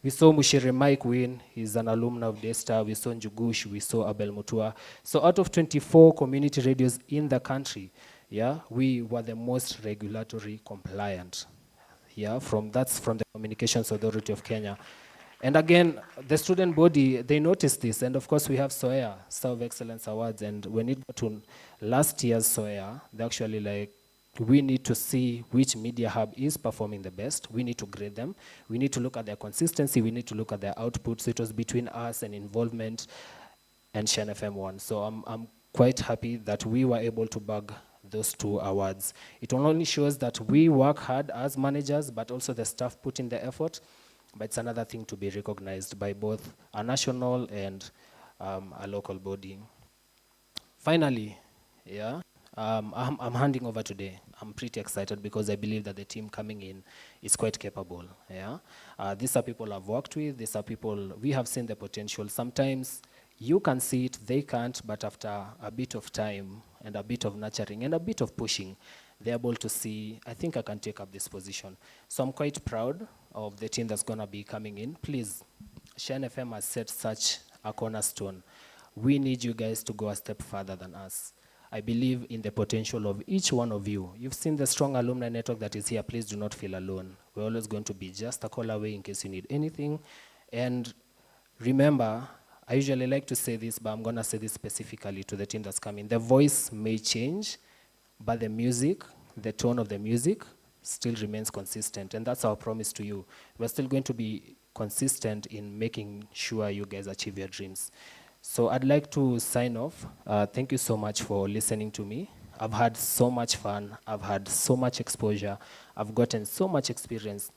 We saw Mushere Mike win, he's an alumni of Daystar. We saw Njugush, we saw Abel Mutua. So out of 24 community radios in the country, yeah, we were the most regulatory compliant. Yeah, that's from the Communications Authority of Kenya. And again, the student body, they noticed this. And of course, we have SOEA, Star of Excellence Awards. And when it got to last year's SOEA, they actually like, we need to see which media hub is performing the best. We need to grade them. We need to look at their consistency. We need to look at their output. So it was between us and Involvement and Shen FM won. So I'm quite happy that we were able to bag those 2 awards. It not only shows that we work hard as managers, but also the staff put in the effort. But it's another thing to be recognized by both a national and a local body. Finally, yeah, I'm handing over today. I'm pretty excited because I believe that the team coming in is quite capable. Yeah, these are people I've worked with. These are people, we have seen the potential. Sometimes you can see it, they can't, but after a bit of time and a bit of nurturing and a bit of pushing, they're able to see, I think I can take up this position. So I'm quite proud of the team that's going to be coming in. Please, Shen FM has set such a cornerstone. We need you guys to go a step further than us. I believe in the potential of each one of you. You've seen the strong alumni network that is here. Please do not feel alone. We're always going to be just a call away in case you need anything. And remember, I usually like to say this, but I'm going to say this specifically to the team that's coming. The voice may change, but the music, the tone of the music still remains consistent. And that's our promise to you. We're still going to be consistent in making sure you guys achieve your dreams. So I'd like to sign off. Thank you so much for listening to me. I've had so much fun. I've had so much exposure. I've gotten so much experience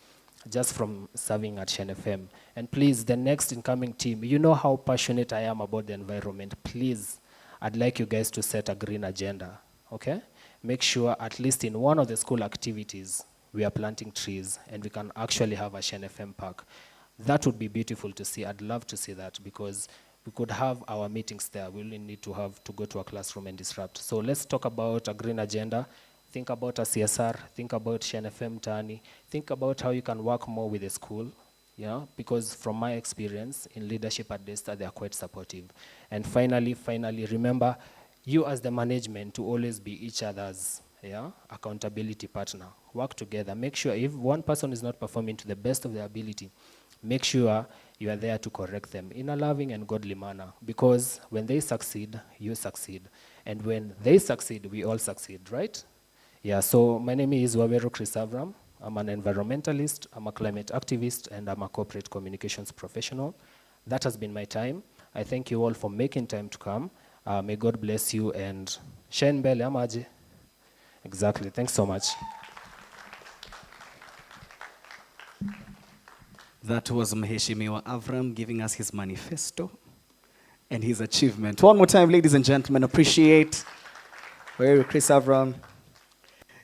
just from serving at Shen FM. And please, the next incoming team, you know how passionate I am about the environment. Please, I'd like you guys to set a green agenda, okay? Make sure at least in one of the school activities, we are planting trees and we can actually have a Shen FM park. That would be beautiful to see. I'd love to see that because we could have our meetings there. We only need to go to a classroom and disrupt. So let's talk about a green agenda. Think about a CSR, think about Shen FM Tani, think about how you can work more with the school, you know, because from my experience in leadership at Daystar, they are quite supportive. And finally, remember, you as the management to always be each other's accountability partner. Work together. Make sure if one person is not performing to the best of their ability, make sure you are there to correct them in a loving and godly manner. Because when they succeed, you succeed. And when they succeed, we all succeed, right? Yeah, so my name is Wawero Chris Avram. I'm an environmentalist, I'm a climate activist, and I'm a corporate communications professional. That has been my time. I thank you all for making time to come. May God bless you, and Shen Bele Amaje. Exactly, thanks so much. That was Mheshimiwa Avram giving us his manifesto and his achievement. One more time, ladies and gentlemen, appreciate Wawero Chris Avram.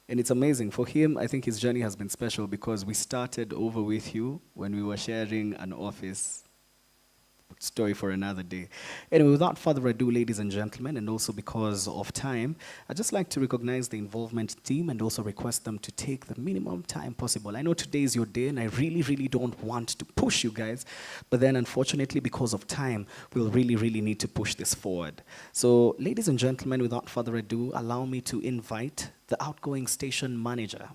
And it's amazing. For him, I think his journey has been special because we started over with you when we were sharing an office Story for another day. Anyway, without further ado, ladies and gentlemen, and also because of time, I'd just like to recognize the involvement team and also request them to take the minimum time possible. I know today is your day, and I really, really don't want to push you guys, but then unfortunately, because of time, we'll really, really need to push this forward. So, ladies and gentlemen, without further ado, allow me to invite the outgoing station manager,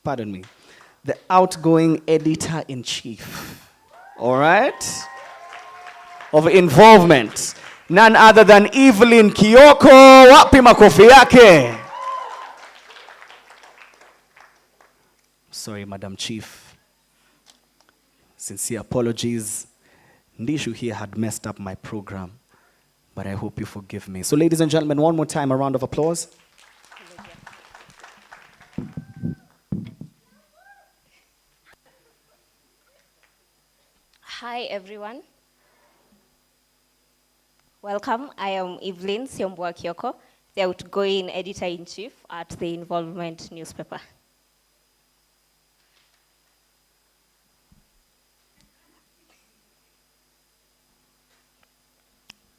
pardon me, the outgoing editor-in-chief, all right? Of involvement, none other than Evelyn Kioko. Wapi makofi yake? Sorry, Madam Chief. Sincere apologies. Ndishu here had messed up my program, but I hope you forgive me. So, ladies and gentlemen, one more time, a round of applause. Hi, everyone. Welcome. I am Evelyn Siombua Kioko, the outgoing editor-in-chief at the Involvement newspaper.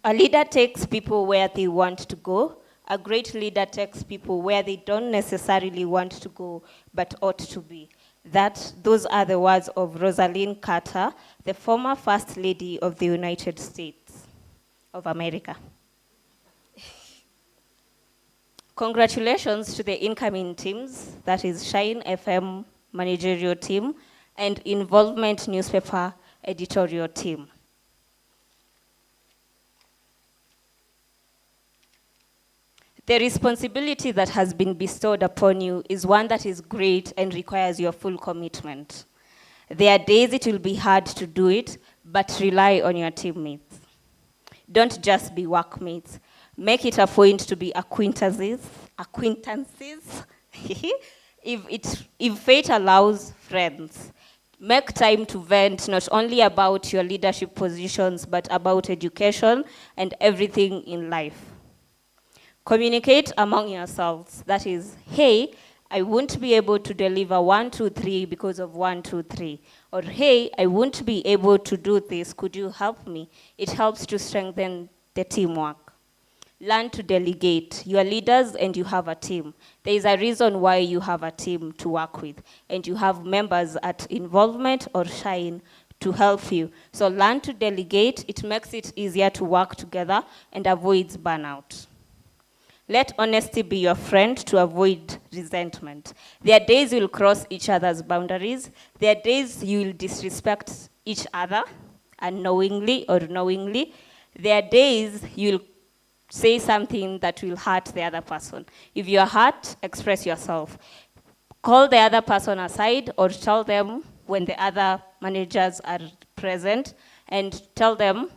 A leader takes people where they want to go. A great leader takes people where they don't necessarily want to go, but ought to be. Those are the words of Rosalind Carter, the former First Lady of the United States of America. Congratulations to the incoming teams, that is Shine FM managerial team and Involvement newspaper editorial team. The responsibility that has been bestowed upon you is one that is great and requires your full commitment. There are days it will be hard to do it, but rely on your teammates. Don't just be workmates. Make it a point to be acquaintances. If fate allows, friends. Make time to vent not only about your leadership positions, but about education and everything in life. Communicate among yourselves. That is, hey, I won't be able to deliver 1, 2, 3 because of 1, 2, 3. Or, hey, I won't be able to do this. Could you help me? It helps to strengthen the teamwork. Learn to delegate. You are leaders and you have a team. There is a reason why you have a team to work with. And you have members at Involvement or Shine to help you. So learn to delegate. It makes it easier to work together and avoids burnout. Let honesty be your friend to avoid resentment. There are days you'll cross each other's boundaries. There are days you'll disrespect each other, unknowingly or knowingly. There are days you'll say something that will hurt the other person. If you're hurt, express yourself. Call the other person aside or tell them when the other managers are present and tell them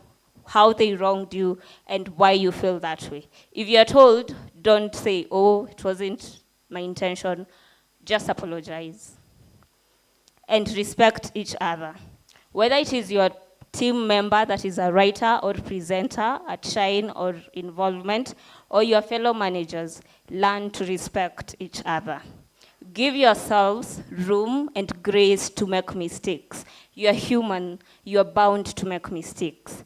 how they wronged you and why you feel that way. If you're told, don't say, oh, it wasn't my intention. Just apologize. And respect each other. Whether it is your team member that is a writer or presenter at Shine or Involvement, or your fellow managers, learn to respect each other. Give yourselves room and grace to make mistakes. You are human. You are bound to make mistakes.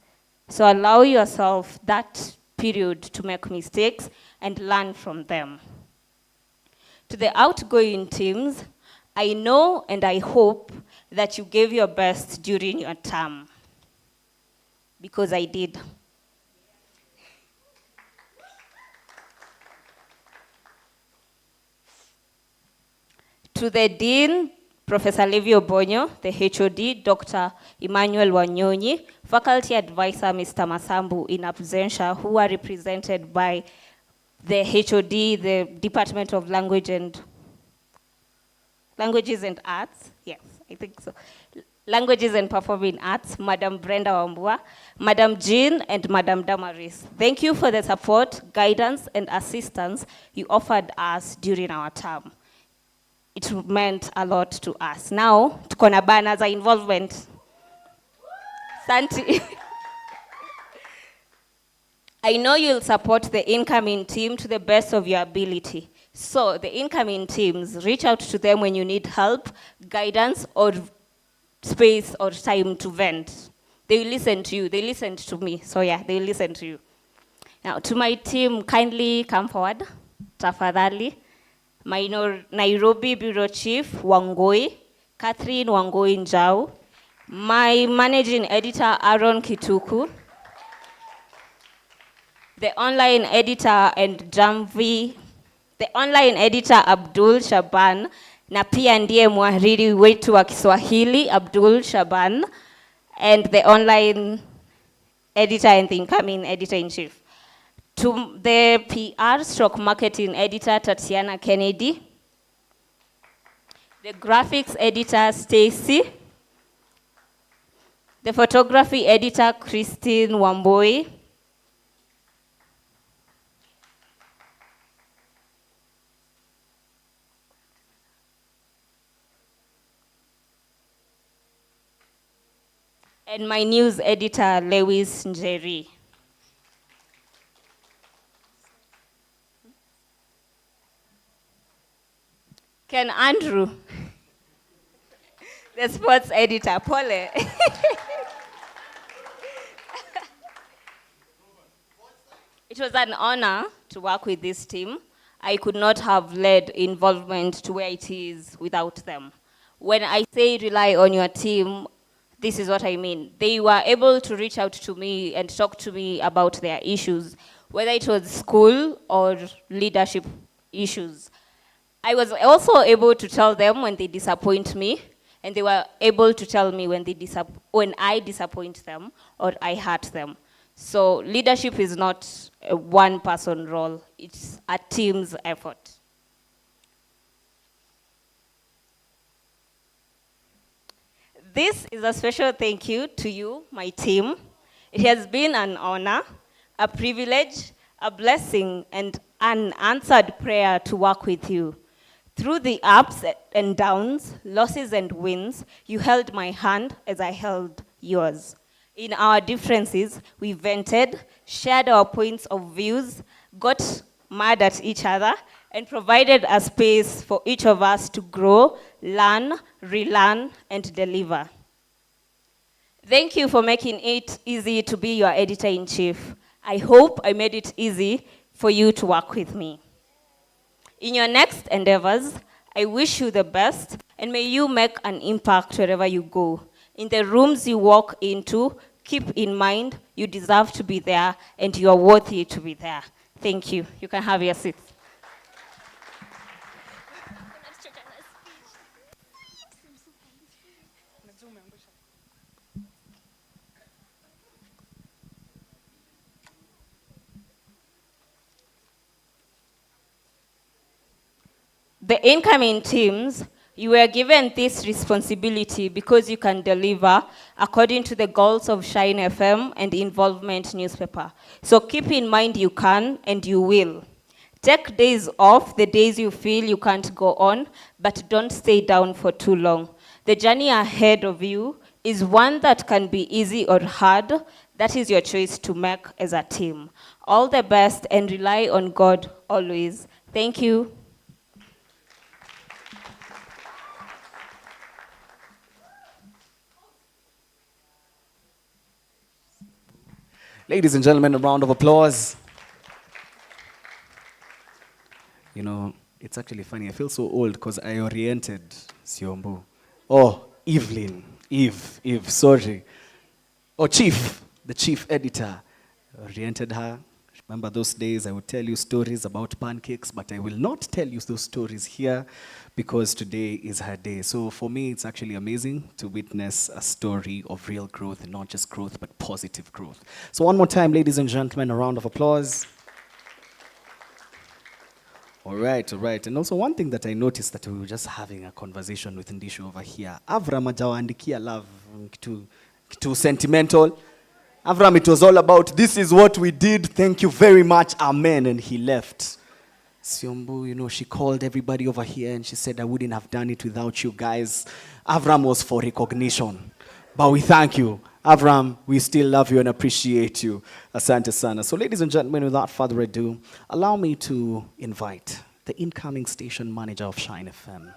So allow yourself that period to make mistakes and learn from them. To the outgoing teams, I know and I hope that you gave your best during your term, because I did. To the Dean, Professor Livio Bonyo, the HOD, Dr. Emmanuel Wanyonyi, Faculty Advisor, Mr. Masambu, in absentia, who are represented by the HOD, the Department of Languages and Arts, yes, I think so. Languages and Performing Arts, Madam Brenda Wambua, Madam Jean, and Madam Damaris. Thank you for the support, guidance, and assistance you offered us during our term. It meant a lot to us. Now, tuko na banners za Involvement. Santi. I know you'll support the incoming team to the best of your ability. So, the incoming teams, reach out to them when you need help, guidance, or space or time to vent. they will listen to you. They listened to me, so yeah, they will listen to you. Now, to my team, kindly come forward, tafadhali. My Nairobi Bureau Chief, Wangoi, Catherine Wangoi Njau, my Managing Editor, Aaron Kituku, the online editor and Jamvi, the online editor Abdul Shaban, na pia ndiye mhariri wetu wa Kiswahili Abdul Shaban, and the online editor and the incoming editor-in-chief. To the PR stroke marketing editor Tatiana Kennedy, the graphics editor Stacy, the photography editor Christine Wamboi, and my news editor, Lewis Njeri. Ken Andrew, the sports editor, Pole. It was an honor to work with this team. I could not have led involvement to where it is without them. When I say rely on your team, this is what I mean. They were able to reach out to me and talk to me about their issues, whether it was school or leadership issues. I was also able to tell them when they disappoint me, and they were able to tell me when I disappoint them or I hurt them. So leadership is not a one-person role, it's a team's effort. This is a special thank you to you, my team. It has been an honor, a privilege, a blessing, and an answered prayer to work with you. Through the ups and downs, losses and wins, you held my hand as I held yours. In our differences, we vented, shared our points of views, got mad at each other, and provided a space for each of us to grow, learn, relearn, and deliver. Thank you for making it easy to be your editor-in-chief. I hope I made it easy for you to work with me. In your next endeavors, I wish you the best, and may you make an impact wherever you go. In the rooms you walk into, keep in mind you deserve to be there, and you are worthy to be there. Thank you. You can have your seats. The incoming teams, you were given this responsibility because you can deliver according to the goals of Shine FM and Involvement newspaper. So keep in mind you can and you will. Take days off, the days you feel you can't go on, but don't stay down for too long. The journey ahead of you is one that can be easy or hard. That is your choice to make as a team. All the best and rely on God always. Thank you. Ladies and gentlemen, a round of applause. You know, it's actually funny. I feel so old because I oriented Siombo. Oh, Evelyn. Eve, sorry. Oh, Chief, the chief editor. Oriented her. Remember those days I would tell you stories about pancakes, but I will not tell you those stories here because today is her day. So for me, it's actually amazing to witness a story of real growth, and not just growth, but positive growth. So one more time, ladies and gentlemen, a round of applause. All right. And also one thing that I noticed that we were just having a conversation with Ndishu over here. Avram ajawaandikia love, too sentimental. Avram, it was all about, this is what we did, thank you very much, amen, and he left. Siombu, you know, she called everybody over here and she said, I wouldn't have done it without you guys. Avram was for recognition, but we thank you. Avram, we still love you and appreciate you. Asante sana. So ladies and gentlemen, without further ado, allow me to invite the incoming station manager of Shine FM.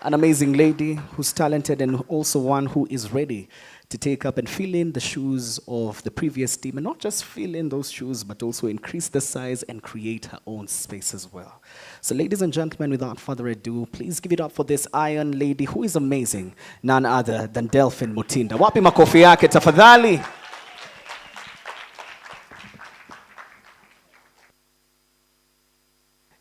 an amazing lady who's talented and also one who is ready to take up and fill in the shoes of the previous team, and not just fill in those shoes, but also increase the size and create her own space as well. So ladies and gentlemen, without further ado, please give it up for this iron lady who is amazing, none other than Delphine Mutinda. Wapi makofi yake tafadhali.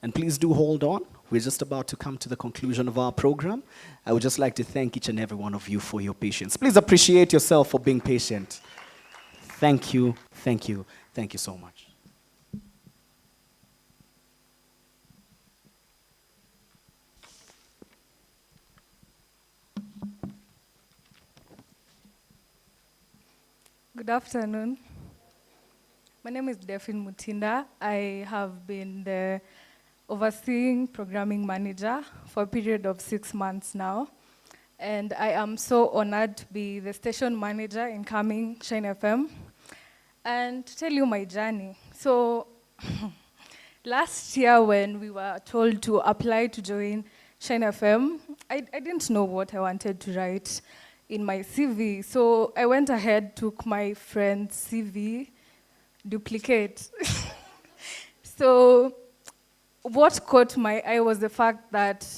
And please do hold on. We're just about to come to the conclusion of our program. I would just like to thank each and every one of you for your patience. Please appreciate yourself for being patient. Thank you, thank you, thank you so much. Good afternoon. My name is Delphine Mutinda. I have been the overseeing programming manager for a period of 6 months now. And I am so honored to be the station manager in coming Shine FM. And to tell you my journey. So last year when we were told to apply to join Shine FM, I didn't know what I wanted to write in my CV. So I went ahead, took my friend's CV, duplicate. So what caught my eye was the fact that,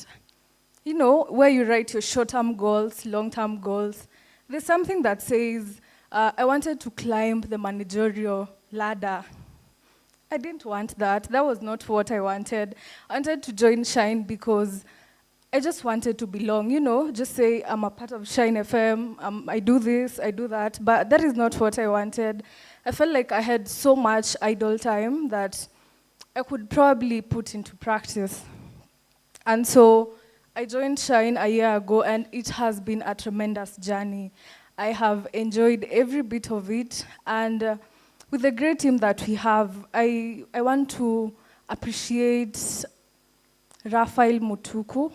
you know, where you write your short-term goals, long-term goals, there's something that says, I wanted to climb the managerial ladder. I didn't want that. That was not what I wanted. I wanted to join Shine because I just wanted to belong, you know, just say I'm a part of Shine FM, I do this, I do that, but that is not what I wanted. I felt like I had so much idle time that I could probably put into practice. And so I joined Shine a year ago, and it has been a tremendous journey. I have enjoyed every bit of it, and with the great team that we have, I want to appreciate Raphael Mutuku.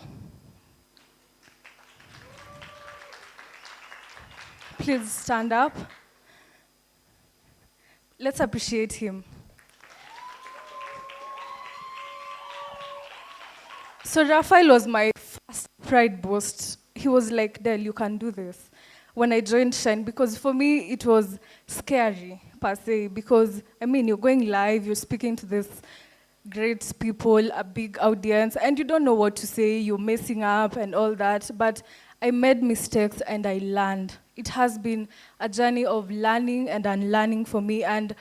Please stand up. Let's appreciate him. So Raphael was my first pride boost. He was like, Del, you can do this. When I joined Shine, because for me, it was scary, per se, because, I mean, you're going live, you're speaking to this great people, a big audience, and you don't know what to say, you're messing up and all that, but I made mistakes and I learned. It has been a journey of learning and unlearning for me, and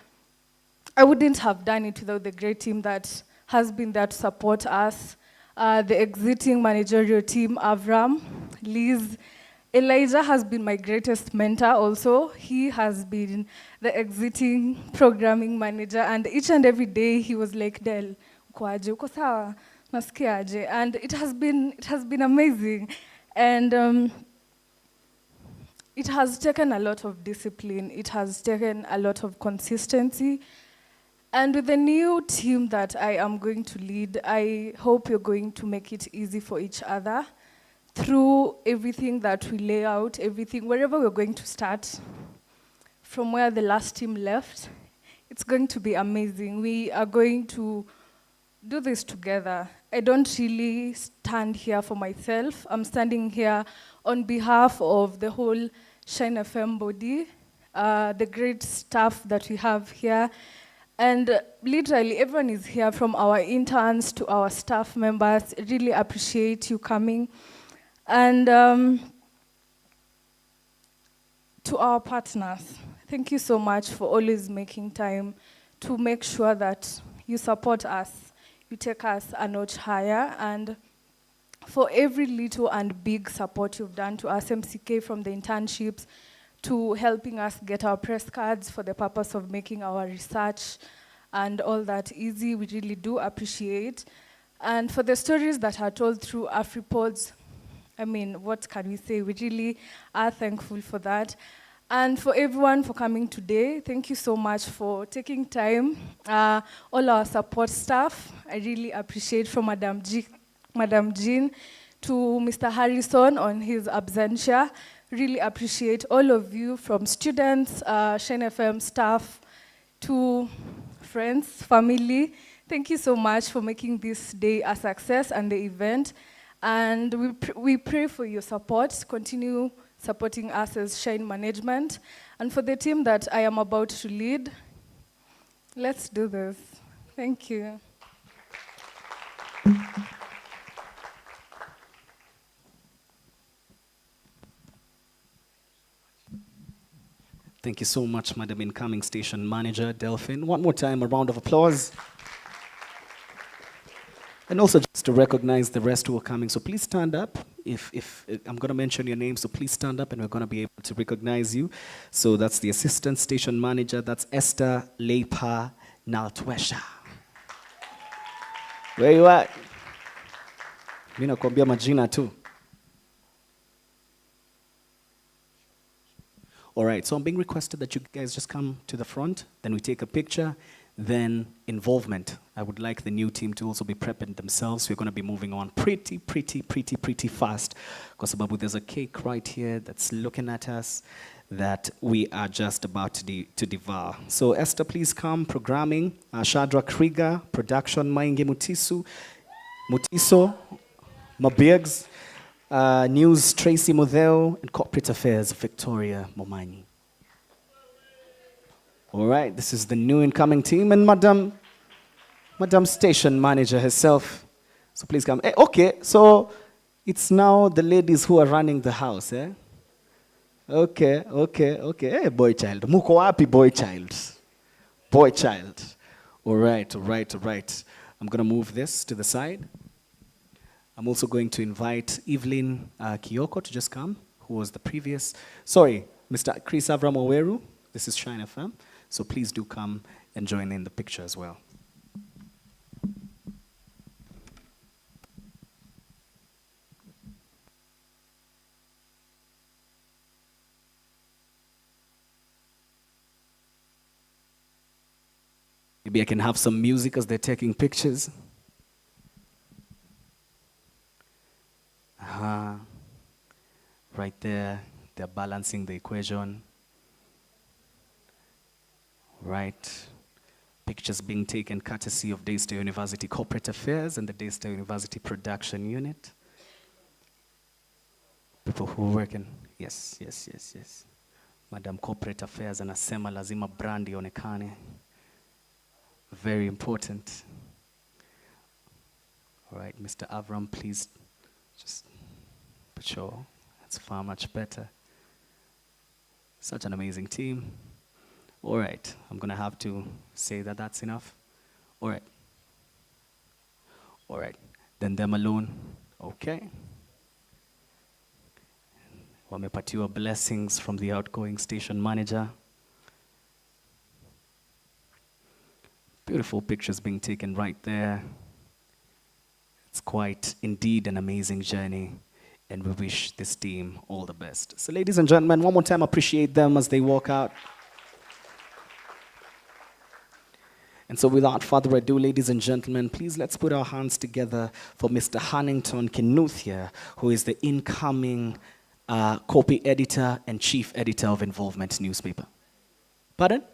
I wouldn't have done it without the great team that has been there to support us. The exiting managerial team, Avram, Liz, Elijah has been my greatest mentor also. He has been the exiting programming manager, and each and every day he was like, Del, uko aje, uko sawa, nasikia aje? And it has been amazing. And it has taken a lot of discipline. It has taken a lot of consistency. And with the new team that I am going to lead, I hope you're going to make it easy for each other through everything that we lay out, everything, wherever we're going to start, from where the last team left. It's going to be amazing. We are going to do this together. I don't really stand here for myself. I'm standing here on behalf of the whole Shine FM body, the great staff that we have here. And literally, everyone is here, from our interns to our staff members. Really appreciate you coming. And to our partners, thank you so much for always making time to make sure that you support us, you take us a notch higher, and for every little and big support you've done to us, MCK, from the internships to helping us get our press cards for the purpose of making our research and all that easy. We really do appreciate. And for the stories that are told through AfriPods, I mean, what can we say? We really are thankful for that. And for everyone for coming today, thank you so much for taking time. All our support staff, I really appreciate, from Madam Jean to Mr. Harrison on his absentia. Really appreciate all of you, from students, Shine FM staff, to friends, family. Thank you so much for making this day a success and the event. And we pray for your support. Continue supporting us as Shine Management. And for the team that I am about to lead, let's do this. Thank you. Thank you so much, Madam Incoming Station Manager, Delphine. One more time, a round of applause. And also just to recognize the rest who are coming. So please stand up. If I'm going to mention your name, so please stand up and we're going to be able to recognize you. So that's the Assistant Station Manager. That's Esther Leipa Naltwesha. Where you at? Mina nakwambia majina too. All right, so I'm being requested that you guys just come to the front, then we take a picture, then involvement. I would like the new team to also be prepping themselves. We're going to be moving on pretty fast, because there's a cake right here that's looking at us that we are just about to devour. So Esther, please come. Programming, Shadrach Krieger. Production, Maingi Mutiso, Mabirgs. News, Tracy Model, and Corporate Affairs, Victoria Momanyi. All right, this is the new incoming team, and Madam Station Manager herself. So please come. Okay, so it's now the ladies who are running the house, eh? Okay. Hey, boy child. Muko wapi boy child? Boy child. All right. I'm going to move this to the side. I'm also going to invite Evelyn Kiyoko to just come, who was the previous, Mr. Chris Avram Oweru. This is Shine FM, so please do come and join in the picture as well. Maybe I can have some music as they're taking pictures. Right there, they're balancing the equation. Right. Pictures being taken courtesy of Daystar University Corporate Affairs and the Daystar University Production Unit. People who are working. Yes. Madam Corporate Affairs anasema lazima brand ionekane. Very important. All right, Mr. Avram, please just put your, that's far much better. Such an amazing team. All right, I'm going to have to say that that's enough. All right, then them alone. Okay. Wamepatiwa blessings from the outgoing station manager. Beautiful pictures being taken right there. It's quite indeed an amazing journey, and we wish this team all the best. So ladies and gentlemen, one more time, appreciate them as they walk out. And so without further ado, ladies and gentlemen, please let's put our hands together for Mr. Hannington Kinuthia, who is the incoming copy editor and chief editor of Involvement newspaper. Pardon?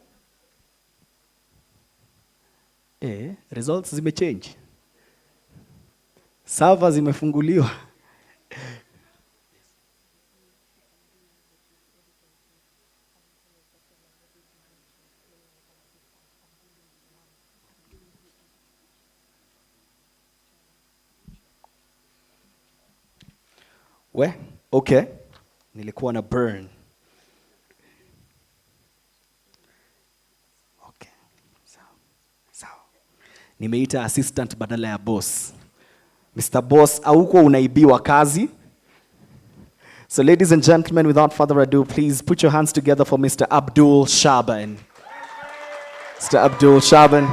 Results zimechange. Server zimefunguliwa. Okay. Nilikuwa na burn. Okay. Sawa. Nimeita assistant badala ya boss. Mr. Boss, auko unaibiwa kazi. So ladies and gentlemen, without further ado, please put your hands together for Mr. Abdul Shaban. Mr. Abdul Shaban.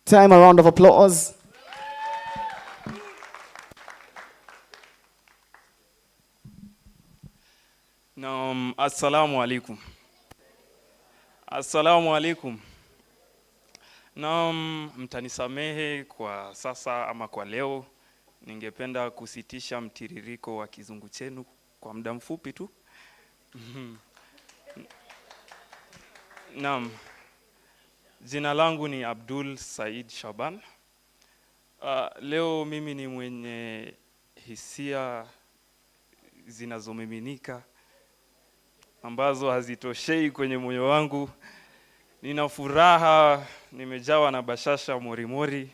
Time, a round of applause. Assalamu alaikum. Assalamu alaikum. Mtanisamehe kwa sasa ama kwa leo ningependa kusitisha mtiririko wa kizungu chenu kwa muda mfupi tu. Naam. Jina langu ni Abdul Said Shaban. Leo mimi ni mwenye hisia zinazomiminika ambazo hazitoshei kwenye moyo wangu. Nina furaha, nimejawa na bashasha morimori.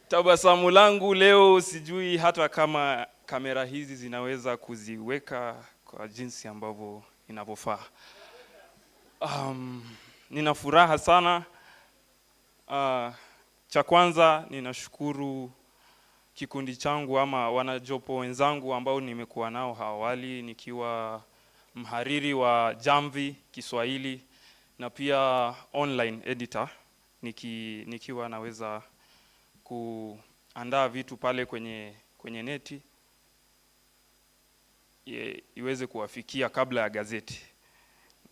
Tabasamu langu leo sijui hata kama kamera hizi zinaweza kuziweka kwa jinsi ambavyo inavyofaa. Nina furaha sana. Cha kwanza ninashukuru kikundi changu ama wanajopo wenzangu ambao nimekuwa nao awali nikiwa mhariri wa Jamvi Kiswahili na pia online editor nikiwa naweza kuandaa vitu pale kwenye neti iweze kuwafikia kabla ya gazeti.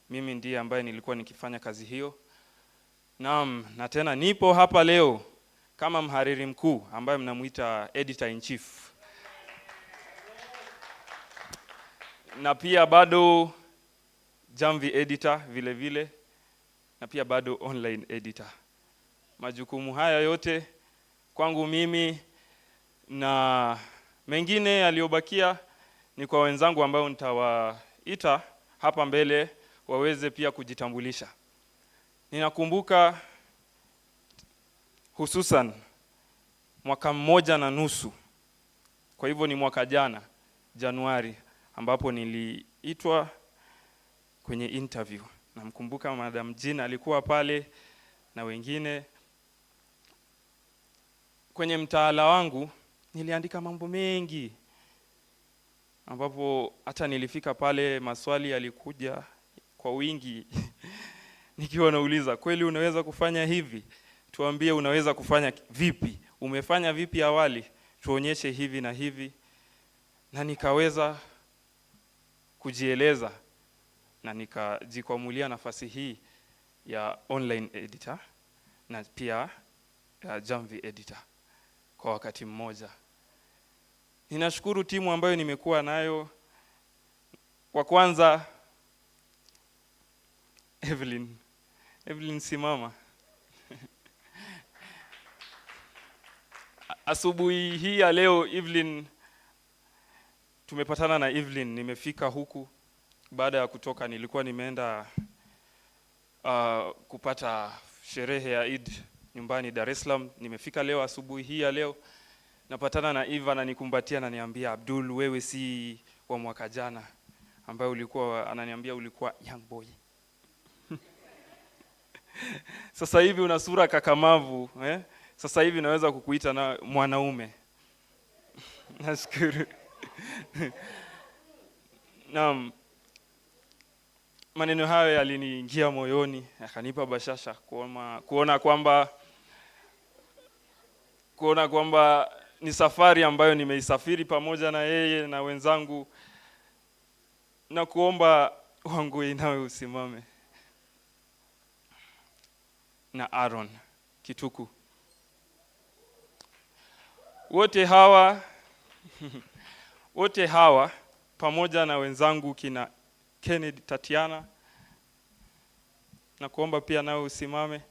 Mimi ndiye ambaye nilikuwa nikifanya kazi hiyo. Naam, na tena nipo hapa leo kama mhariri mkuu ambaye mnamuita editor in chief. Na pia bado Jamvi editor vile vile, na pia bado online editor. Majukumu haya yote kwangu mimi, na mengine yaliyobakia ni kwa wenzangu ambao nitawaita hapa mbele waweze pia kujitambulisha. Ninakumbuka hususan mwaka 1.5, kwa hivyo ni mwaka jana Januari, ambapo niliitwa kwenye interview. Namkumbuka Madam Jina alikuwa pale na wengine. Kwenye mtaala wangu niliandika mambo mengi, ambapo hata nilifika pale maswali yalikuja kwa wingi. Nikiwa nauliza, kweli unaweza kufanya hivi? Tuambie unaweza kufanya vipi? Umefanya vipi awali? Tuonyeshe hivi na hivi. Na nikaweza kujieleza na nikajikwamulia nafasi hii ya online editor na pia ya Jamvi editor kwa wakati mmoja. Ninashukuru timu ambayo nimekuwa nayo. Kwa kwanza Evelyn simama. Asubuhi hii ya leo Evelyn, tumepatana na Evelyn, nimefika huku baada ya kutoka, nilikuwa nimeenda kupata sherehe ya Eid nyumbani Dar es Salaam. Nimefika leo asubuhi hii ya leo, napatana na Eva na nikumbatia na niambia, Abdul, wewe si wa mwaka jana ambaye ulikuwa, ananiambia ulikuwa young boy. Sasa hivi una sura kakamavu, Sasa hivi naweza kukuita na mwanaume. Nashukuru. Naam. Maneno hayo yaliniingia moyoni, yakanipa bashasha kuona kwamba ni safari ambayo nimeisafiri pamoja na yeye na wenzangu, na kuomba wangu inawe usimame. Na Aaron Kituku. Wote hawa pamoja na wenzangu kina Kennedy Tatiana, na kuomba pia nawe usimame,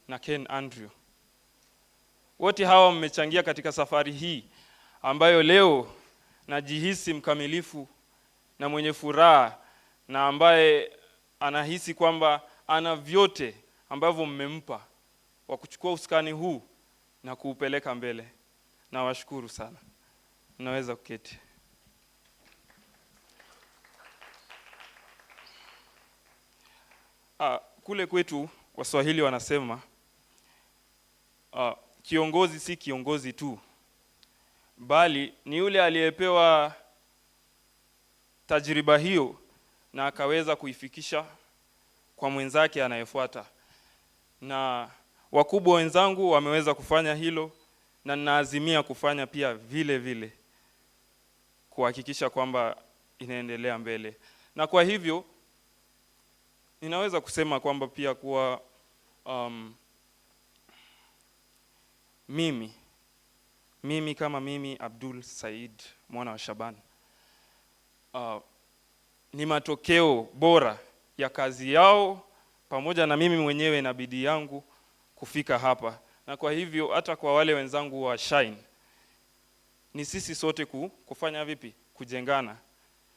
na Ken Andrew. Wote hawa mmechangia katika safari hii ambayo leo najihisi mkamilifu na mwenye furaha, na ambaye anahisi kwamba ana vyote ambavyo mmempa wa kuchukua usukani huu na kuupeleka mbele. Na washukuru sana. Naweza kuketi. Kule kwetu Waswahili wanasema kiongozi si kiongozi tu, bali ni yule aliyepewa tajriba hiyo na akaweza kuifikisha kwa mwenzake anayefuata. Na wakubwa wenzangu wameweza kufanya hilo, na ninaazimia kufanya pia vile vile, kuhakikisha kwamba inaendelea mbele. Na kwa hivyo ninaweza kusema kwamba pia kuwa Mimi kama mimi Abdul Said mwana wa Shaban, ni matokeo bora ya kazi yao pamoja na mimi mwenyewe na bidii yangu kufika hapa. Na kwa hivyo hata kwa wale wenzangu wa Shine, ni sisi sote kufanya vipi? Kujengana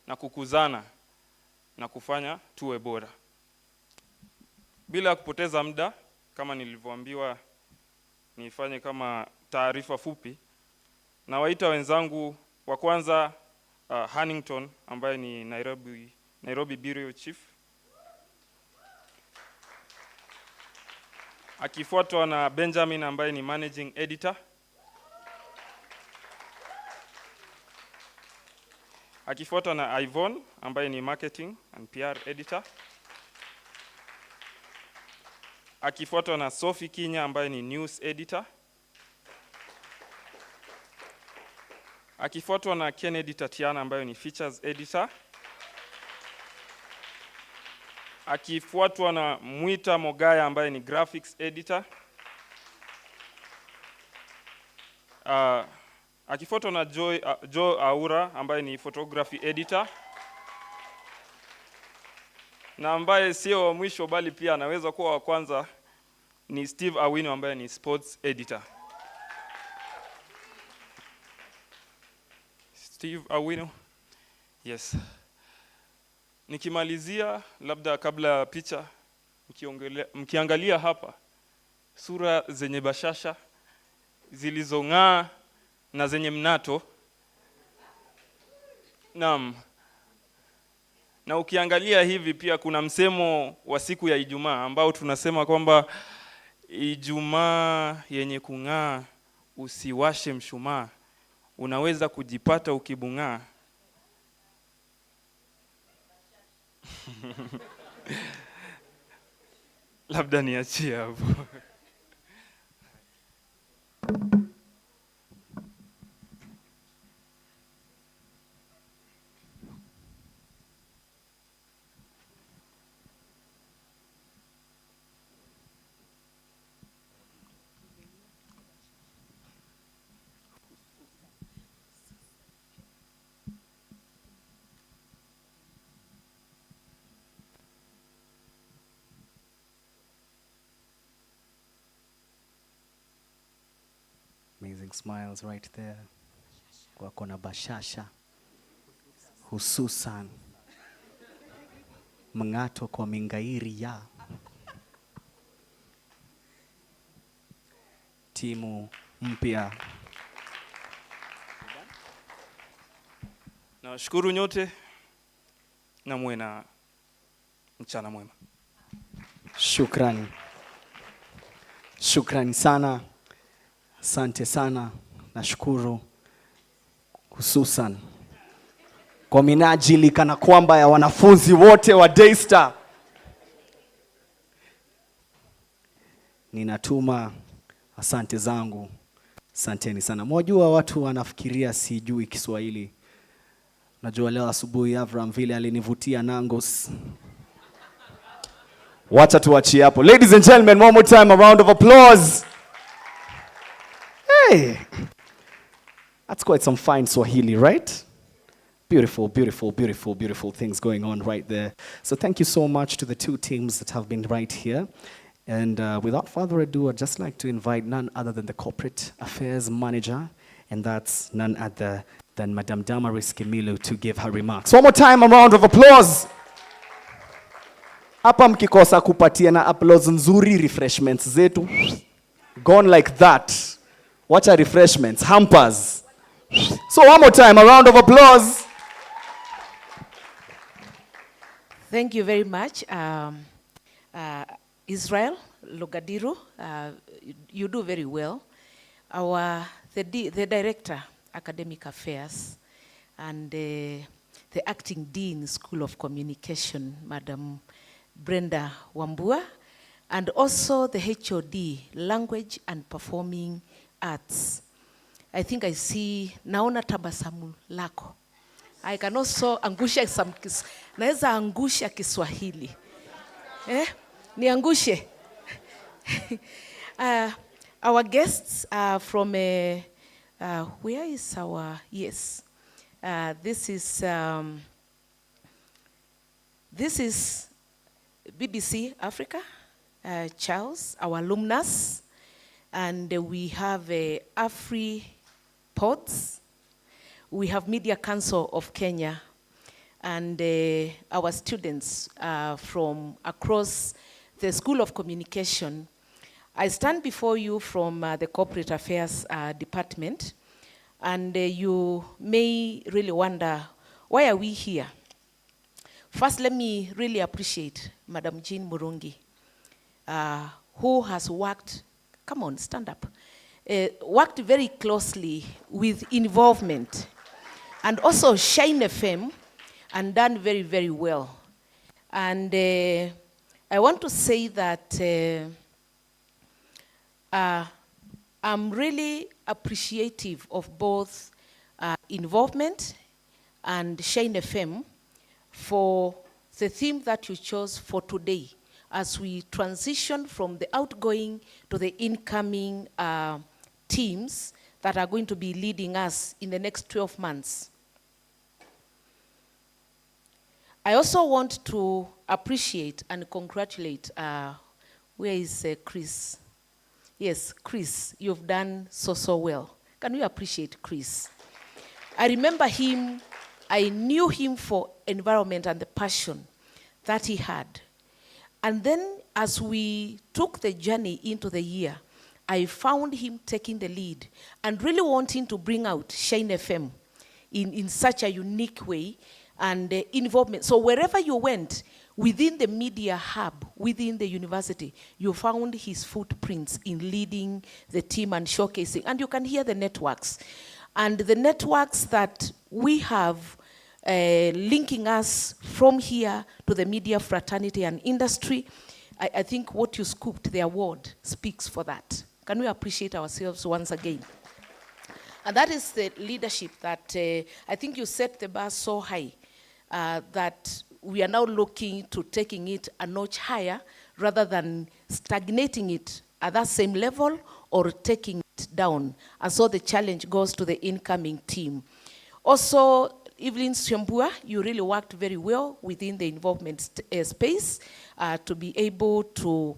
na kukuzana na kufanya tuwe bora. Bila kupoteza muda, kama nilivyoambiwa nifanye kama taarifa fupi, na waita wenzangu wa kwanza, Huntington ambaye ni Nairobi Bureau Chief, akifuatwa na Benjamin ambaye ni Managing Editor, akifuatwa na Yvonne ambaye ni Marketing and PR Editor, akifuatwa na Sophie Kinya ambaye ni News Editor, akifuatwa na Kennedy Tatiana ambaye ni Features Editor, akifuatwa na Mwita Mogaya ambaye ni Graphics Editor, akifuatwa na Joe Aura ambaye ni Photography Editor, na ambaye sio wa mwisho bali pia anaweza kuwa wa kwanza ni Steve Awino ambaye ni Sports Editor. Steve Awino. Yes. Nikimalizia labda kabla ya picha, mkiangalia hapa sura zenye bashasha, zilizong'aa na zenye mnato. Naam. Na ukiangalia hivi pia kuna msemo wa siku ya Ijumaa ambao tunasema kwamba Ijumaa yenye kung'aa usiwashe mshumaa, unaweza kujipata ukibung'aa. Labda niachie hapo. Amazing smiles right there. Wako na bashasha, hususan mng'ato kwa mingairi ya timu mpya. Nawashukuru nyote na muwe na mchana mwema. Shukrani. Shukrani sana. Asante sana. Nashukuru hususan kwa minajili kana kwamba ya wanafunzi wote wa Daystar. Ninatuma asante zangu. Asanteni sana. Mwajua watu wanafikiria sijui Kiswahili. Najua leo asubuhi Avram vile alinivutia Nangos. Wacha tuachie hapo. Ladies and gentlemen, one more time, a round of applause. Hey, that's quite some fine Swahili, right? Beautiful, beautiful, beautiful, beautiful things going on right there. So thank you so much to the two teams that have been right here. And without further ado, I'd just like to invite none other than the Corporate Affairs Manager, and that's none other than Madam Damaris Kimilu to give her remarks. One more time, a round of applause. Hapa mkikosa kupatia na applause nzuri, refreshments zetu gone like that. Watch our refreshments, hampers. So one more time, a round of applause. Thank you very much, Israel Logadiru. You do very well. The Director, Academic Affairs, and the Acting Dean, School of Communication, Madam Brenda Wambua, and also the HOD, Language and Performing Arts. I think I see naona tabasamu lako. I can also angusha some naweza angusha Kiswahili. Niangushe. Our guests are from, where is our, yes. This is BBC Africa, Charles, our alumnus, and we have AfriPods, we have Media Council of Kenya, and our students from across the School of Communication. I stand before you from the Corporate Affairs Department, and you may really wonder, why are we here? First, let me really appreciate Madam Jean Murungi, who has worked, come on, stand up, worked very closely with involvement, and also Shine FM, and done very, very well. And I want to say that I'm really appreciative of both involvement and Shine FM for the theme that you chose for today as we transition from the outgoing to the incoming teams that are going to be leading us in the next 12 months. I also want to appreciate and congratulate, where is Chris? Yes, Chris, you've done so well. Can we appreciate Chris? I remember him, I knew him for environment and the passion that he had. And then as we took the journey into the year, I found him taking the lead and really wanting to bring out Shine FM in such a unique way and involvement. So wherever you went, within the media hub, within the university, you found his footprints in leading the team and showcasing. And you can hear the networks. And the networks that we have linking us from here to the media fraternity and industry, I think what you scooped, the award, speaks for that. Can we appreciate ourselves once again? And that is the leadership that I think you set the bar so high that we are now looking to taking it a notch higher rather than stagnating it at that same level or taking it down. And so the challenge goes to the incoming team. Also, Evelyn Shambua, you really worked very well within the involvement space to be able to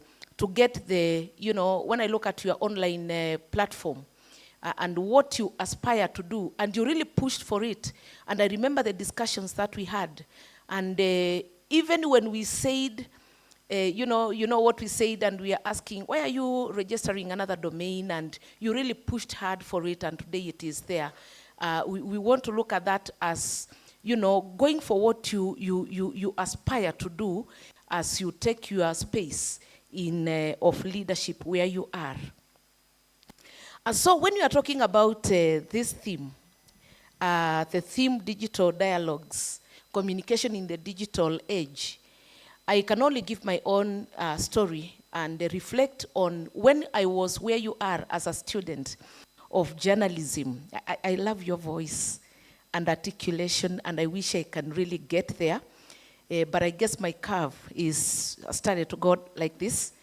get the, you know, when I look at your online platform, and what you aspire to do, and you really pushed for it. And I remember the discussions that we had. And even when we said, you know what we said, and we are asking, why are you registering another domain? And you really pushed hard for it, and today it is there. We want to look at that as, you know, going for what you aspire to do as you take your space in of leadership where you are. And so when you are talking about this theme, the theme digital dialogues, communication in the digital age, I can only give my own story and reflect on when I was where you are as a student of journalism. I love your voice and articulation, and I wish I can really get there. But I guess my curve is started to go like this.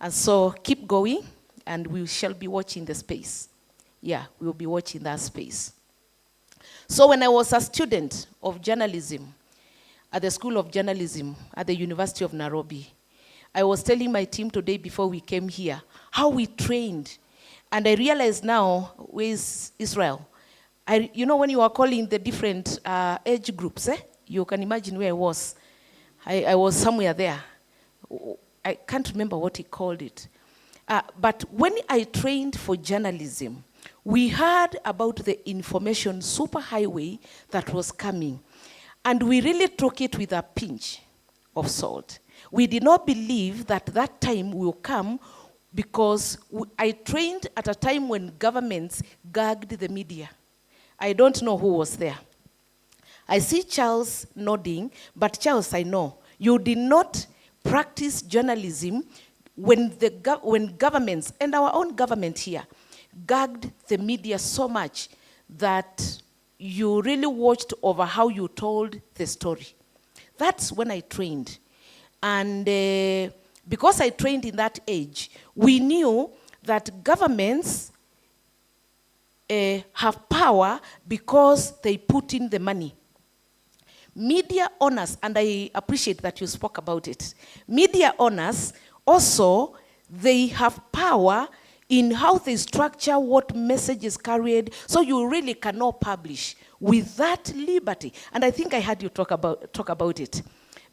And so keep going, and we shall be watching the space. Yeah, we will be watching that space. So when I was a student of journalism at the School of Journalism at the University of Nairobi, I was telling my team today before we came here how we trained. And I realize now, with Israel, you know when you are calling the different age groups, you can imagine where I was. I was somewhere there. I can't remember what he called it. But when I trained for journalism, we heard about the information superhighway that was coming. And we really took it with a pinch of salt. We did not believe that that time will come because I trained at a time when governments gagged the media. I don't know who was there. I see Charles nodding, but Charles, I know, you did not practice journalism when governments, and our own government here, gagged the media so much that you really watched over how you told the story. That's when I trained. And because I trained in that age, we knew that governments have power because they put in the money. Media owners, and I appreciate that you spoke about it. Media owners also, they have power in how they structure what message is carried, so you really cannot publish with that liberty. And I think I heard you talk about it.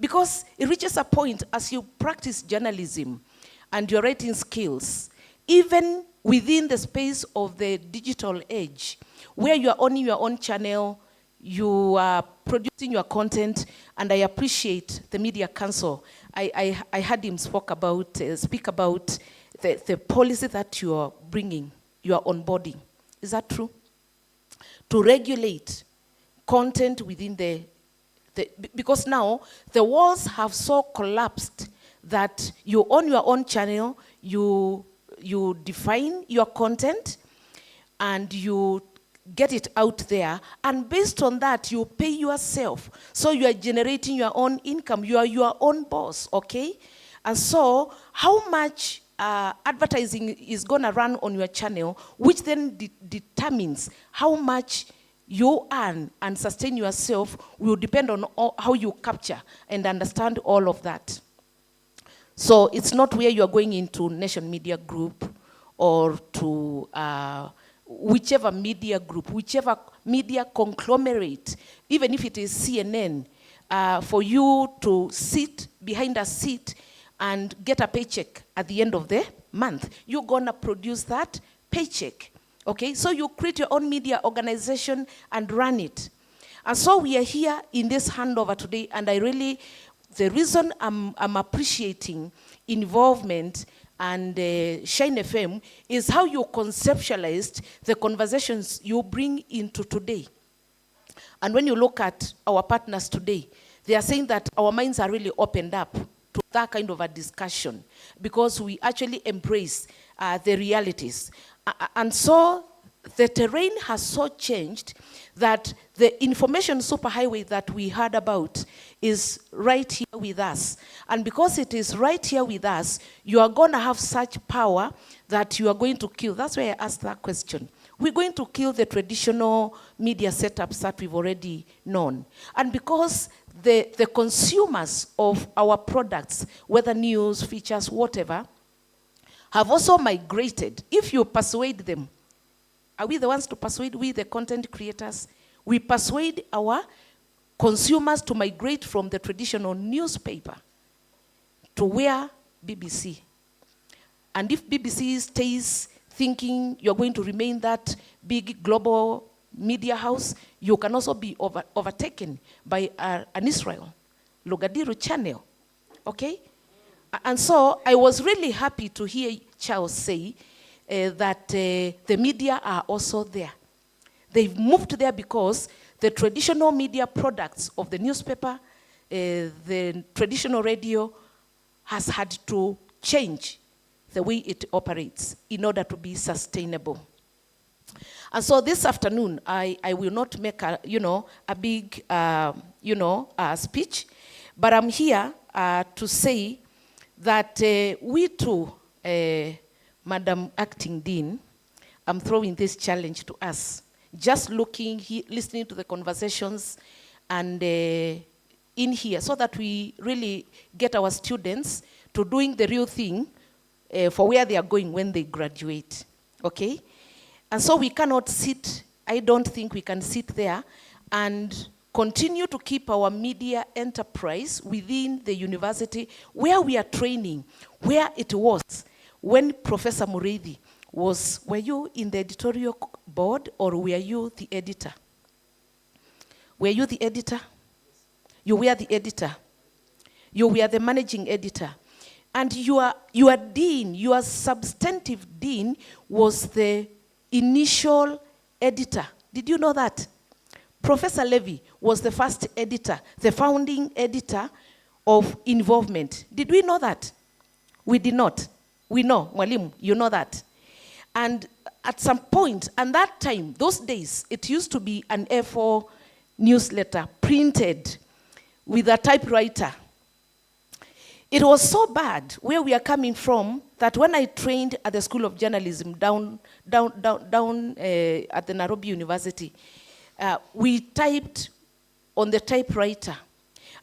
Because it reaches a point as you practice journalism and your writing skills, even within the space of the digital age, where you are owning your own channel, you are producing your content, and I appreciate the Media Council. I heard him speak about the policy that you are bringing, you are onboarding. Is that true? To regulate content within because now the walls have so collapsed that you own your own channel, you define your content, and you get it out there, and based on that, you pay yourself. So you are generating your own income. You are your own boss, okay? And so how much advertising is going to run on your channel, which then determines how much you earn and sustain yourself, will depend on how you capture and understand all of that. So it's not where you're going into Nation Media Group or to whichever media group, whichever media conglomerate, even if it is CNN, for you to sit behind a seat and get a paycheck at the end of the month. You're gonna produce that paycheck, okay? So you create your own media organization and run it. And so we are here in this handover today, and the reason I'm appreciating involvement and Shine FM is how you conceptualized the conversations you bring into today. And when you look at our partners today, they are saying that our minds are really opened up to that kind of a discussion because we actually embrace the realities. And so the terrain has so changed that the information superhighway that we heard about is right here with us. And because it is right here with us, you are going to have such power that you are going to kill. That's why I asked that question. We're going to kill the traditional media setups that we've already known. And because the consumers of our products, whether news, features, whatever, have also migrated. If you persuade them, are we the ones to persuade? We, the content creators, we persuade our consumers to migrate from the traditional newspaper to where BBC. And if BBC stays thinking you're going to remain that big global media house, you can also be overtaken by an Israel, Logadiru channel, okay? And so I was really happy to hear Charles say that the media are also there. They've moved there because the traditional media products of the newspaper, the traditional radio has had to change the way it operates in order to be sustainable. And so this afternoon, I will not make a big speech, but I'm here to say that we too, Madam Acting Dean, I'm throwing this challenge to us. Just listening to the conversations and in here so that we really get our students to doing the real thing for where they are going when they graduate, okay? And so we cannot sit, I don't think we can sit there and continue to keep our media enterprise within the university where we are training, where it was when Professor Mureithi were you in the editorial board or were you the editor? Were you the editor? You were the editor. You were the managing editor. And your dean, your substantive dean was the initial editor. Did you know that? Professor Levy was the first editor, the founding editor of Involvement. Did we know that? We did not. We know, Mwalimu, you know that. And at some point, and that time, those days, it used to be an A4 newsletter printed with a typewriter. It was so bad where we are coming from that when I trained at the School of Journalism down at the Nairobi University, we typed on the typewriter.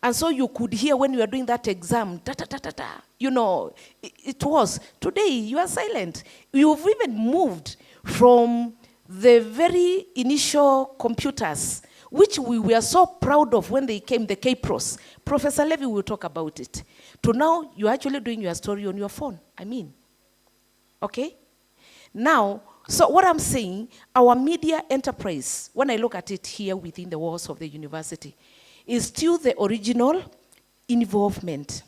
And so you could hear when you were doing that exam, da, da, da, da, da. You know, it was. Today, you are silent. You've even moved from the very initial computers, which we were so proud of when they came, the K-Pros. Professor Levy will talk about it. To now, you're actually doing your story on your phone. Okay? Now, so what I'm saying, our media enterprise, when I look at it here within the walls of the university, is still the original involvement.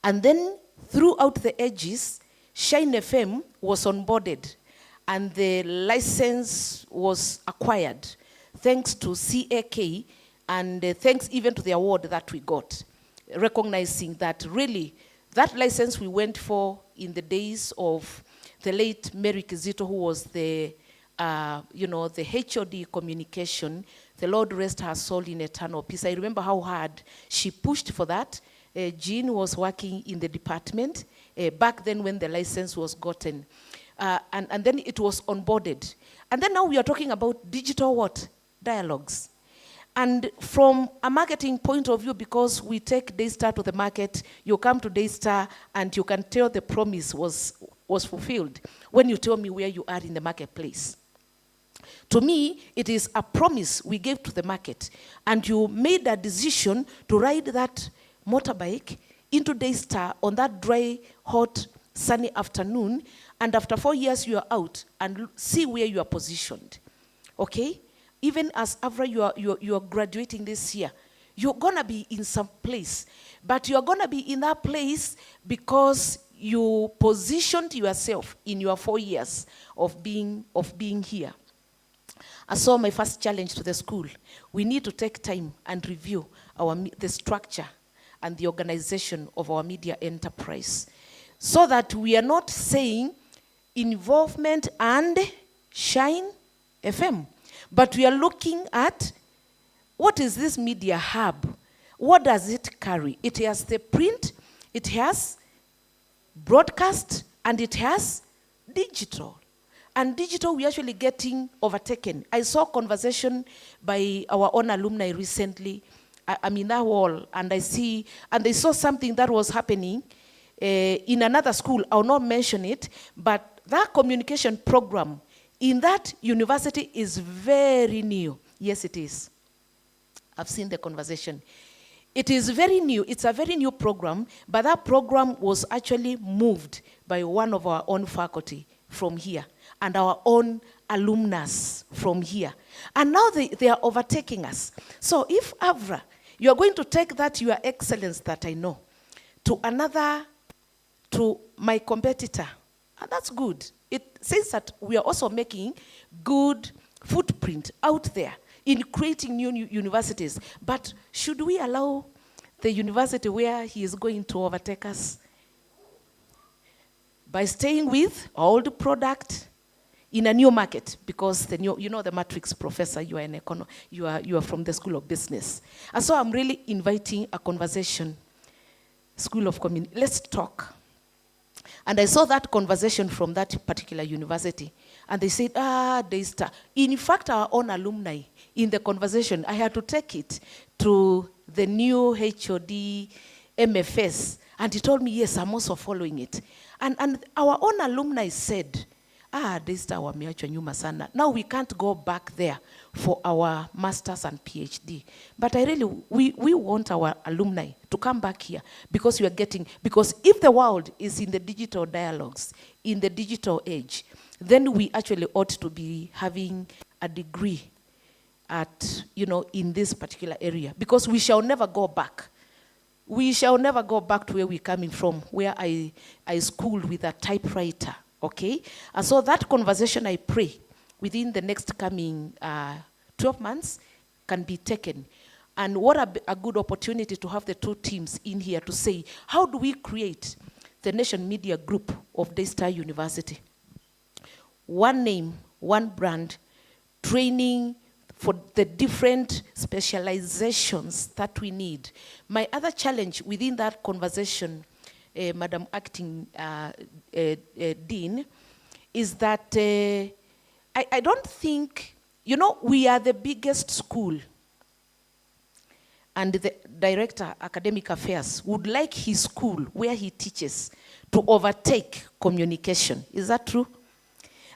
And then throughout the edges, Shine FM was onboarded and the license was acquired thanks to CAK and thanks even to the award that we got, recognizing that really that license we went for in the days of the late Mary Kizito, who was the the HOD communication. The Lord rest her soul in eternal peace. I remember how hard she pushed for that. Jean was working in the department back then when the license was gotten. And then it was onboarded. And then now we are talking about digital what? Dialogues. And from a marketing point of view, because we take Daystar to the market, you come to Daystar and you can tell the promise was fulfilled when you tell me where you are in the marketplace. To me, it is a promise we gave to the market. And you made a decision to ride that motorbike into Daystar on that dry, hot, sunny afternoon. And after 4 years, you are out and see where you are positioned. Okay? Even as Avra, you are graduating this year, you're going to be in some place. But you're going to be in that place because you positioned yourself in your 4 years of being here. I saw my first challenge to the school. We need to take time and review the structure and the organization of our media enterprise so that we are not saying involvement and Shine FM, but we are looking at what is this media hub? What does it carry? It has the print, it has broadcast, and it has digital. And digital, we're actually getting overtaken. I saw a conversation by our own alumni recently. I'm in that wall, and they saw something that was happening in another school. I'll not mention it, but that communication program in that university is very new. Yes, it is. I've seen the conversation. It is very new. It's a very new program, but that program was actually moved by one of our own faculty from here and our own alumnus from here. And now they are overtaking us. So if Avra, you are going to take that your excellence that I know to my competitor, and that's good. It says that we are also making good footprint out there in creating new universities. But should we allow the university where he is going to overtake us by staying with old product in a new market? Because the new, the matrix professor, you are you are from the School of Business. And so I'm really inviting a conversation. School of Community, let's talk. And I saw that conversation from that particular university. And they said, Daystar. In fact, our own alumni, in the conversation, I had to take it to the new HOD MFS. And he told me, yes, I'm also following it. And our own alumni said, Daystar wameachwa nyuma sana. Now we can't go back there for our masters and PhD. But we want our alumni to come back here because because if the world is in the digital dialogues, in the digital age, then we actually ought to be having a degree at, in this particular area, because we shall never go back. We shall never go back to where we're coming from, where I schooled with a typewriter. Okay? And so that conversation, I pray, within the next coming 12 months can be taken. And what a good opportunity to have the two teams in here to say, how do we create the Nation Media Group of Daystar University? One name, one brand, training for the different specializations that we need. My other challenge within that conversation, Madam Acting Dean, is that I don't think, we are the biggest school, and the director, academic affairs, would like his school where he teaches to overtake communication. Is that true?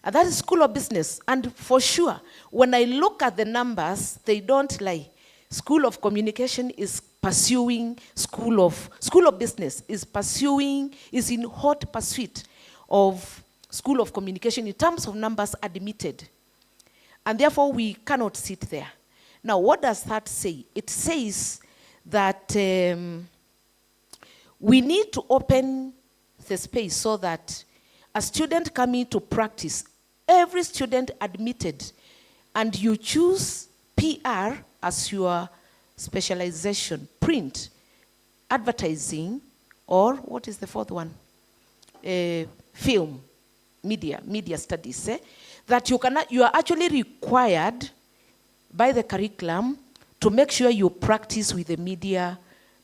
And that is School of Business. And for sure, when I look at the numbers, they don't lie. School of Communication is pursuing, School of Business is in hot pursuit of School of Communication in terms of numbers admitted. And therefore, we cannot sit there. Now, what does that say? It says that we need to open the space so that a student coming to practice, every student admitted, and you choose PR as your specialization, print, advertising, or what is the fourth one? Film, media studies, that you are actually required by the curriculum to make sure you practice with the media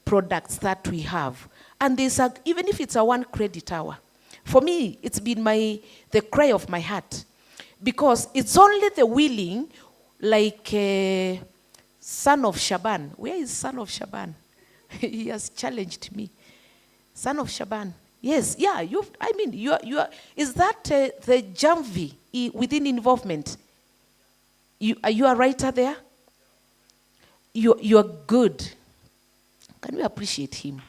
products that we have. And even if it's a 1 credit hour, for me, it's been the cry of my heart. Because it's only the willing, like son of Shaban. Where is son of Shaban? He has challenged me. Son of Shaban. Yes, yeah, you are, is that the Jamvi within involvement? Are you a writer there? You are good. Can we appreciate him?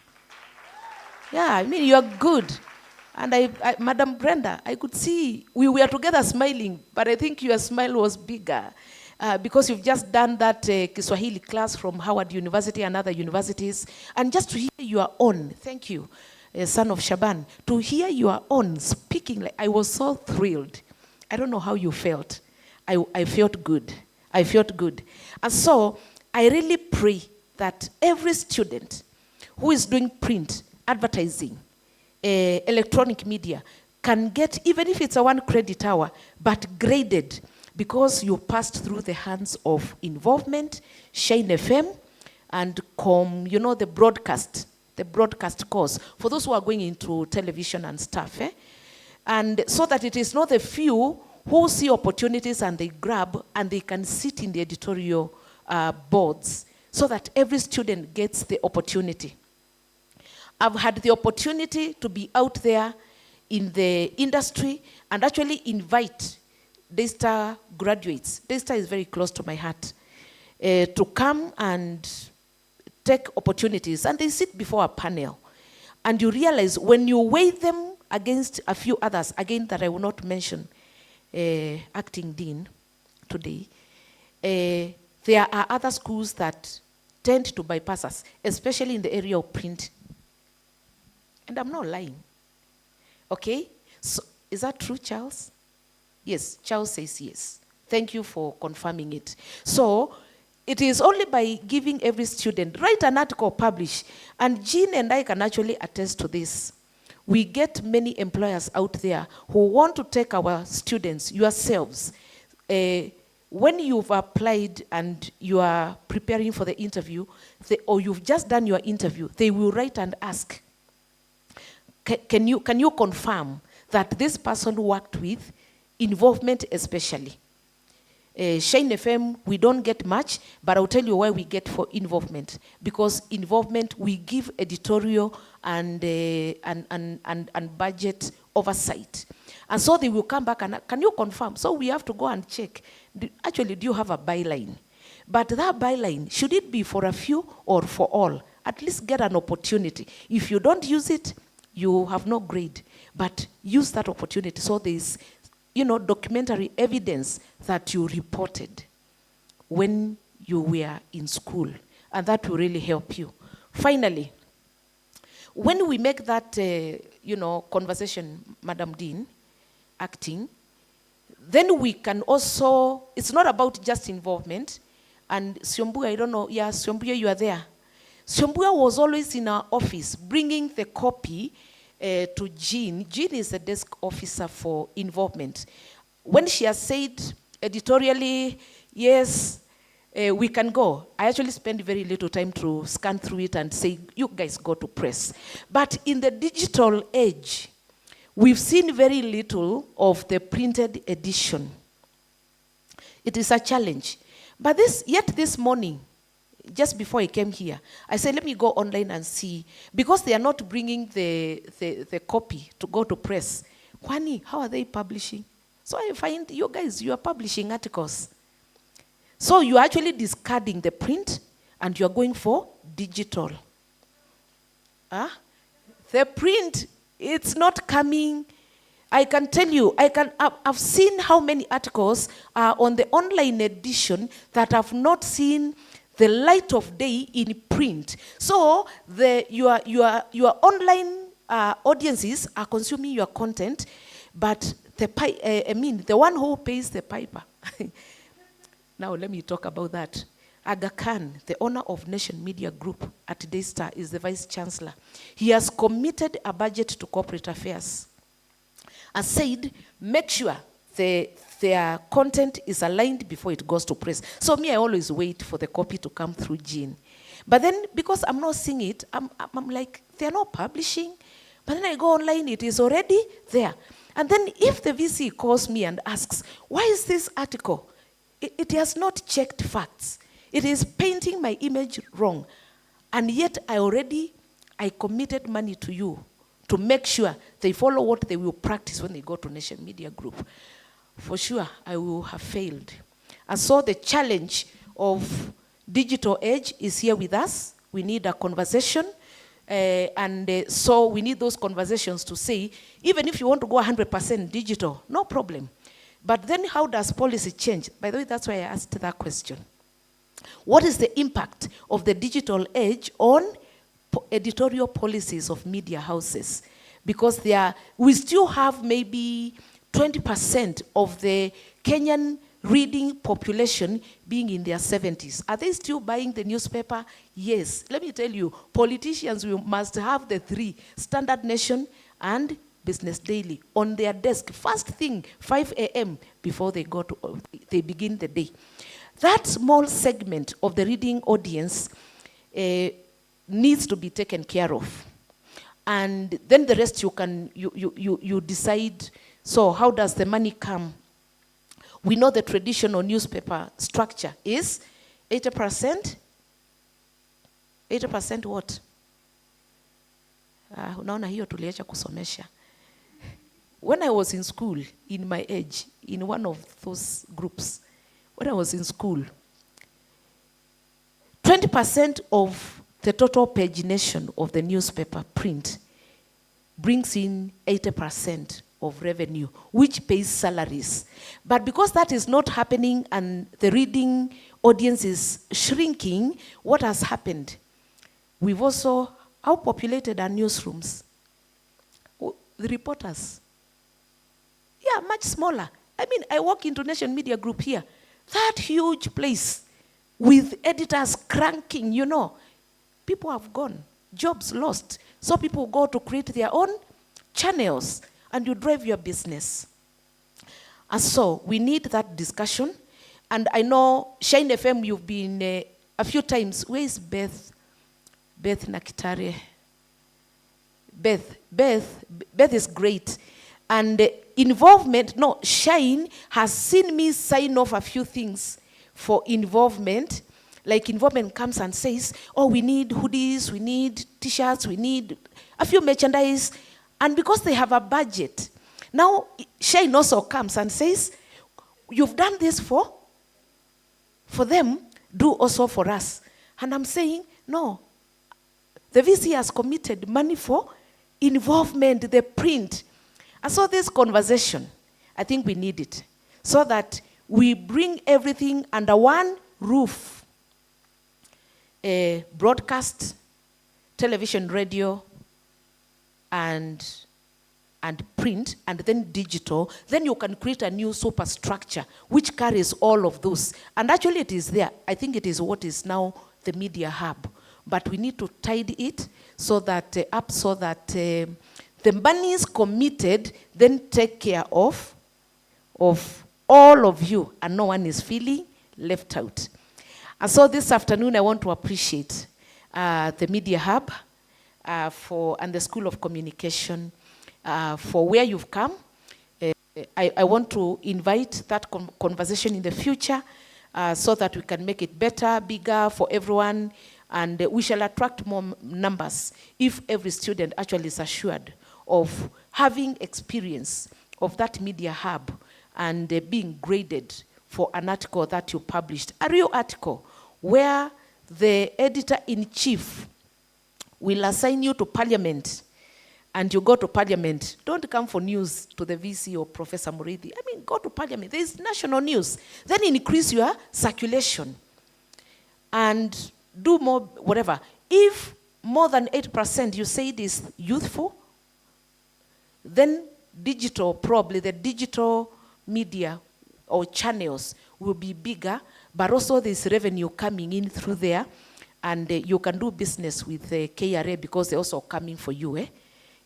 Yeah, you are good. And Madam Brenda, I could see, we were together smiling, but I think your smile was bigger because you've just done that Kiswahili class from Howard University and other universities. And just to hear your own, thank you, son of Shaban, to hear your own speaking, I was so thrilled. I don't know how you felt. I felt good. I felt good. And so I really pray that every student who is doing print, advertising, electronic media can get, even if it's a 1 credit hour, but graded because you passed through the hands of involvement, Shine FM, and the broadcast course, for those who are going into television and stuff. And so that it is not the few who see opportunities and they grab and they can sit in the editorial boards so that every student gets the opportunity. I've had the opportunity to be out there in the industry and actually invite Daystar graduates. Daystar is very close to my heart. To come and take opportunities. And they sit before a panel. And you realize when you weigh them against a few others, again that I will not mention, Acting Dean today, there are other schools that tend to bypass us, especially in the area of print. And I'm not lying. Okay? So, is that true, Charles? Yes, Charles says yes. Thank you for confirming it. So, it is only by giving every student, write an article, publish, and Jean and I can actually attest to this. We get many employers out there who want to take our students, yourselves. When you've applied and you are preparing for the interview, or you've just done your interview, they will write and ask, can you confirm that this person worked with involvement especially? Shine FM, we don't get much, but I'll tell you why we get for involvement. Because involvement, we give editorial and budget oversight. And so they will come back and, can you confirm? So we have to go and check. Actually, do you have a byline? But that byline, should it be for a few or for all? At least get an opportunity. If you don't use it, you have no grade. But use that opportunity. So there's documentary evidence that you reported when you were in school. And that will really help you. Finally, when we make that, conversation, Madam Dean, Acting, then we can also, it's not about just involvement. And Siombua, I don't know, yeah, Siombua, you are there. Siombua was always in our office bringing the copy to Jean. Jean is the desk officer for involvement. When she has said editorially, yes, we can go. I actually spend very little time to scan through it and say, you guys go to press. But in the digital age, we've seen very little of the printed edition. It is a challenge. But yet this morning, just before I came here, I said, let me go online and see. Because they are not bringing the copy to go to press. Kwani, how are they publishing? So I find you guys, you are publishing articles. So you're actually discarding the print and you're going for digital. The print, it's not coming. I can tell you, I've seen how many articles are on the online edition that have not seen the light of day in print. So your online audiences are consuming your content, but the one who pays the piper. Now let me talk about that. Aga Khan, the owner of Nation Media Group at Daystar, is the vice chancellor. He has committed a budget to corporate affairs and said, make sure their content is aligned before it goes to press. So me, I always wait for the copy to come through Gene. But then, because I'm not seeing it, I'm like, they're not publishing. But then I go online, it is already there. And then if the VC calls me and asks, why is this article? It has not checked facts. It is painting my image wrong. And yet I committed money to you to make sure they follow what they will practice when they go to Nation Media Group. For sure, I will have failed. And so the challenge of digital age is here with us. We need a conversation. So we need those conversations to say, even if you want to go 100% digital, no problem. But then how does policy change? By the way, that's why I asked that question. What is the impact of the digital age on editorial policies of media houses? Because we still have maybe 20% of the Kenyan reading population being in their 70s. Are they still buying the newspaper? Yes. Let me tell you, politicians must have the three, Standard Nation and Business Daily, on their desk, first thing, 5 a.m. before they begin the day. That small segment of the reading audience needs to be taken care of. And then the rest you decide, so how does the money come? We know the traditional newspaper structure is 80%. 80% what? Unaona hiyo tuliacha kusomesha. When I was in school, in my age, in one of those groups, when I was in school, 20% of the total pagination of the newspaper print brings in 80% of revenue, which pays salaries. But because that is not happening and the reading audience is shrinking, what has happened? We've also outpopulated our newsrooms. The reporters. Yeah, much smaller. I mean, I walk into Nation Media Group here. That huge place with editors cranking, you know. People have gone. Jobs lost. So people go to create their own channels and you drive your business. And so we need that discussion. And I know, Shine FM, you've been a few times. Where is Beth? Beth Nakitare. Beth is great. And involvement, no, Shine has seen me sign off a few things for involvement. Like involvement comes and says, oh, we need hoodies, we need t-shirts, we need a few merchandise. And because they have a budget, now Shine also comes and says, you've done this for them, do also for us. And I'm saying, no, the VC has committed money for involvement, the print. And so this conversation, I think we need it, so that we bring everything under one roof. Broadcast, television, radio, and print, and then digital. Then you can create a new superstructure which carries all of those. And actually it is there. I think it is what is now the media hub. But we need to tidy it so that the money is committed, then take care of all of you, and no one is feeling left out. And so this afternoon, I want to appreciate the Media Hub and the School of Communication for where you've come. I want to invite that conversation in the future so that we can make it better, bigger for everyone, and we shall attract more numbers if every student actually is assured of having experience of that Media Hub and being graded for an article that you published, a real article where the editor-in-chief will assign you to Parliament, and you go to Parliament. Don't come for news to the VC or Professor Murithi. I mean, go to Parliament. There is national news. Then increase your circulation and do more, whatever. If more than 8% you say it is youthful, then digital, probably the digital media or channels will be bigger, but also there's revenue coming in through there, and you can do business with KRA because they're also coming for you.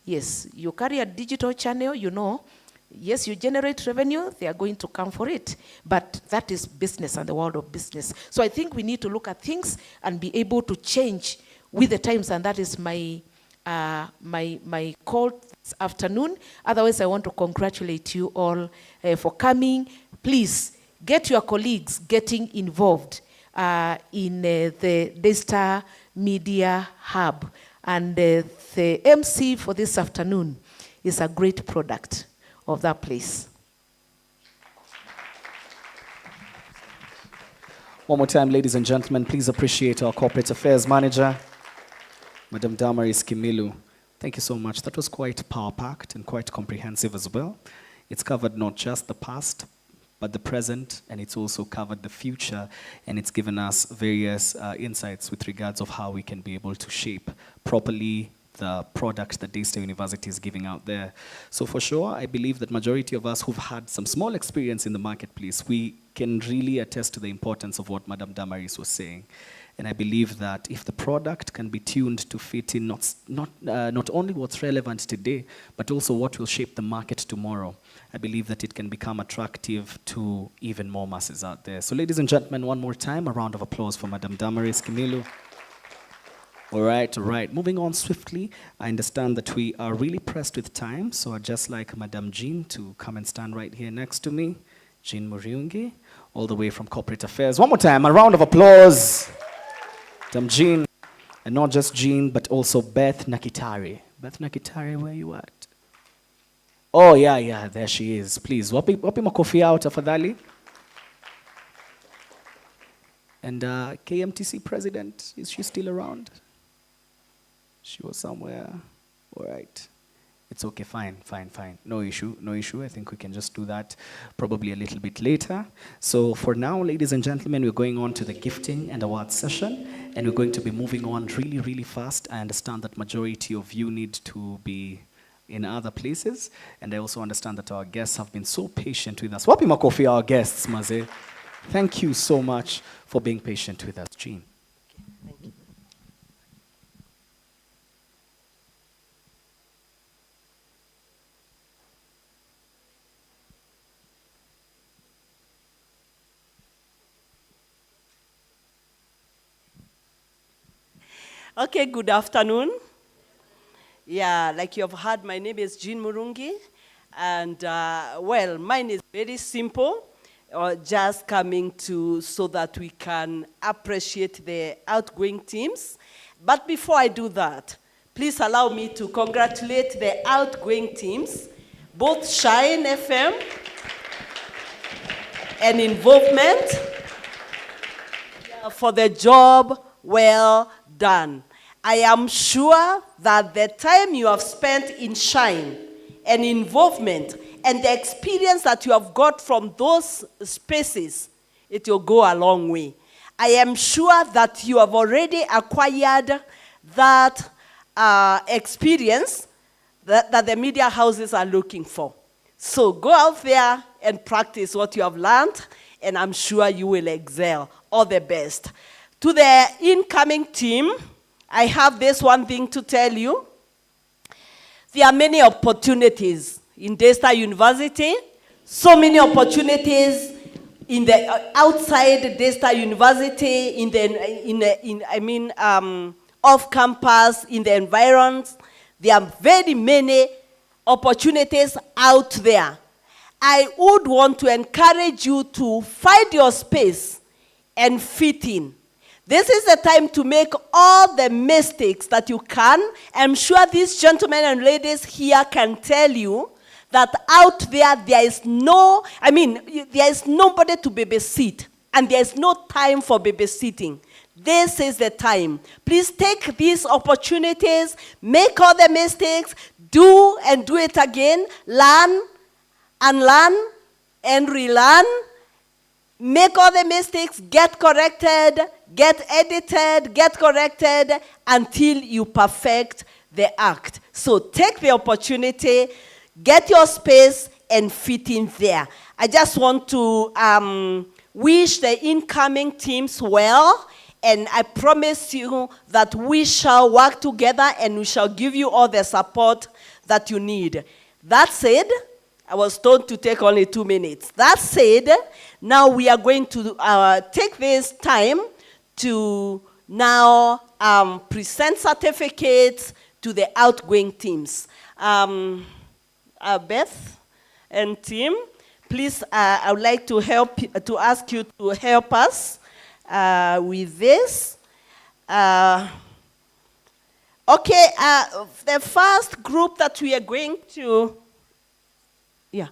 Yes, you carry a digital channel, you know, yes, you generate revenue, they are going to come for it, but that is business and the world of business. So I think we need to look at things and be able to change with the times, and that is my my call this afternoon. Otherwise, I want to congratulate you all for coming. Please get your colleagues getting involved in the Daystar Media Hub. And the MC for this afternoon is a great product of that place. One more time, ladies and gentlemen, please appreciate our corporate affairs manager, Madam Damaris Kimilu. Thank you so much. That was quite power-packed and quite comprehensive as well. It's covered not just the past, but the present, and it's also covered the future, and it's given us various insights with regards of how we can be able to shape properly the product that Daystar University is giving out there. So for sure, I believe that majority of us who've had some small experience in the marketplace, we can really attest to the importance of what Madam Damaris was saying. And I believe that if the product can be tuned to fit in not only what's relevant today, but also what will shape the market tomorrow, I believe that it can become attractive to even more masses out there. So ladies and gentlemen, one more time, a round of applause for Madam Damaris Kimilu. All right. Moving on swiftly, I understand that we are really pressed with time, so I'd just like Madam Jean to come and stand right here next to me. Jean Muriungi, all the way from Corporate Affairs. One more time, a round of applause. Madam Jean, and not just Jean, but also Beth Nakitari. Beth Nakitari, where you at? Oh, yeah, there she is. Please, wapi makofi out, afadhali. And KMTC president, is she still around? She was somewhere. All right. It's okay, fine. No issue. I think we can just do that probably a little bit later. So for now, ladies and gentlemen, we're going on to the gifting and awards session, and we're going to be moving on really, really fast. I understand that majority of you need to be in other places, and I also understand that our guests have been so patient with us. Wapi makofi our guests, Maze. Thank you so much for being patient with us, Jean. Thank you. Okay, good afternoon. Yeah, like you have heard, my name is Jean Murungi, and well, mine is very simple, just coming to so that we can appreciate the outgoing teams. But before I do that, please allow me to congratulate the outgoing teams, both Shine FM and Involvement, for the job well done. I am sure that the time you have spent in Shine and Involvement and the experience that you have got from those spaces, it will go a long way. I am sure that you have already acquired that experience that the media houses are looking for. So go out there and practice what you have learned, and I'm sure you will excel. All the best. To the incoming team, I have this one thing to tell you. There are many opportunities in Daystar University, so many opportunities in the outside Daystar University, off campus, in the environs. There are very many opportunities out there. I would want to encourage you to find your space and fit in. This is the time to make all the mistakes that you can. I'm sure these gentlemen and ladies here can tell you that out there is there is nobody to babysit, and there is no time for babysitting. This is the time. Please take these opportunities, make all the mistakes, do and do it again, learn and relearn, make all the mistakes, get corrected, get edited, get corrected until you perfect the act. So take the opportunity, get your space, and fit in there. I just want to wish the incoming teams well, and I promise you that we shall work together and we shall give you all the support that you need. That said, I was told to take only 2 minutes. That said, now we are going to take this time to now present certificates to the outgoing teams. Beth and team, please, I would like to ask you to help us with this. The first group that we are going to, yeah.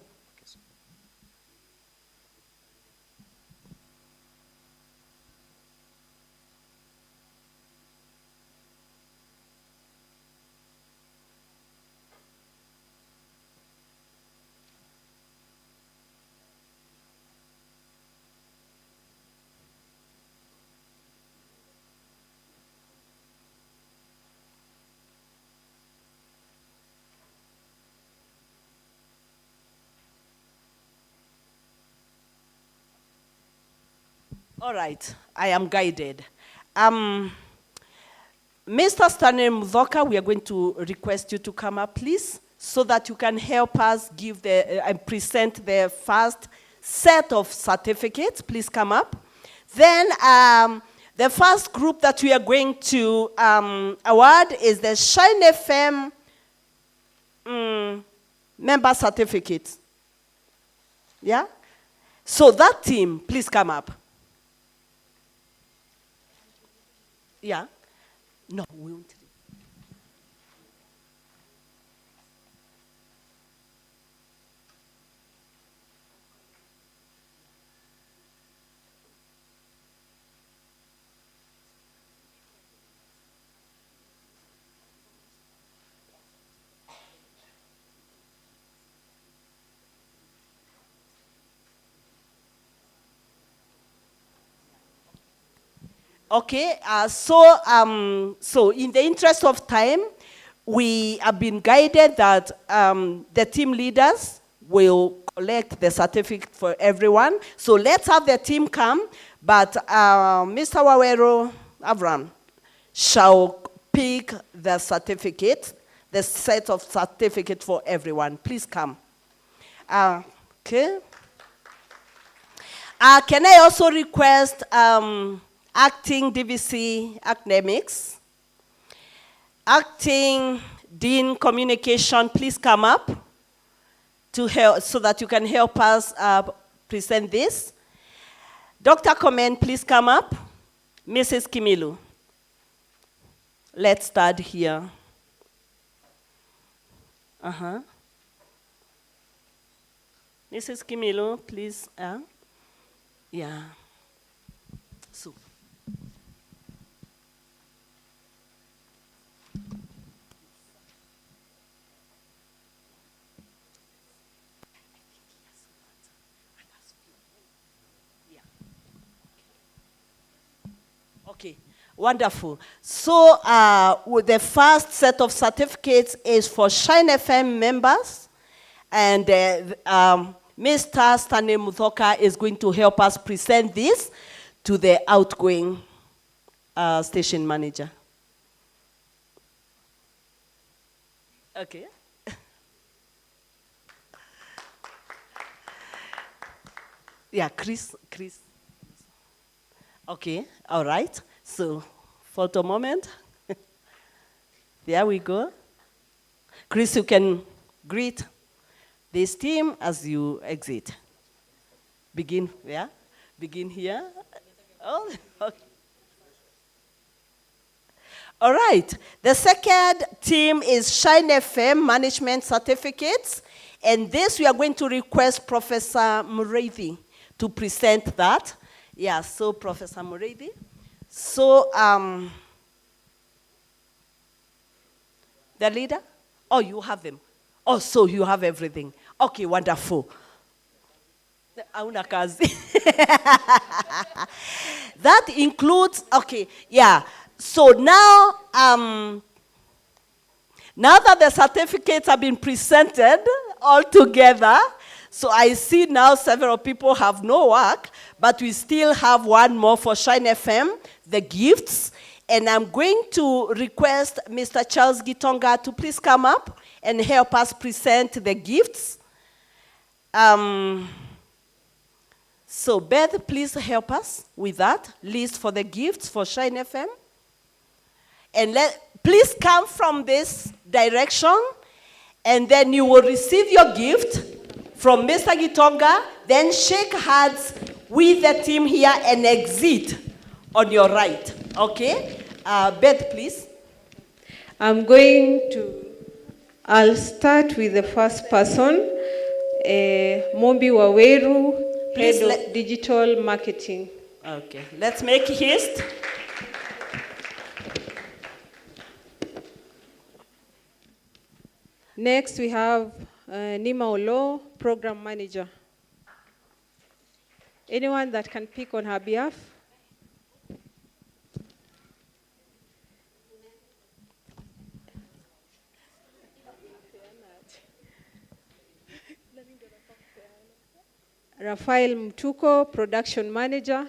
All right, I am guided. Mr. Stanley Mudhoka, we are going to request you to come up, please, so that you can help us give and present the first set of certificates. Please come up. Then the first group that we are going to award is the Shine FM member certificate. Yeah? So that team, please come up. Yeah? No, we won't. Okay, so in the interest of time, we have been guided that the team leaders will collect the certificate for everyone. So let's have the team come, but Mr. Wawero Avram shall pick the certificate, the set of certificate for everyone. Please come. Okay. Can I also request Acting DVC Academics, Acting Dean Communication, please come up to help so that you can help us present this. Dr. Komen, please come up. Mrs. Kimilu. Let's start here. Mrs. Kimilu, please. Yeah. So. Okay, wonderful. So the first set of certificates is for Shine FM members, and Mr. Stanley Mudhoka is going to help us present this to the outgoing station manager. Okay. Yeah, Chris. Okay, all right. So, photo moment. There we go. Chris, you can greet this team as you exit. Begin, yeah? Begin here. Oh, okay. All right. The second team is Shine FM Management Certificates. And this we are going to request Professor Muraithi to present that. Yeah, so Professor Muraithi. So, the leader? Oh, you have them. Oh, so you have everything. Okay, wonderful. Hauna kazi. That includes, okay, yeah. So now, now that the certificates have been presented all together, so I see now several people have no work, but we still have one more for Shine FM, the gifts. And I'm going to request Mr. Charles Gitonga to please come up and help us present the gifts. So Beth, please help us with that list for the gifts for Shine FM. And please come from this direction, and then you will receive your gift from Mr. Gitonga, then shake hands with the team here and exit on your right. Okay? Beth, please. I'll start with the first person, Mombi Waweru, Head of Digital Marketing. Okay, let's make haste. Next, we have Nima Olo, Program Manager. Anyone that can pick on her behalf? Rafael Mtuko, Production Manager.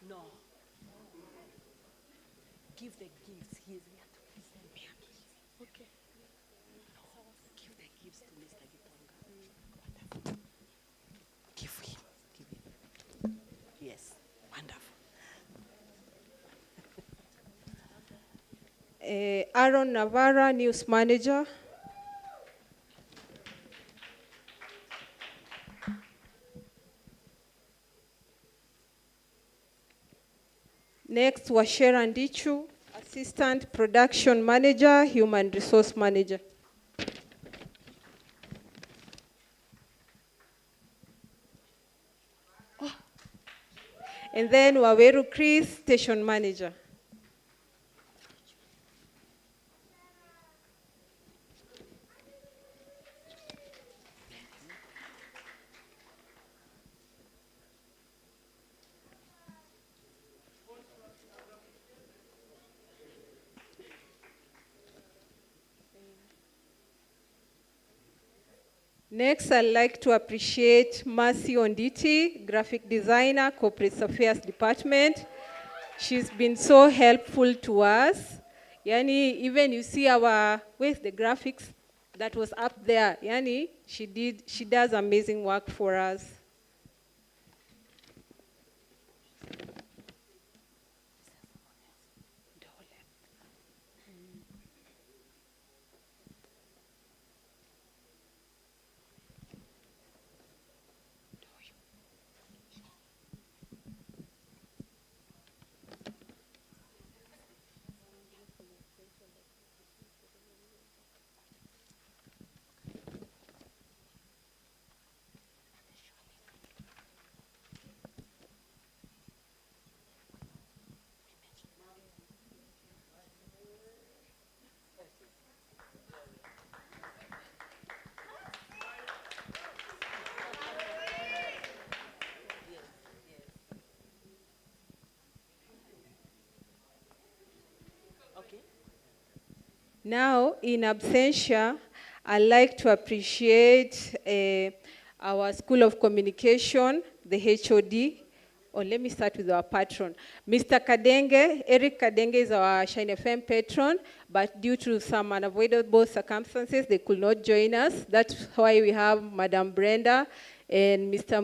No. Give the gifts. He is here to present me. Okay. No. Give the gifts to Mr. Gitonga. Give him. Give him. Yes. Wonderful. Aaron Navarra, News Manager. Next, Washera Ndichu, Assistant Production Manager, Human Resource Manager. Oh. And then Waweru Chris, Station Manager. Next, I'd like to appreciate Mercy Onditi, Graphic Designer, Corporate Affairs Department. She's been so helpful to us. Yani, even you see where's the graphics that was up there? Yani, she does amazing work for us. Now, in absentia, I'd like to appreciate our School of Communication, the HOD let me start with our patron. Mr. Kadenge, Eric Kadenge is our Shine FM patron, but due to some unavoidable circumstances, they could not join us. That's why we have Madam Brenda and Mr.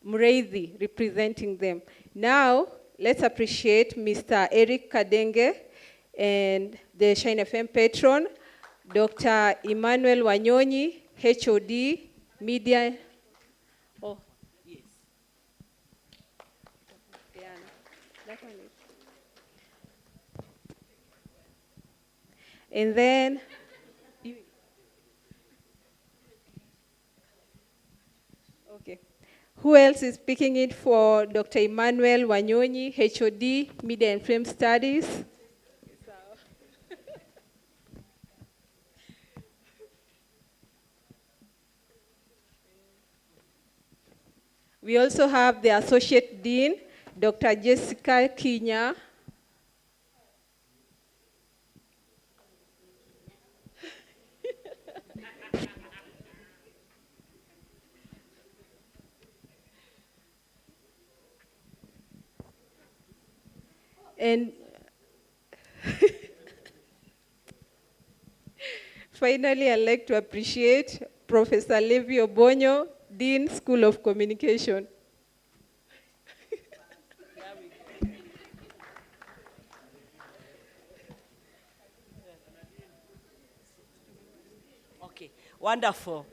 Mureithi representing them. Now, let's appreciate Mr. Eric Kadenge and the Shine FM patron, Dr. Emmanuel Wanyonyi, HOD, Media. Oh, yes. That one is. And then, okay. Who else is speaking it for Dr. Emmanuel Wanyonyi, HOD, Media and Film Studies? We also have the Associate Dean, Dr. Jessica Kinya. And finally, I'd like to appreciate Professor Levi Obonyo, Dean, School of Communication. Okay, wonderful.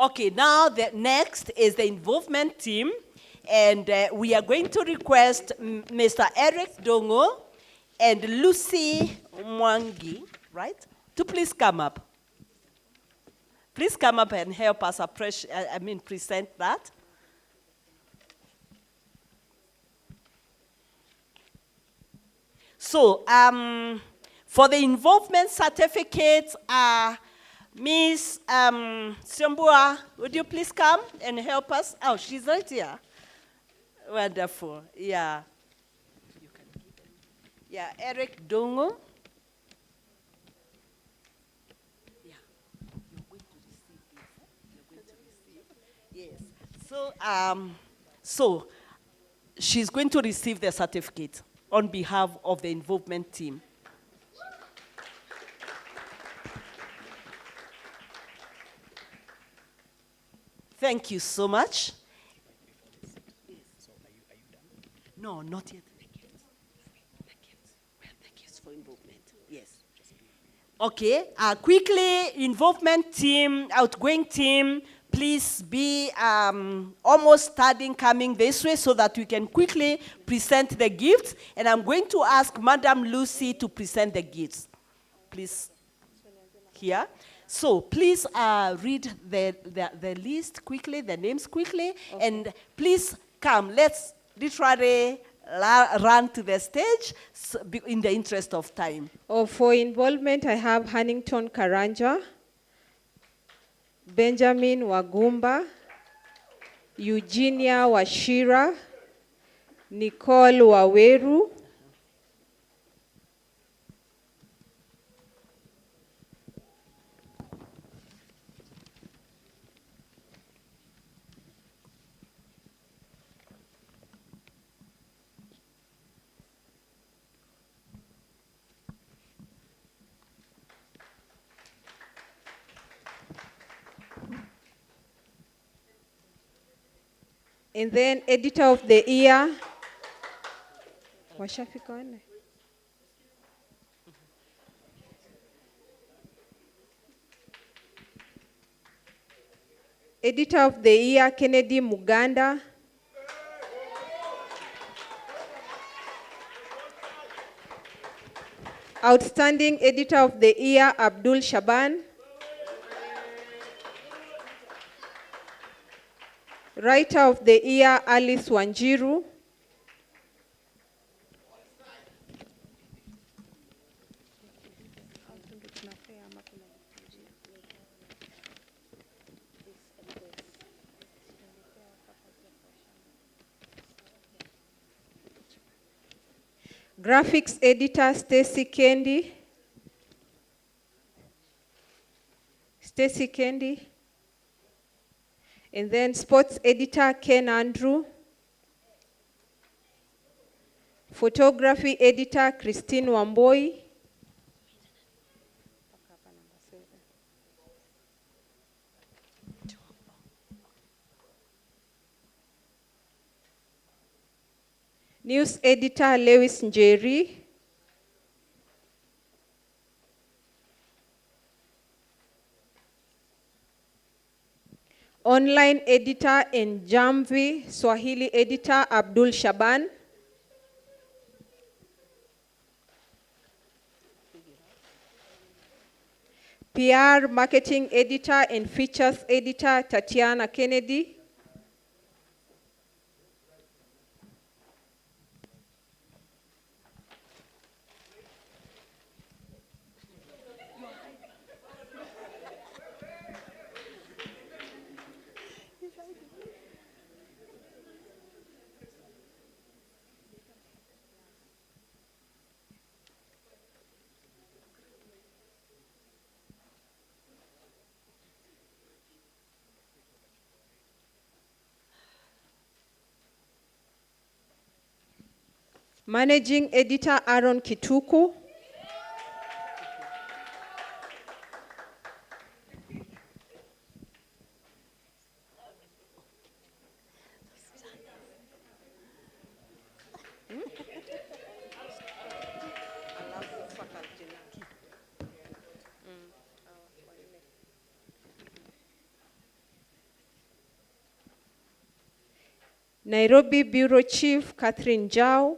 Okay, now the next is the involvement team, and we are going to request Mr. Eric Dongo and Lucy Mwangi, right, to please come up. Please come up and help us present that. So, for the involvement certificates, Miss Siambua, would you please come and help us? Oh, she's right here. Wonderful. Yeah. Yeah, Eric Dongo. Yeah. You're going to receive this. You're going to receive. Yes. So she's going to receive the certificate on behalf of the involvement team. Thank you so much. No, not yet. The gifts for involvement. Yes. Okay. Quickly, involvement team, outgoing team, please be almost starting coming this way so that we can quickly present the gifts. And I'm going to ask Madam Lucy to present the gifts. Please, here. So please read the list quickly, the names quickly, okay. And please come. Let's literally run to the stage in the interest of time. For involvement, I have Hannington Karanja, Benjamin Wagumba, Eugenia Washira, Nicole Waweru, and then editor of the year. Washafika wanne? Editor of the year, Kennedy Muganda. Outstanding editor of the year, Abdul Shaban. Writer of the year, Alice Wanjiru. Graphics editor, Stacy Kendi. Stacy Kendi. And then sports editor Ken Andrew. Photography editor Christine Wamboi. News editor Lewis Njeri. Online editor and Jamvi Swahili editor Abdul Shaban. PR marketing editor and features editor Tatiana Kennedy. Managing editor Aaron Kituku. Nairobi Bureau Chief Catherine Jao.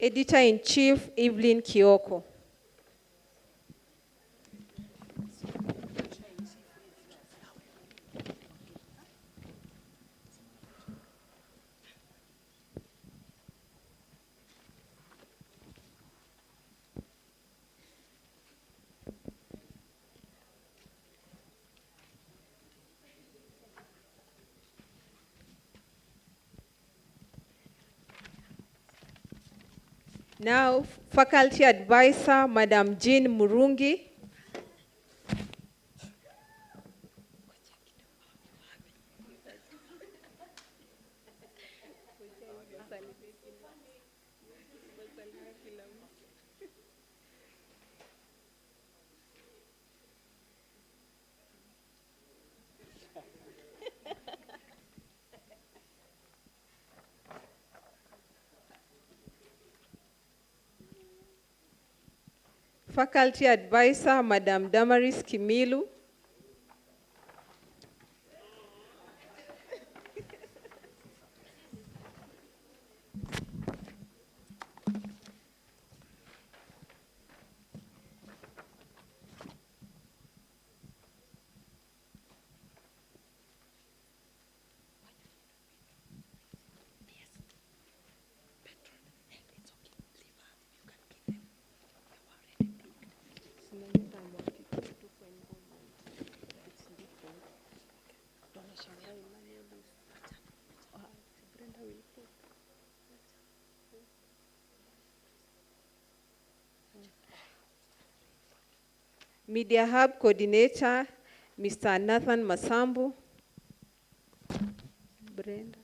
Editor-in-Chief Evelyn Kioko. Now, faculty advisor, Madam Jean Murungi. Faculty advisor, Madam Damaris Kimilu. Media Hub Coordinator, Mr. Nathan Masambu. Brenda.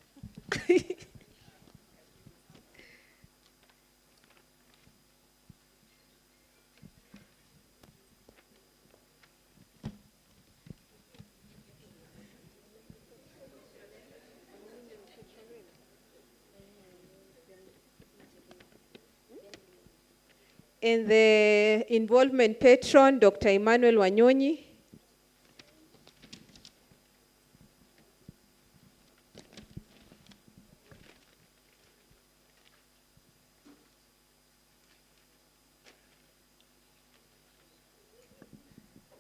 And the involvement patron, Dr. Emmanuel Wanyonyi.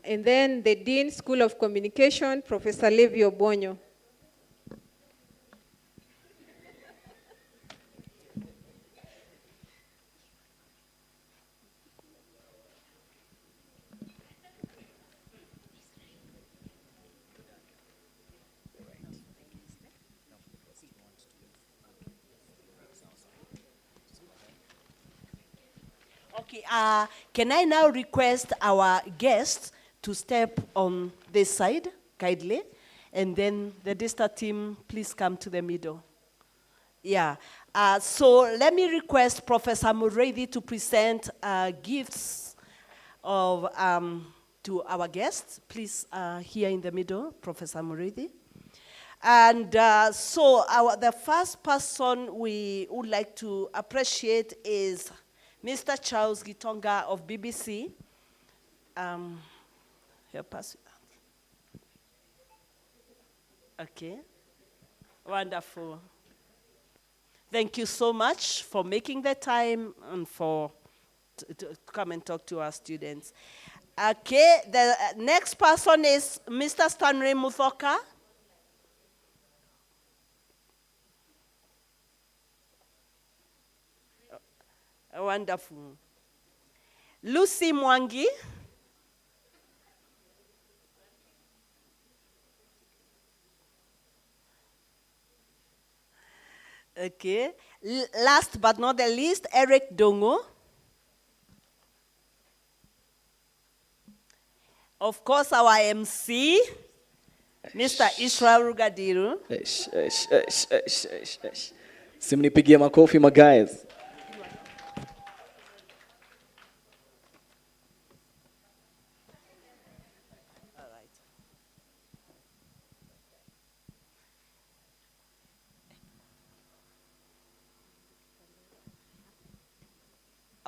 And then the Dean, School of Communication, Professor Levi Obonyo. Okay, can I now request our guests to step on this side, kindly. And then the Daystar team, please come to the middle. Yeah. So let me request Professor Muredi to present gifts of, to our guests. Please, here in the middle, Professor Muredi. And the first person we would like to appreciate is Mr. Charles Gitonga of BBC. Help us. Okay. Wonderful. Thank you so much for making the time and for to come and talk to our students. Okay, the next person is Mr. Stanley Muthoka. Wonderful. Lucy Mwangi. Okay. Last but not the least, Eric Dongo. Of course, our MC, Mr. Israel Rugadiru. Simnipigie makofi, my guys.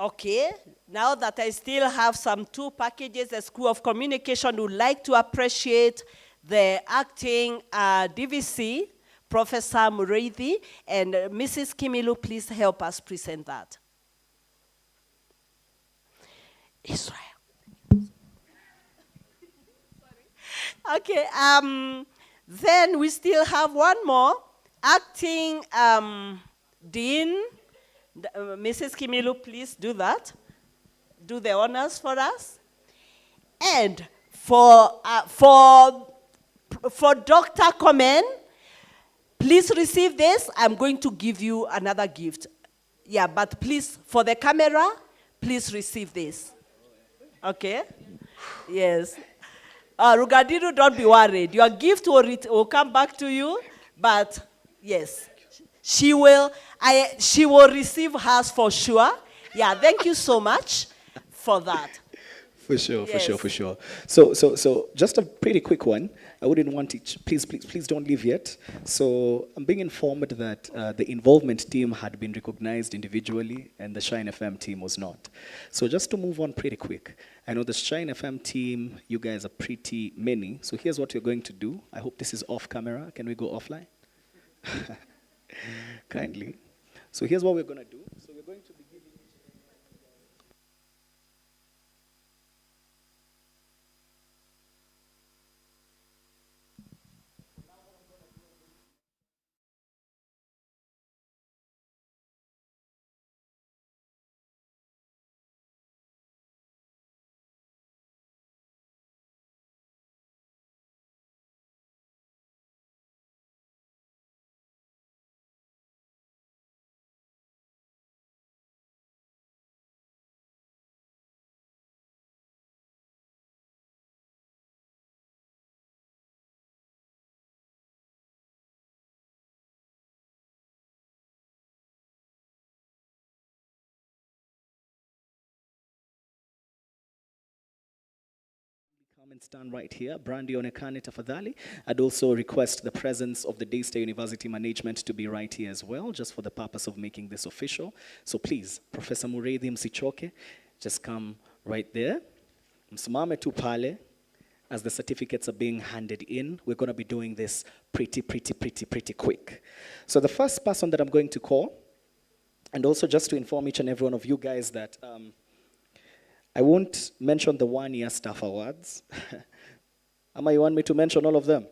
Okay, now that I still have some 2 packages, the School of Communication would like to appreciate the acting DVC, Professor Muredi, and Mrs. Kimilu, please help us present that. Israel. Okay, then we still have one more, acting Dean. Mrs. Kimilu, please do that. Do the honors for us. And for Dr. Komen, please receive this. I'm going to give you another gift. Yeah, but please, for the camera, please receive this. Okay? Yes. Rugadiru, don't be worried. Your gift will come back to you, but yes. She will receive hers for sure. Yeah, thank you so much for that. For sure, Yes. for sure. So just a pretty quick one. I wouldn't want it, please don't leave yet. So I'm being informed that the involvement team had been recognized individually and the Shine FM team was not. So just to move on pretty quick. I know the Shine FM team, you guys are pretty many. So here's what you're going to do. I hope this is off camera. Can we go offline? Kindly. So here's what we're going to do. So we're going to be giving come and stand right here. Brandy onekane tafadhali. I'd also request the presence of the Daystar University management to be right here as well, just for the purpose of making this official. So please, Professor Muredi msichoke, just come right there. Msimame tu pale. As the certificates are being handed in, we're going to be doing this pretty quick. So the first person that I'm going to call, and also just to inform each and every one of you guys that I won't mention the one-year staff awards. Ama, you want me to mention all of them?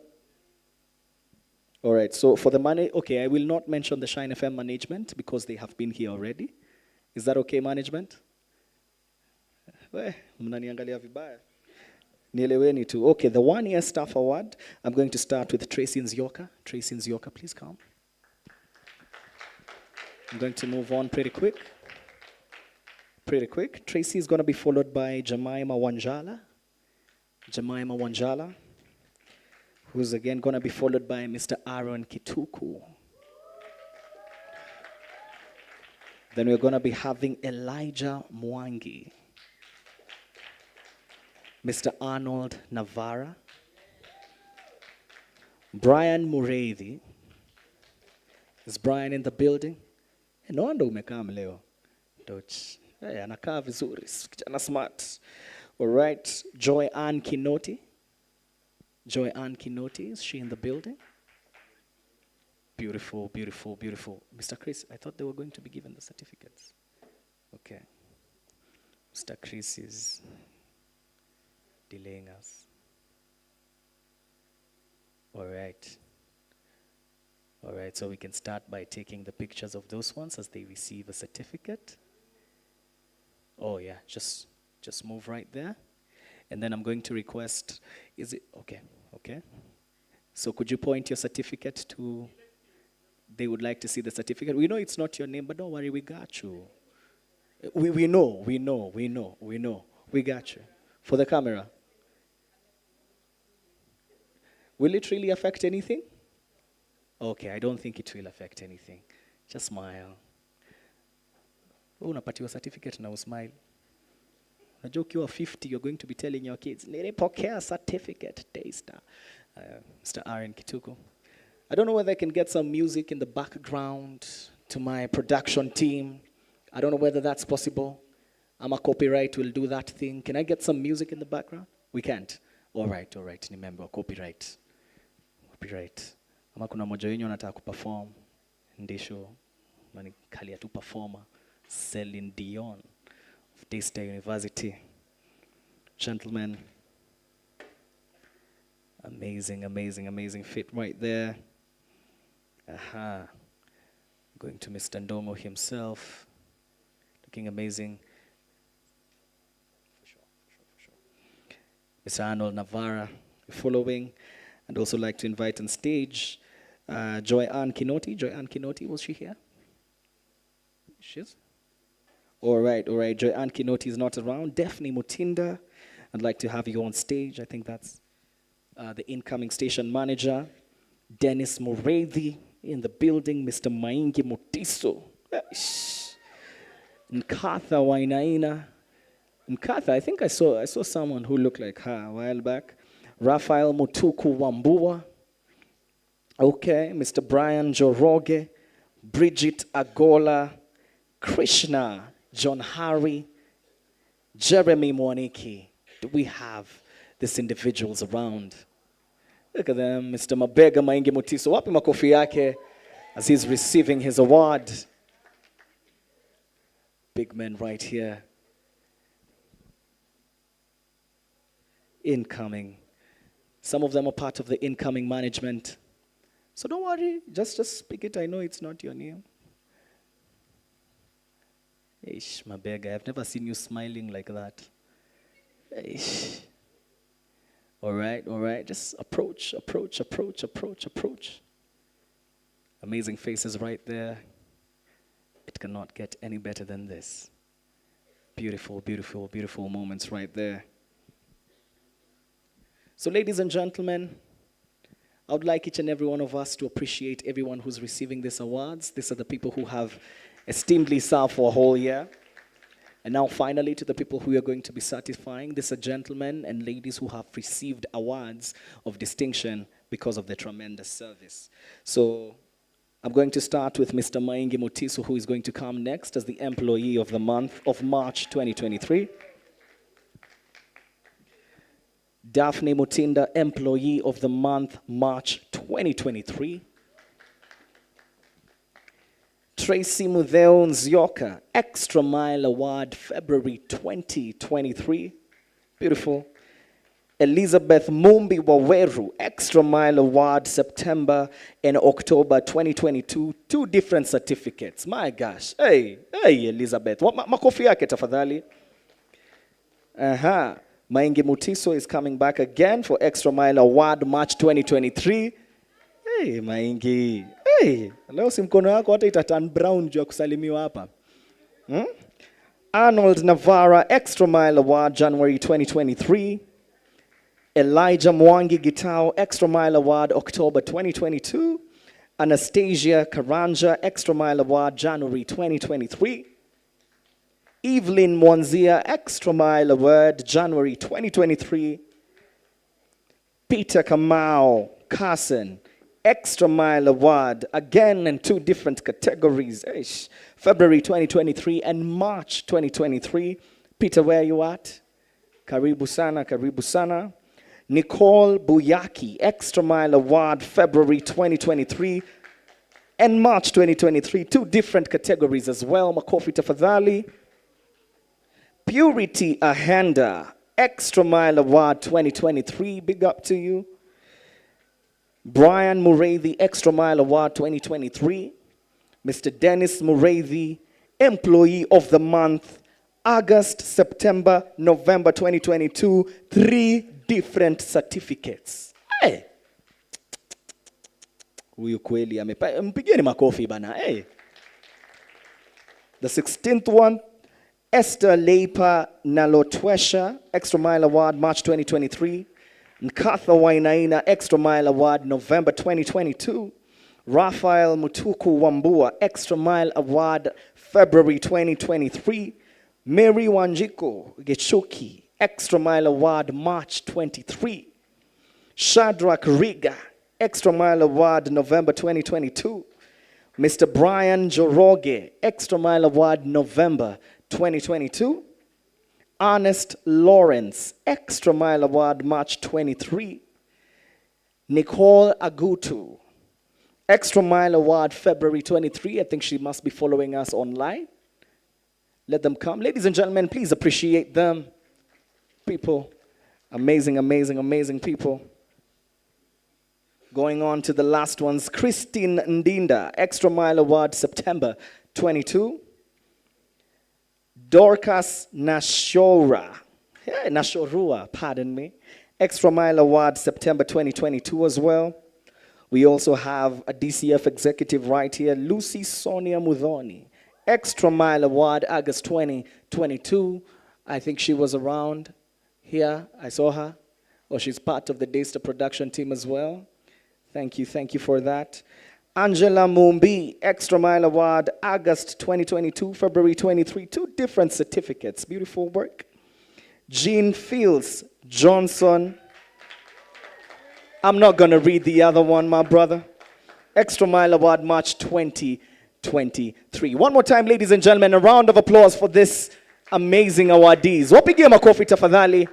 All right, so for the money, okay, I will not mention the Shine FM management because they have been here already. Is that okay, management? Mnaniangalia vibaya. Nieleweni tu. Okay, the one-year staff award, I'm going to start with Tracy Nzioka. Tracy Nzioka, please come. I'm going to move on pretty quick. Tracy is going to be followed by Jemima Wanjala. Jemima Wanjala, who's again going to be followed by Mr. Aaron Kituku. Then we're going to be having Elijah Mwangi, Mr. Arnold Navarra, Brian Mureithi. Is Brian in the building? No wonder umekaa leo. Hey, anakaa vizuri, kijana smart. All right, Joy Ann Kinoti. Joy Ann Kinoti, is she in the building? Beautiful, beautiful, beautiful. Mr. Chris, I thought they were going to be given the certificates. Okay. Mr. Chris is delaying us. All right. All right, so we can start by taking the pictures of those ones as they receive a certificate. Oh yeah, just move right there. And then I'm going to request, is it, okay. So could you point your certificate to, they would like to see the certificate. We know it's not your name, but don't worry, we got you. We know. We got you. For the camera. Will it really affect anything? Okay, I don't think it will affect anything. Just smile. Unapatiwa certificate na usmile. Unajua ukiwa 50, you're going to be telling your kids, nilipokea certificate, Daystar. Mr. Aaron Kituku. I don't know whether I can get some music in the background to my production team. I don't know whether that's possible. I'm a copyright, will do that thing. Can I get some music in the background? We can't. All right. Remember, copyright. Ama kuna moja wenyu anataka kuperform. Ndisho, manikalia tu performer. Celine Dion of Daystar University. Gentlemen, amazing fit right there. Going to Mr. Ndongo himself. Looking amazing. For sure. Mr. Arnold Navarra following. I'd also like to invite on stage Joy Ann Kinoti. Joy Ann Kinoti, was she here? She is? All right. Joy Ann Kinoti is not around. Daphne Mutinda, I'd like to have you on stage. I think that's the incoming station manager. Dennis Mureithi in the building. Mr. Maingi Mutiso. Nkatha Wainaina. Nkatha, I think I saw someone who looked like her a while back. Raphael Mutuku Wambua. Okay, Mr. Brian Joroge, Bridget Agola, Krishna, John Harry, Jeremy Mwaniki. Do we have these individuals around? Look at them, Mr. Mabega Maingi Mutiso. Wapi makofi yake as he's receiving his award. Big men right here. Incoming. Some of them are part of the incoming management. So don't worry, just speak it. I know it's not your name. Ish, Mabega, I've never seen you smiling like that. Ish. All right, just approach. Amazing faces right there. It cannot get any better than this. Beautiful moments right there. So ladies and gentlemen, I would like each and every one of us to appreciate everyone who's receiving these awards. These are the people who have esteemedly served for a whole year. And now finally to the people who are going to be certifying. These are gentlemen and ladies who have received awards of distinction because of their tremendous service. So I'm going to start with Mr. Maingi Mutiso, who is going to come next as the Employee of the Month of March 2023. Daphne Mutinda, Employee of the Month, March 2023. Tracy Mudheo Nzioka, Extra Mile Award, February 2023. Beautiful. Elizabeth Mumbi Waweru, Extra Mile Award, September and October 2022. 2 different certificates. My gosh. Hey, Elizabeth. Makofi yake tafadhali. Maingi Mutiso is coming back again for Extra Mile Award, March 2023. Hey, Maingi. Hey, leo si mkono wako hata itaturn brown juu ya kusalimiwa hapa. Arnold Navarra, Extra Mile Award, January 2023. Elijah Mwangi Gitao Extra Mile Award, October 2022. Anastasia Karanja Extra Mile Award, January 2023. Evelyn Mwanzia Extra Mile Award, January 2023. Peter Kamau Carson Extra Mile Award, again in 2 different categories. Eish. February 2023 and March 2023. Peter, where are you at? Karibu sana, karibu sana. Nicole Buyaki Extra Mile Award, February 2023 and March 2023. 2 different categories as well. Makofi tafadhali. Purity Ahenda Extra Mile Award 2023. Big up to you. Brian Mureithi Extra Mile Award 2023. Mr. Dennis Mureithi Employee of the Month, August, September, November 2022. 3 different certificates. Hey. Huyu kweli mpigeni makofi bana. Hey. The 16th one, Esther Leipa Nalotwesha Extra Mile Award, March 2023. Nkatha Wainaina Extra Mile Award, November 2022. Raphael Mutuku Wambua Extra Mile Award, February 2023. Mary Wanjiko Gechuki Extra Mile Award, March 23. Shadrach Riga Extra Mile Award, November 2022. Mr. Brian Joroge Extra Mile Award, November 2022. Ernest Lawrence Extra Mile Award, March 23. Nicole Agutu Extra Mile Award, February 23. I think she must be following us online. Let them come. Ladies and gentlemen, please appreciate them. People, amazing, amazing, amazing people. Going on to the last ones. Christine Ndinda Extra Mile Award, September 22. Dorcas Nashorua, pardon me. Extra Mile Award, September 2022 as well. We also have a DCF executive right here, Lucy Sonia Mudhoni. Extra Mile Award, August 2022. I think she was around here. I saw her. Or she's part of the Daystar production team as well. Thank you for that. Angela Mumbi, Extra Mile Award, August 2022, February 23. 2 different certificates. Beautiful work. Jean Fields Johnson. I'm not going to read the other one, my brother. Extra Mile Award, March 2023. One more time, ladies and gentlemen, a round of applause for this amazing awardees. Wapigie makofi tafadhali.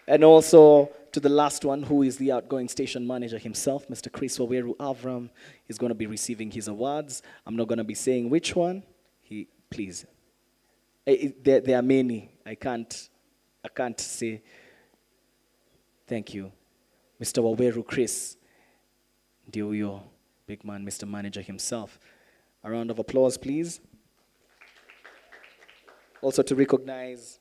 And also to the last one, who is the outgoing station manager himself, Mr. Chris Waweru Avram. He's going to be receiving his awards. I'm not going to be saying which one. Please. There are many. I can't say. Thank you. Mr. Waweru Chris. Ndio big man, Mr. Manager himself. A round of applause, please. Also to recognize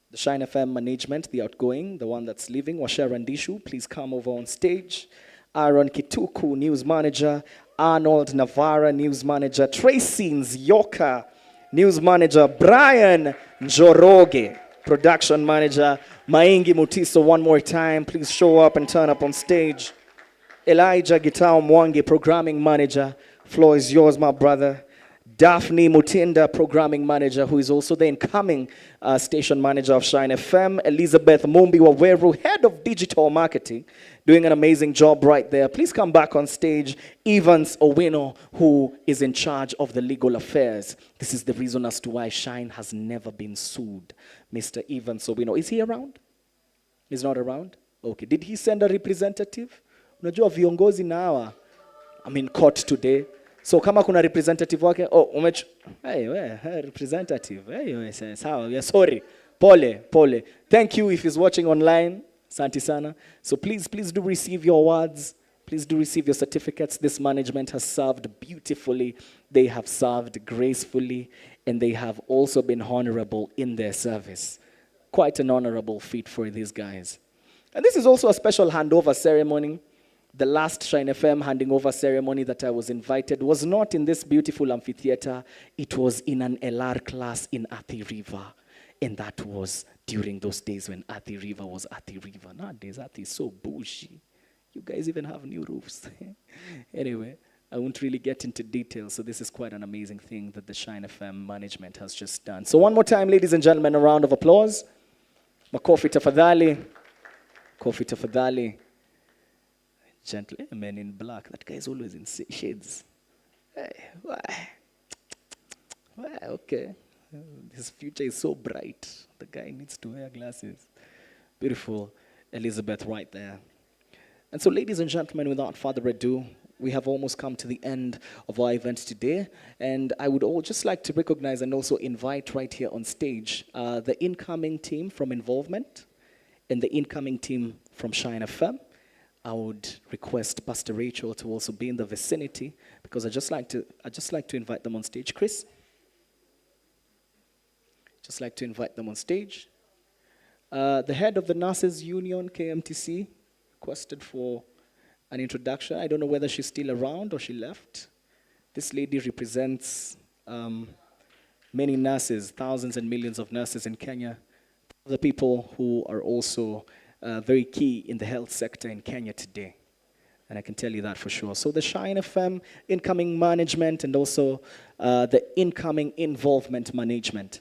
the Shine FM management, the outgoing, the one that's leaving, Washera Ndishu, please come over on stage. Aaron Kituku, news manager. Arnold Navarra, news manager. Tracy Nzioka, news manager. Brian Njoroge, production manager. Maingi Mutiso, one more time, please show up and turn up on stage. Elijah Gitao Mwangi, programming manager. Floor is yours, my brother. Daphne Mutinda, programming manager, who is also the incoming station manager of Shine FM. Elizabeth Mumbi Waweru, head of digital marketing, doing an amazing job right there. Please come back on stage. Evans Owino, who is in charge of the legal affairs. This is the reason as to why Shine has never been sued. Mr. Evans Owino, is he around? He's not around? Okay, did he send a representative? Unajua viongozi na hawa, I'm in court today. So kama kuna representative wake, representative, sawa, we are sorry, pole. Thank you if he's watching online, Santi sana. So please do receive your awards, please do receive your certificates. This management has served beautifully, they have served gracefully, and they have also been honorable in their service. Quite an honorable feat for these guys. And this is also a special handover ceremony. The last Shine FM handing over ceremony that I was invited was not in this beautiful amphitheater. It was in an LR class in Athi River. And that was during those days when Athi River was Athi River. Nowadays, Athi is so bushy. You guys even have new roofs. Anyway, I won't really get into details, so this is quite an amazing thing that the Shine FM management has just done. So one more time, ladies and gentlemen, a round of applause. Makofi tafadhali. Kofi tafadhali. Gentleman in black. That guy is always in shades. Hey, why? Why? Okay. His future is so bright. The guy needs to wear glasses. Beautiful Elizabeth right there. And so, ladies and gentlemen, without further ado, we have almost come to the end of our event today. And I would all just like to recognize and also invite right here on stage the incoming team from Involvement and the incoming team from Shine FM. I would request Pastor Rachel to also be in the vicinity because I'd just like to invite them on stage. Chris? Just like to invite them on stage. The head of the Nurses Union, KMTC, requested for an introduction. I don't know whether she's still around or she left. This lady represents many nurses, thousands and millions of nurses in Kenya, the people who are also very key in the health sector in Kenya today. And I can tell you that for sure. So the Shine FM incoming management and also the incoming Involvement management.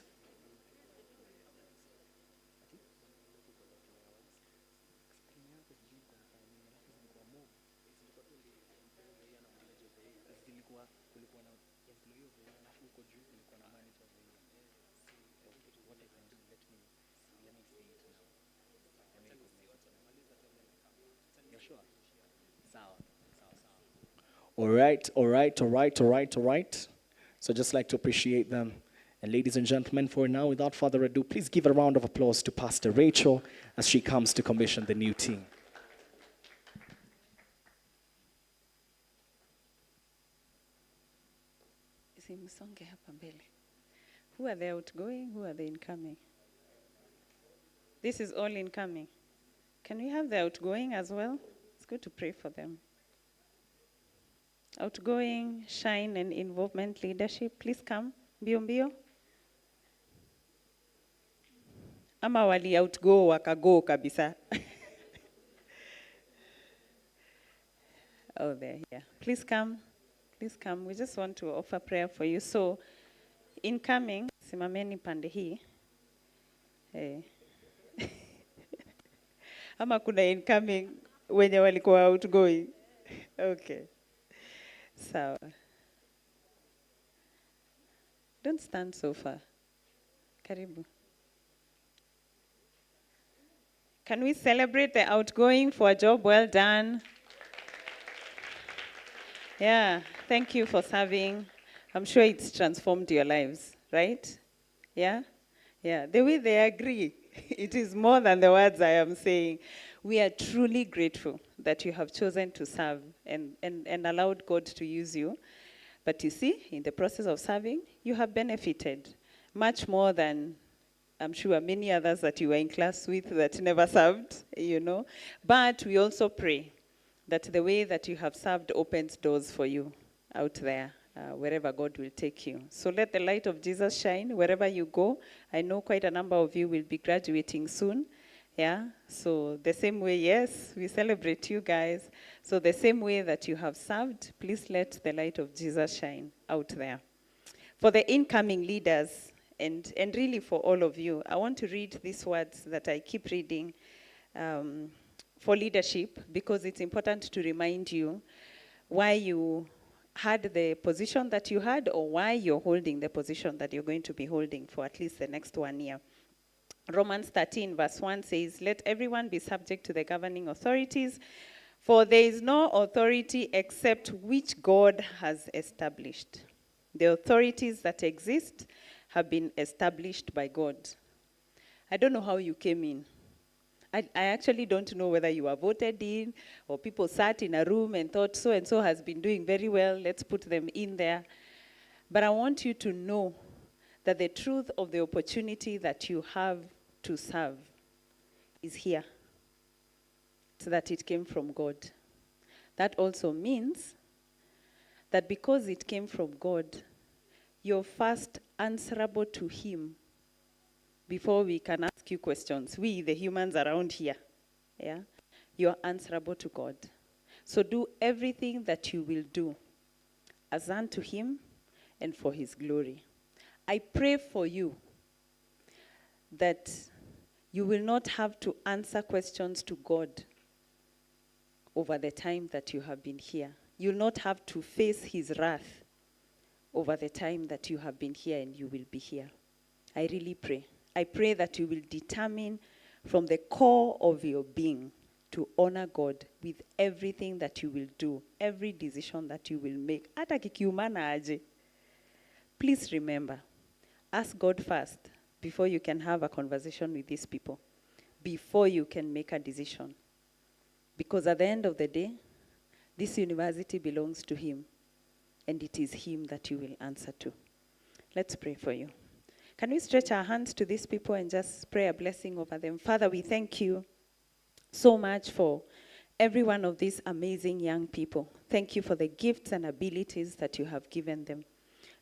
All right. So I'd just like to appreciate them. And ladies and gentlemen, for now, without further ado, please give a round of applause to Pastor Rachel as she comes to commission the new team. Who are the outgoing? Who are the incoming? This is all incoming. Can we have the outgoing as well? It's good to pray for them. Outgoing, Shine and Involvement leadership, please come. Mbio mbio. Ama wali outgo wakago kabisa. Oh, there, yeah. Please come. Please come. We just want to offer prayer for you. So, incoming, simameni pande hii. Ama kuna incoming wenye walikuwa outgoing. Okay. So, don't stand so far. Karibu. Can we celebrate the outgoing for a job well done? Yeah, thank you for serving. I'm sure it's transformed your lives, right? Yeah? Yeah, the way they agree, it is more than the words I am saying. We are truly grateful that you have chosen to serve and allowed God to use you. But you see, in the process of serving, you have benefited much more than, I'm sure, many others that you were in class with that never served, you know. But we also pray that the way that you have served opens doors for you out there, wherever God will take you. So let the light of Jesus shine wherever you go. I know quite a number of you will be graduating soon. Yeah, so the same way, yes, we celebrate you guys. So the same way that you have served, please let the light of Jesus shine out there. For the incoming leaders, and really for all of you, I want to read these words that I keep reading for leadership, because it's important to remind you why you had the position that you had, or why you're holding the position that you're going to be holding for at least the next 1 year. Romans 13 verse 1 says, "Let everyone be subject to the governing authorities, for there is no authority except which God has established." The authorities that exist have been established by God. I don't know how you came in. I actually don't know whether you were voted in, or people sat in a room and thought so-and-so has been doing very well, let's put them in there. But I want you to know that the truth of the opportunity that you have to serve is here, so that it came from God. That also means that because it came from God, you're first answerable to Him before we can ask you questions, we, the humans around here, yeah, you're answerable to God. So do everything that you will do as unto him and for his glory. I pray for you that you will not have to answer questions to God over the time that you have been here. You'll not have to face his wrath over the time that you have been here and you will be here. I really pray. I pray that you will determine from the core of your being to honor God with everything that you will do, every decision that you will make. Hata kikiumana aje. Please remember, ask God first before you can have a conversation with these people, before you can make a decision. Because at the end of the day, this university belongs to him, and it is him that you will answer to. Let's pray for you. Can we stretch our hands to these people and just pray a blessing over them? Father, we thank you so much for every one of these amazing young people. Thank you for the gifts and abilities that you have given them.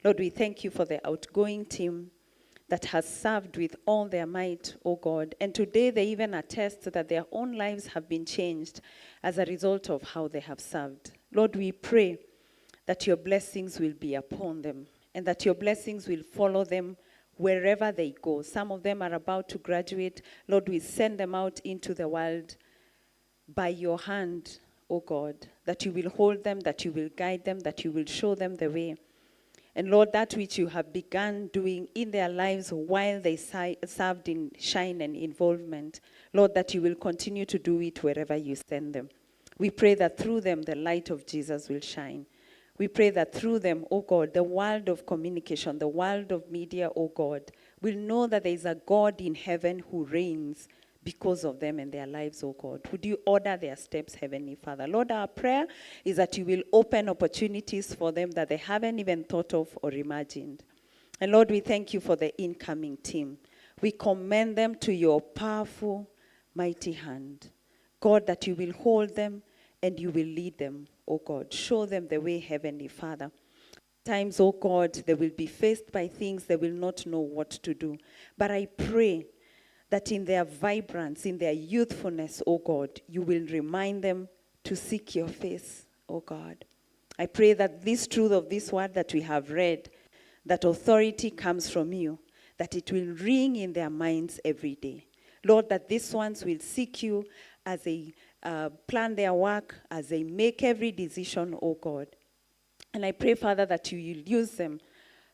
Lord, we thank you for the outgoing team that has served with all their might, oh God. And today they even attest that their own lives have been changed as a result of how they have served. Lord, we pray that your blessings will be upon them and that your blessings will follow them wherever they go. Some of them are about to graduate. Lord, we send them out into the world by your hand, oh God, that you will hold them, that you will guide them, that you will show them the way. And Lord, that which you have begun doing in their lives while they served in shine and involvement, Lord, that you will continue to do it wherever you send them. We pray that through them, the light of Jesus will shine. We pray that through them, oh God, the world of communication, the world of media, oh God, will know that there is a God in heaven who reigns because of them and their lives, oh God. Would you order their steps, Heavenly Father? Lord, our prayer is that you will open opportunities for them that they haven't even thought of or imagined. And Lord, we thank you for the incoming team. We commend them to your powerful, mighty hand. God, that you will hold them and you will lead them, oh God. Show them the way, Heavenly Father. Times, oh God, they will be faced by things they will not know what to do. But I pray that in their vibrance, in their youthfulness, oh God, you will remind them to seek your face, oh God. I pray that this truth of this word that we have read, that authority comes from you, that it will ring in their minds every day. Lord, that these ones will seek you as they plan their work, as they make every decision, oh God. And I pray, Father, that you will use them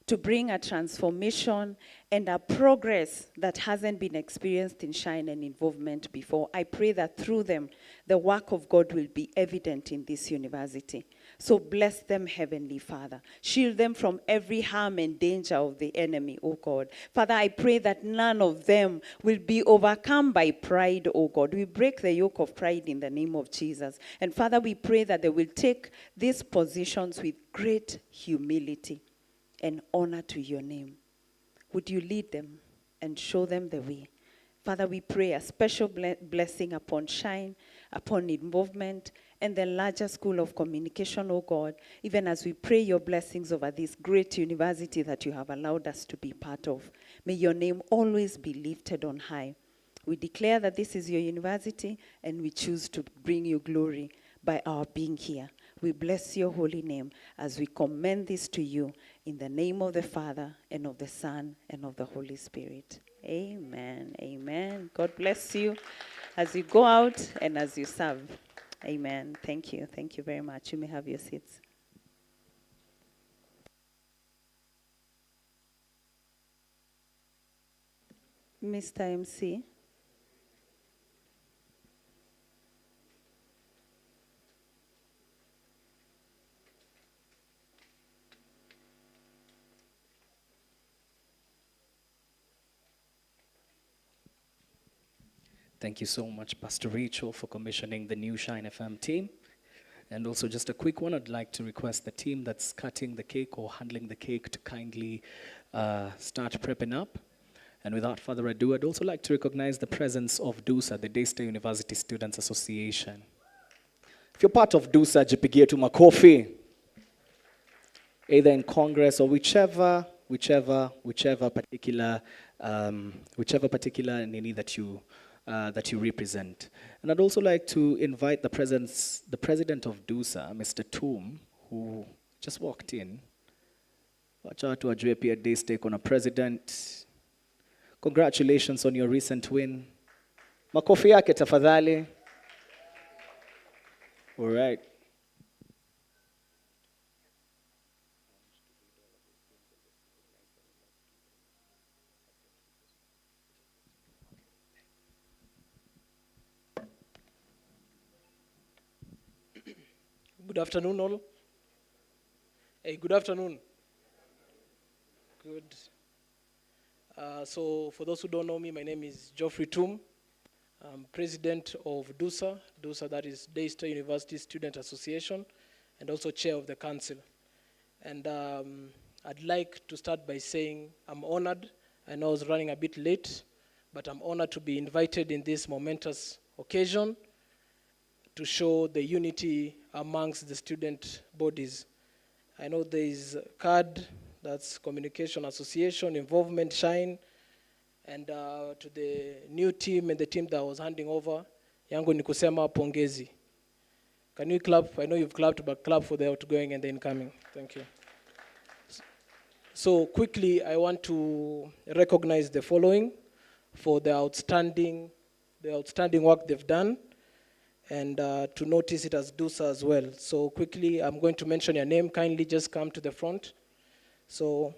to bring a transformation and a progress that hasn't been experienced in Shine and Involvement before. I pray that through them, the work of God will be evident in this university. So bless them, Heavenly Father. Shield them from every harm and danger of the enemy, oh God. Father, I pray that none of them will be overcome by pride, oh God. We break the yoke of pride in the name of Jesus. And Father, we pray that they will take these positions with great humility and honor to your name. Would you lead them and show them the way? Father, we pray a special blessing upon Shine, upon Involvement, and the larger school of communication, oh God, even as we pray your blessings over this great university that you have allowed us to be part of. May your name always be lifted on high. We declare that this is your university, and we choose to bring you glory by our being here. We bless your holy name as we commend this to you in the name of the Father and of the Son and of the Holy Spirit. Amen. Amen. God bless you as you go out and as you serve. Amen. Thank you. Thank you very much. You may have your seats. Mr. MC. Thank you so much, Pastor Rachel, for commissioning the new Shine FM team. And also just a quick one, I'd like to request the team that's cutting the cake or handling the cake to kindly start prepping up. And without further ado, I'd also like to recognize the presence of DUSA, the Daystar University Students Association. If you're part of DUSA, jipigie tu makofi. Either in Congress or whichever whichever particular nini that you represent. And I'd also like to invite the president of DUSA, Mr. Toom, who just walked in. Wacha watu wajue pia Daystar iko na president. Congratulations on your recent win. Makofi yake tafadhali. All right. Good afternoon, all. Hey, good afternoon. Good. So for those who don't know me, my name is Geoffrey Toom. I'm president of DUSA. DUSA, that is Daystar University Student Association, and also chair of the council. And I'd like to start by saying I'm honored. I know I was running a bit late, but I'm honored to be invited in this momentous occasion to show the unity amongst the student bodies. I know there is CAD, that's Communication Association, Involvement, Shine, and to the new team and the team that I was handing over, yangu ni kusema pongezi. Can you clap? I know you've clapped, but clap for the outgoing and the incoming. Thank you. So quickly, I want to recognize the following for the outstanding work they've done, and to notice it as DUSA as well. So quickly, I'm going to mention your name. Kindly just come to the front. So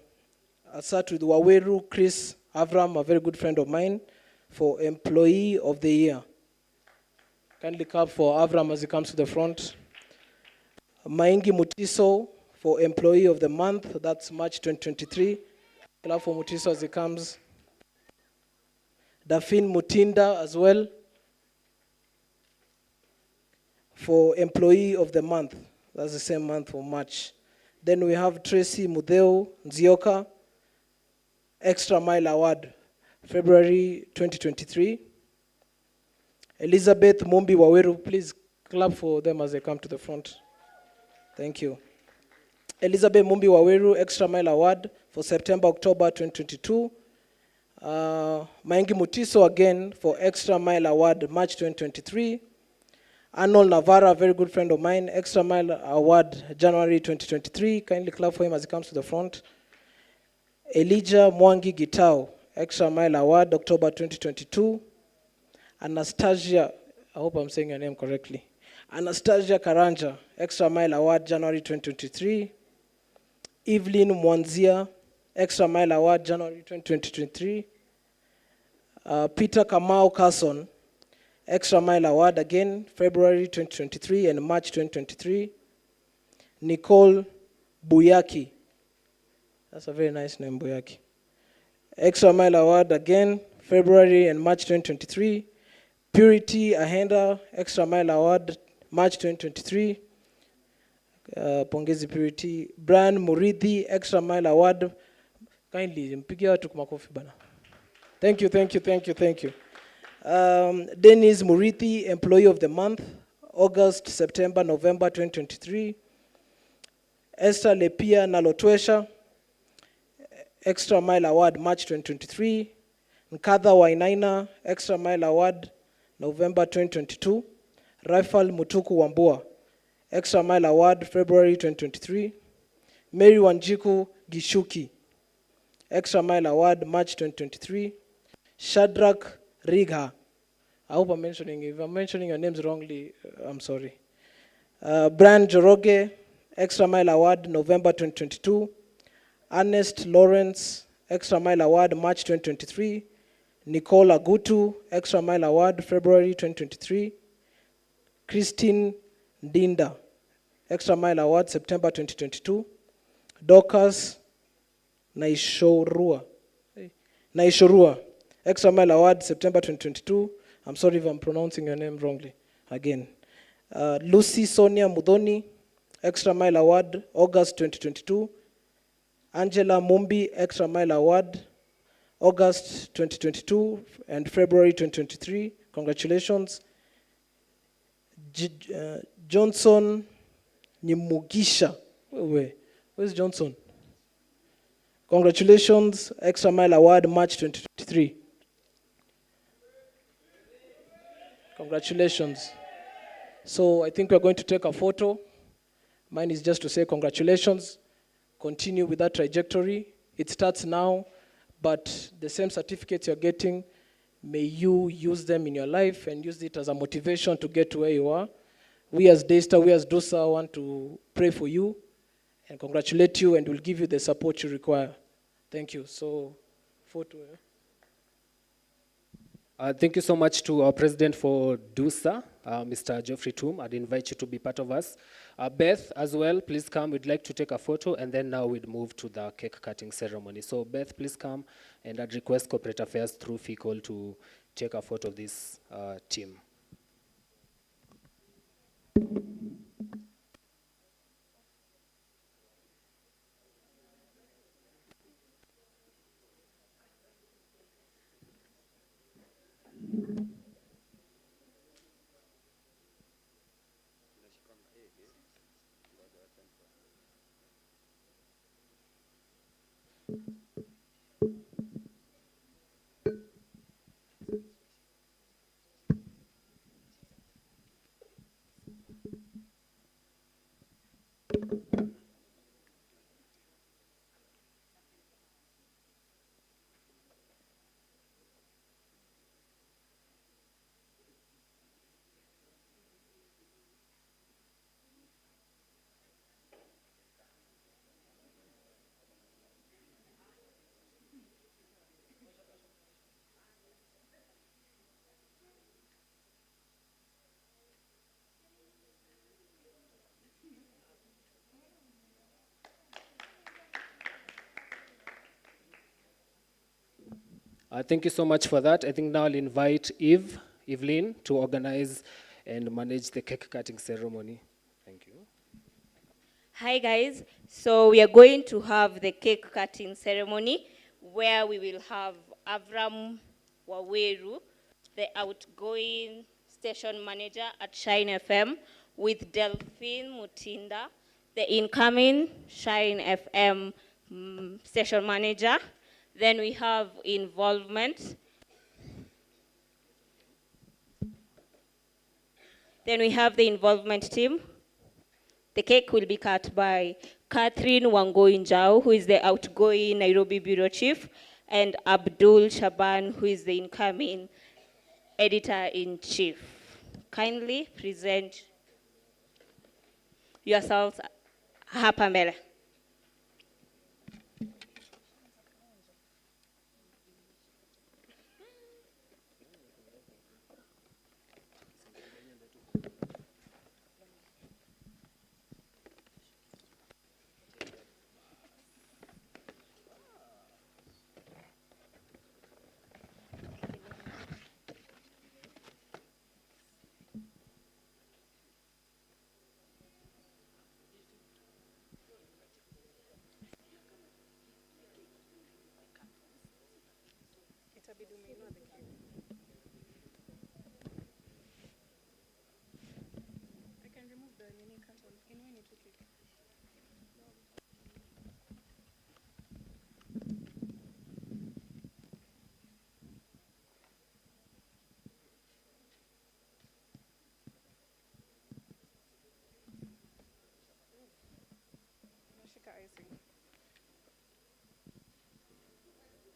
I'll start with Waweru Chris Avram, a very good friend of mine, for Employee of the Year. Kindly clap for Avram as he comes to the front. Maingi Mutiso for Employee of the Month, that's March 2023. Clap for Mutiso as he comes. Dafin Mutinda as well for Employee of the Month. That's the same month for March. Then we have Tracy Mudeo Nzioka, Extra Mile Award, February 2023. Elizabeth Mumbi Waweru, please clap for them as they come to the front. Thank you. Elizabeth Mumbi Waweru, Extra Mile Award for September, October 2022. Maingi Mutiso again for Extra Mile Award, March 2023. Arnold Navarra, a very good friend of mine, Extra Mile Award, January 2023. Kindly clap for him as he comes to the front. Elijah Mwangi Gitao, Extra Mile Award, October 2022. Anastasia, I hope I'm saying your name correctly. Anastasia Karanja, Extra Mile Award, January 2023. Evelyn Mwanzia, Extra Mile Award, January 2023. Peter Kamau Carson, Extra Mile Award again, February 2023 and March 2023. Nicole Buyaki. That's a very nice name, Buyaki. Extra Mile Award again, February and March 2023. Purity Ahenda, Extra Mile Award, March 2023. Pongezi Purity. Brian Muridhi, Extra Mile Award. Kindly, mpigia watu makofi bana. Thank you, thank you, thank you, thank you. Dennis Murithi, Employee of the Month, August, September, November 2023. Esther Lepia Nalotwesha, Extra Mile Award, March 2023. Nkadha Wainaina, Extra Mile Award, November 2022. Rifal Mutuku Wambua, Extra Mile Award, February 2023. Mary Wanjiku Gishuki, Extra Mile Award, March 2023. Shadrach Righa. I hope I'm mentioning, if I'm mentioning your names wrongly, I'm sorry. Brian Joroge, Extra Mile Award, November 2022. Ernest Lawrence, Extra Mile Award, March 2023. Nicole Agutu, Extra Mile Award, February 2023. Christine Dinda, Extra Mile Award, September 2022. Dorcas Naishorua, Extra Mile Award, September 2022. I'm sorry if I'm pronouncing your name wrongly again. Lucy Sonia Mudhoni, Extra Mile Award, August 2022. Angela Mumbi, Extra Mile Award, August 2022 and February 2023. Congratulations. Johnson Nimugisha. Where's Johnson? Congratulations, Extra Mile Award, March 2023. Congratulations. So I think we're going to take a photo. Mine is just to say congratulations. Continue with that trajectory. It starts now, but the same certificates you're getting, may you use them in your life and use it as a motivation to get to where you are. We as Daystar, we as DOSA want to pray for you and congratulate you, and we'll give you the support you require. Thank you. So, photo. Thank you so much to our president for DUSA, Mr. Geoffrey Toom. I'd invite you to be part of us. Beth, as well, please come. We'd like to take a photo, and then now we'd move to the cake cutting ceremony. So Beth, please come, and I'd request Corporate Affairs through FICOL to take a photo of this team. Thank you so much for that. I think now I'll invite Evelyn, to organize and manage the cake cutting ceremony. Thank you. Hi guys, so we are going to have the cake cutting ceremony where we will have Avram Waweru, the outgoing station manager at Shine FM, with Delphine Mutinda, the incoming Shine FM station manager. Then we have involvement. Then we have the involvement team. The cake will be cut by Catherine Wangoinjao, who is the outgoing Nairobi Bureau Chief, and Abdul Shaban, who is the incoming Editor-in-Chief. Kindly present yourselves hapa mbele.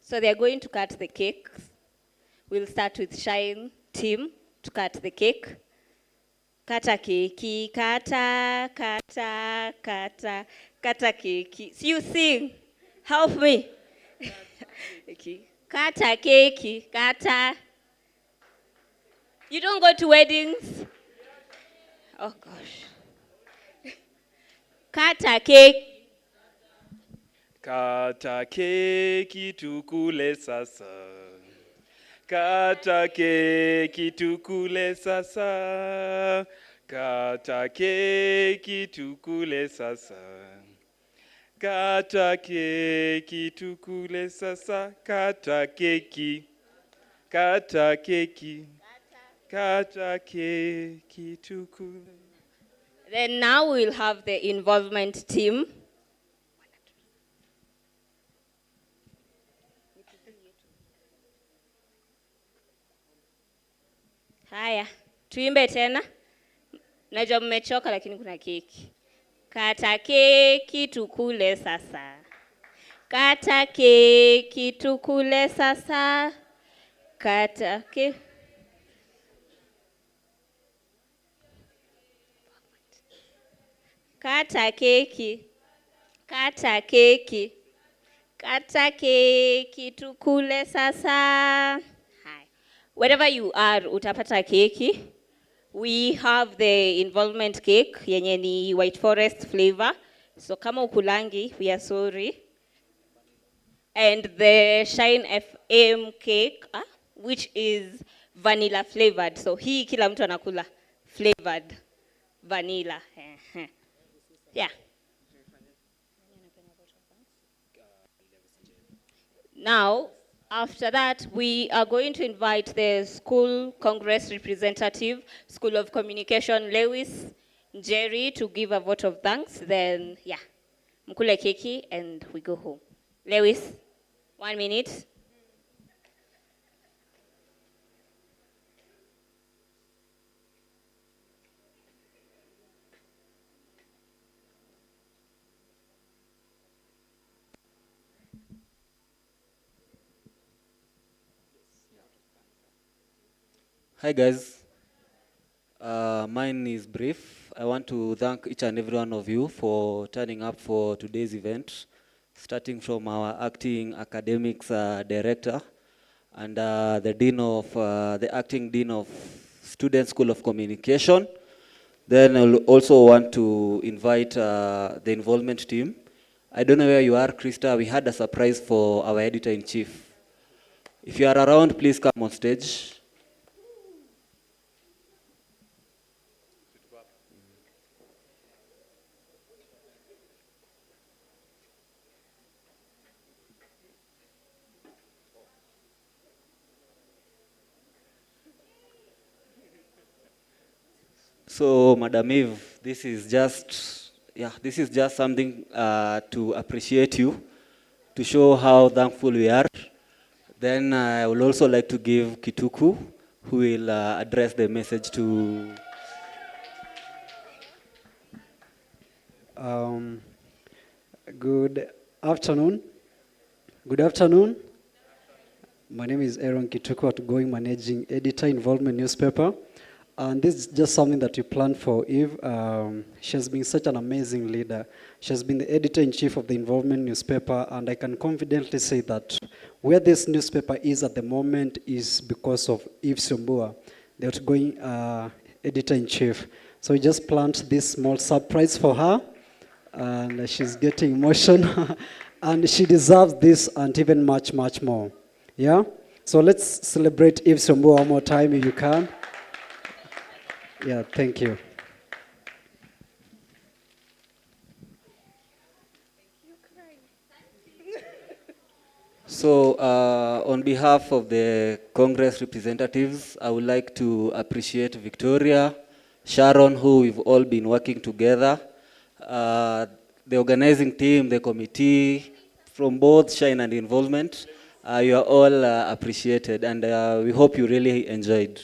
So they are going to cut the cake. We'll start with Shine team to cut the cake. Kata keki, kata, kata, kata, kata keki. So you sing. Help me. Okay. Kata keki, kata. You don't go to weddings? Oh gosh. Kata cake. Kata keki tukule sasa. Kata keki tukule sasa. Kata keki tukule sasa. Kata keki tukule sasa. Kata keki. Kata keki. Kata keki tukule. Then now we'll have the involvement team. Haya, tuimbe tena. Najua mmechoka lakini kuna keki. Kata keki tukule sasa. Kata keki tukule sasa. Kata keki. Kata keki. Kata keki. Kata keki tukule sasa. Hi. Wherever you are, utapata keki. We have the involvement cake, yenye ni White Forest flavor. So kama ukulangi, we are sorry. And the Shine FM cake, which is vanilla flavored. So hii kila mtu anakula flavored vanilla. Yeah. Now, after that, we are going to invite the school congress representative, School of Communication, Lewis Jerry, to give a vote of thanks. Then, yeah, mkule keki and we go home. Lewis, 1 minute. Hi guys, mine is brief. I want to thank each and every one of you for turning up for today's event, starting from our acting academics director and the acting dean of Student School of Communication. Then I'll also want to invite the involvement team. I don't know where you are, Krista. We had a surprise for our editor-in-chief. If you are around, please come on stage. So, Madam Eve, this is just something to appreciate you, to show how thankful we are. Then I would also like to give Kituku, who will address the message to... Good afternoon. Good afternoon. My name is Aaron Kituku, outgoing managing editor, Involvement newspaper. And this is just something that we planned for Eve. She has been such an amazing leader. She has been the editor-in-chief of the Involvement newspaper, and I can confidently say that where this newspaper is at the moment is because of Eve Sumbua, the outgoing editor-in-chief. So we just planned this small surprise for her, and she's getting emotional, and she deserves this and even much, much more. Yeah? So let's celebrate Eve Sumbua one more time if you can. Yeah, thank you. So, on behalf of the Congress representatives, I would like to appreciate Victoria, Sharon, who we've all been working together, the organizing team, the committee, from both Shine and Involvement. You are all appreciated, and we hope you really enjoyed.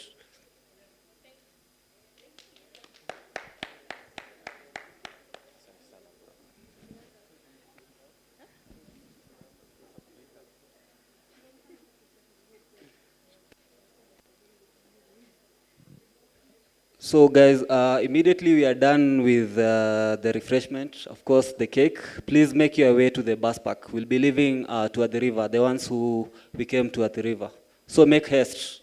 So guys, immediately we are done with the refreshment, of course the cake. Please make your way to the bus park. We'll be leaving to the river, the ones who we came to at the river. So make haste.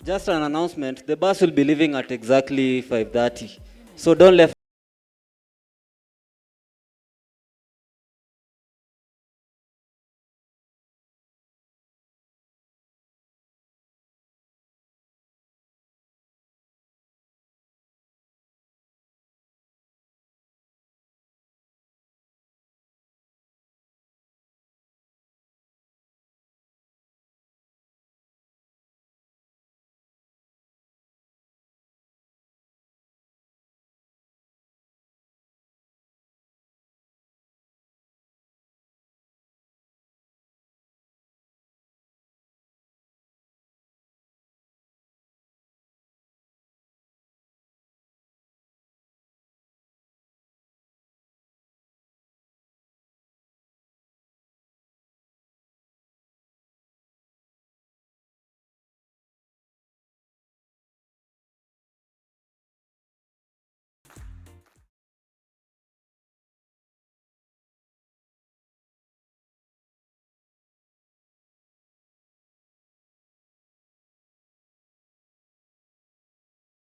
Just an announcement, the bus will be leaving at exactly 5:30. So don't left